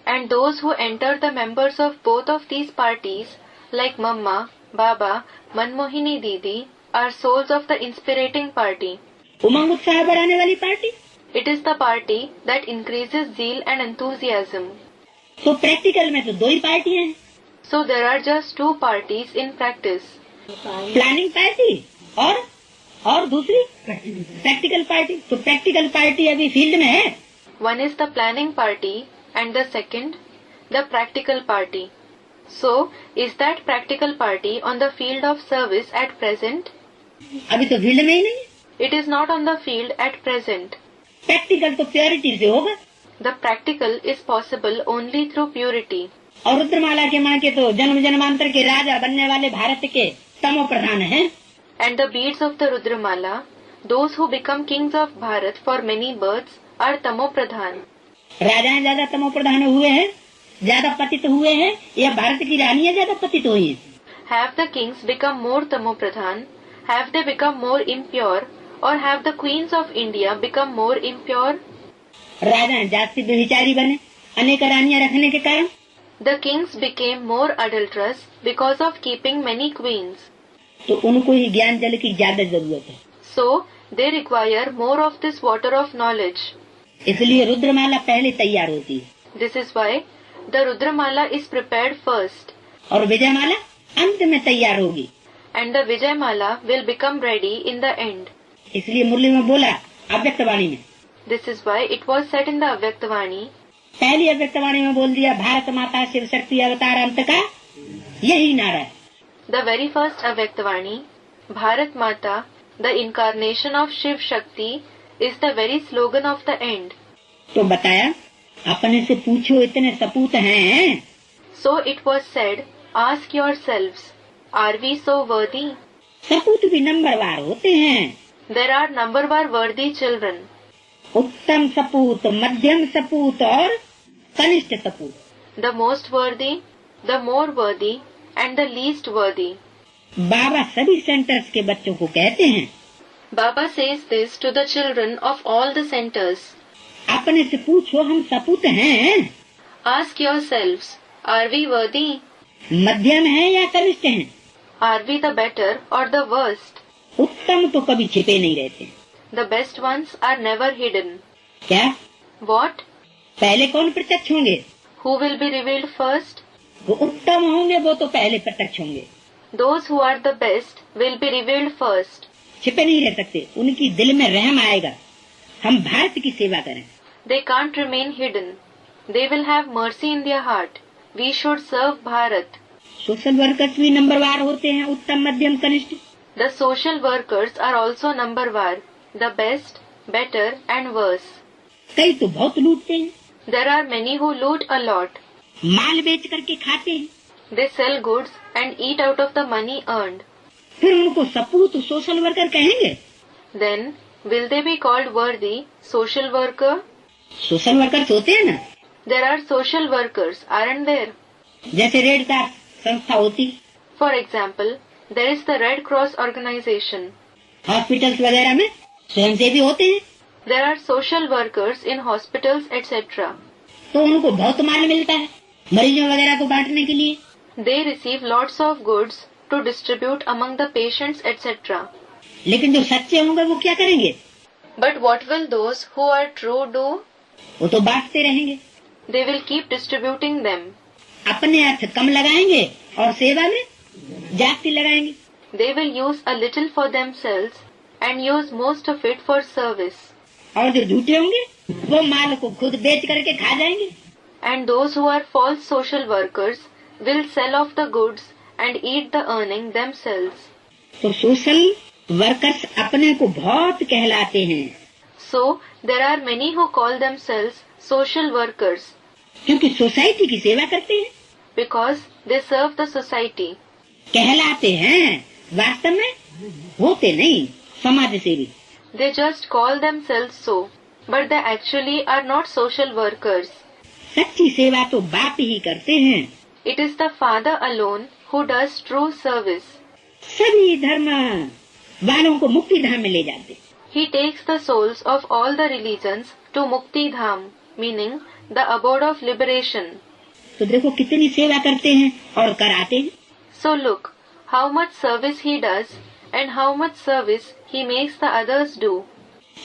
Speaker 2: And those who enter the members of both of these parties, like Mamma, Baba, Manmohini Didi, are souls of the inspirating party.
Speaker 1: उमंग उत्साह बढ़ाने वाली party.
Speaker 2: It is the party that increases zeal and enthusiasm.
Speaker 1: तो practical में तो 2 ही पार्टियां हैं,
Speaker 2: So there are just 2 parties in practice.
Speaker 1: Planning party और दूसरी प्रैक्टिकल पार्टी। तो प्रैक्टिकल पार्टी अभी फील्ड में है।
Speaker 2: One is the planning party and the second, the practical party. So, is that practical party on the field of service at present?
Speaker 1: अभी तो field में ही नहीं है।
Speaker 2: It is not on the field at present.
Speaker 1: Practical तो purity से होगा
Speaker 2: The practical is possible only through purity.
Speaker 1: और रुद्रमाला के माँ के तो जन्म जन्मांतर के राजा बनने वाले भारत के तमो प्रधान हैं।
Speaker 2: And the beads of the Rudramala, those who become kings of Bharat for many births, are Tamo Pradhan.
Speaker 1: राजाएं ज्यादा तमो प्रधान हुए हैं, ज्यादा पतित हुए हैं, या भारत की रानियां ज्यादा पतित हुई हैं?
Speaker 2: Have the kings become more Tamo Pradhan? Have they become more impure? Or have the queens of India become more impure?
Speaker 1: राजाएं जाति व्यभिचारी बने अनेक रानियां रखने के कारण।
Speaker 2: The kings became more adulterous because of keeping many queens.
Speaker 1: तो उनको ही ज्ञान जल की ज्यादा जरूरत है।
Speaker 2: So, they require more of this water of knowledge.
Speaker 1: इसलिए रुद्रमाला पहले तैयार होती है।
Speaker 2: This is why the Rudramala is prepared first.
Speaker 1: और विजयमाला अंत में तैयार होगी।
Speaker 2: And the Vijayamala will become ready in the end.
Speaker 1: इसलिए मुरली में बोला अव्यक्तवाणी में।
Speaker 2: This is why it was said in the Avyaktavani.
Speaker 1: पहली अव्यक्तवाणी में बोल दिया भारत माता शिव शक्ति अवतार अंत का यही नारा है।
Speaker 2: The very first Avyaktavani, Bharat Mata, the incarnation of Shiv Shakti, is the very slogan of the end.
Speaker 1: तो बताया अपने से पूछो इतने सपूत हैं।
Speaker 2: So it was said, ask yourselves, are we so worthy?
Speaker 1: सपूत भी नंबरवार होते हैं।
Speaker 2: There are number-war worthy children.
Speaker 1: उत्तम सपूत, मध्यम सपूत और कनिष्ठ सपूत।
Speaker 2: The most worthy, the more worthy, and the least worthy.
Speaker 1: बाबा सभी सेंटर्स के बच्चों को कहते हैं,
Speaker 2: Baba says this to the children of all the centers.
Speaker 1: अपने से पूछो हम सपूत हैं?
Speaker 2: Ask yourselves, are we worthy?
Speaker 1: मध्यम हैं या कनिष्ठ हैं?
Speaker 2: Are we the better or the worst?
Speaker 1: उत्तम तो कभी छिपे नहीं रहते।
Speaker 2: The best ones are never hidden.
Speaker 1: क्या?
Speaker 2: What?
Speaker 1: पहले कौन प्रत्यक्ष होंगे?
Speaker 2: Who will be revealed first?
Speaker 1: वो उत्तम होंगे, वो तो पहले प्रत्यक्ष होंगे।
Speaker 2: Those who are the best will be revealed first.
Speaker 1: छिपे नहीं रह सकते, उनकी दिल में रहम आएगा, हम भारत की सेवा करें।
Speaker 2: They can't remain hidden. They will have mercy in their heart. We should serve Bharat.
Speaker 1: Social workers भी नंबरवार होते हैं, उत्तम मध्यम कनिष्ठ।
Speaker 2: The social workers are also number-war, the best, better and worse.
Speaker 1: कई तो बहुत लूटते हैं,
Speaker 2: There are many who loot a lot.
Speaker 1: माल बेच करके खाते हैं।
Speaker 2: They sell goods and eat out of the money earned.
Speaker 1: फिर उनको सपूत सोशल वर्कर कहेंगे?
Speaker 2: Then, will they be called worthy social worker?
Speaker 1: Social workers होते हैं ना,
Speaker 2: There are social workers, aren't there?
Speaker 1: जैसे रेड क्रॉस संस्था होती,
Speaker 2: For example, there is the Red Cross organization.
Speaker 1: Hospitals वगैरह में स्वयंसेवी होते हैं,
Speaker 2: There are social workers in hospitals, etc.
Speaker 1: तो उनको बहुत माल मिलता है मरीजों वगैरह को बांटने के लिए।
Speaker 2: They receive lots of goods to distribute among the patients, etc.
Speaker 1: लेकिन जो सच्चे होंगे वो क्या करेंगे?
Speaker 2: But what will those who are true do?
Speaker 1: वो तो बांटते रहेंगे,
Speaker 2: They will keep distributing them.
Speaker 1: अपने अर्थ कम लगाएंगे और सेवा में जास्ती लगाएंगे।
Speaker 2: They will use a little for themselves and use most of it for service.
Speaker 1: और जो झूठे होंगे वो माल को खुद बेच करके खा जाएंगे।
Speaker 2: And those who are false social workers will sell off the goods and eat the earning themselves.
Speaker 1: तो सोशल वर्कर्स अपने को बहुत कहलाते हैं,
Speaker 2: So, there are many who call themselves social workers
Speaker 1: क्योंकि सोसाइटी की सेवा करते हैं।
Speaker 2: because they serve the society.
Speaker 1: कहलाते हैं, वास्तव में होते नहीं समाज सेवी।
Speaker 2: They just call themselves so, but they actually are not social workers.
Speaker 1: सच्ची सेवा तो बाप ही करते हैं।
Speaker 2: It is the Father alone who does true service.
Speaker 1: सभी धर्म वालों को मुक्ति धाम में ले जाते।
Speaker 2: He takes the souls of all the religions to Mukti Dham, meaning the abode of liberation.
Speaker 1: तो देखो कितनी सेवा करते हैं और कराते हैं।
Speaker 2: So look how much service he does and how much service he makes the others do.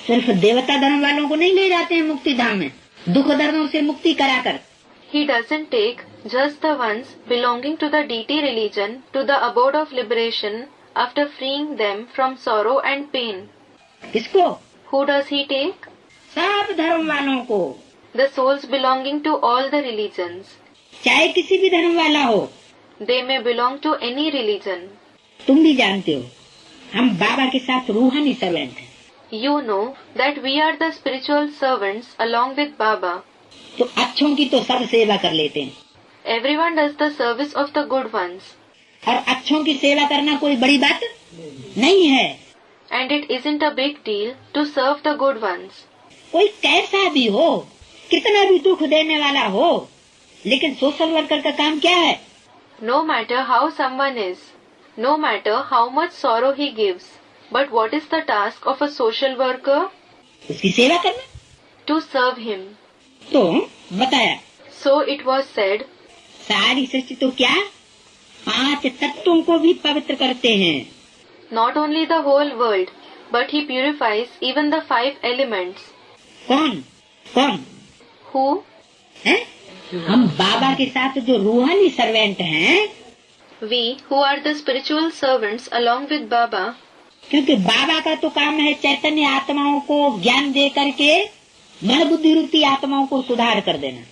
Speaker 1: सिर्फ देवता धर्म वालों को नहीं ले जाते हैं मुक्ति धाम में, दुख दर्दों से मुक्ति कराकर।
Speaker 2: He doesn't take just the ones belonging to the deity religion to the abode of liberation after freeing them from sorrow and pain.
Speaker 1: किसको?
Speaker 2: Who does he take?
Speaker 1: सब धर्म वालों को,
Speaker 2: The souls belonging to all the religions.
Speaker 1: चाहे किसी भी धर्म वाला हो।
Speaker 2: They may belong to any religion.
Speaker 1: तुम भी जानते हो हम बाबा के साथ रूहानी सर्वेंट हैं।
Speaker 2: You know that we are the spiritual servants along with Baba.
Speaker 1: तो अच्छों की तो सब सेवा कर लेते हैं,
Speaker 2: Everyone does the service of the good ones.
Speaker 1: और अच्छों की सेवा करना कोई बड़ी बात नहीं है।
Speaker 2: And it isn't a big deal to serve the good ones.
Speaker 1: कोई कैसा भी हो, कितना भी दुख देने वाला हो, लेकिन सोशल वर्कर का काम क्या है?
Speaker 2: No matter how someone is, no matter how much sorrow he gives, but what is the task of a social worker?
Speaker 1: उसकी सेवा करना।
Speaker 2: To serve him.
Speaker 1: तो बताया,
Speaker 2: So it was said,
Speaker 1: सारी सृष्टि तो क्या 5 तत्वों को भी पवित्र करते हैं।
Speaker 2: not only the whole world, but he purifies even the 5 elements.
Speaker 1: कौन कौन
Speaker 2: Who?
Speaker 1: है? हम बाबा के साथ जो रूहानी सर्वेंट हैं,
Speaker 2: We, who are the spiritual servants along with Baba,
Speaker 1: क्योंकि बाबा का तो काम है चैतन्य आत्माओं को ज्ञान दे करके मन बुद्धि रूपी आत्माओं को सुधार कर देना।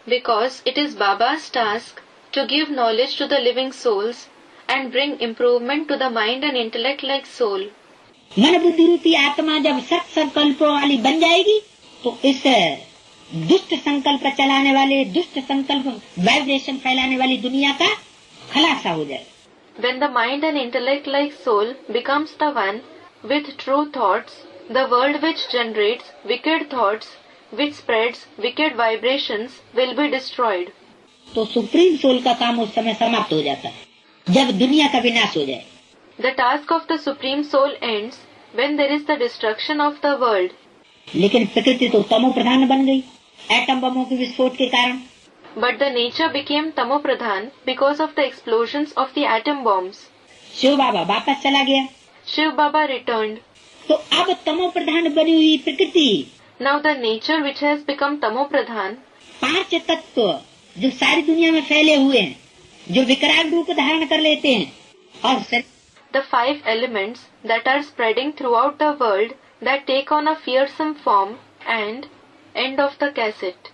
Speaker 2: because it is Baba's task to give knowledge to the living souls and bring improvement to the mind and intellect like soul.
Speaker 1: मन बुद्धि रूपी आत्मा जब सत संकल्पों वाली बन जाएगी तो इस दुष्ट संकल्प चलाने वाले, दुष्ट संकल्प वाइब्रेशन फैलाने वाली दुनिया का खलासा हो जाए।
Speaker 2: When the mind and intellect like soul becomes the one with true thoughts, the world which generates wicked thoughts, which spreads wicked vibrations, will be destroyed.
Speaker 1: तो सुप्रीम सोल का काम उस समय समाप्त हो जाता है जब दुनिया का विनाश हो जाए।
Speaker 2: The task of the Supreme Soul ends when there is the destruction of the world.
Speaker 1: लेकिन प्रकृति तो तमो प्रधान बन गई एटम बमों के विस्फोट के कारण।
Speaker 2: But the nature became Tamopradhan because of the explosions of the atom bombs.
Speaker 1: Shiv बाबा वापस चला गया,
Speaker 2: Shiv Baba returned.
Speaker 1: तो अब तमो प्रधान बनी हुई प्रकृति,
Speaker 2: Now the nature which has become Tamopradhan,
Speaker 1: 5 तत्व जो सारी दुनिया में फैले हुए हैं, जो विकराल रूप धारण कर लेते हैं, और
Speaker 2: the 5 elements that are spreading throughout the world that take on a fearsome form, and end of the cassette.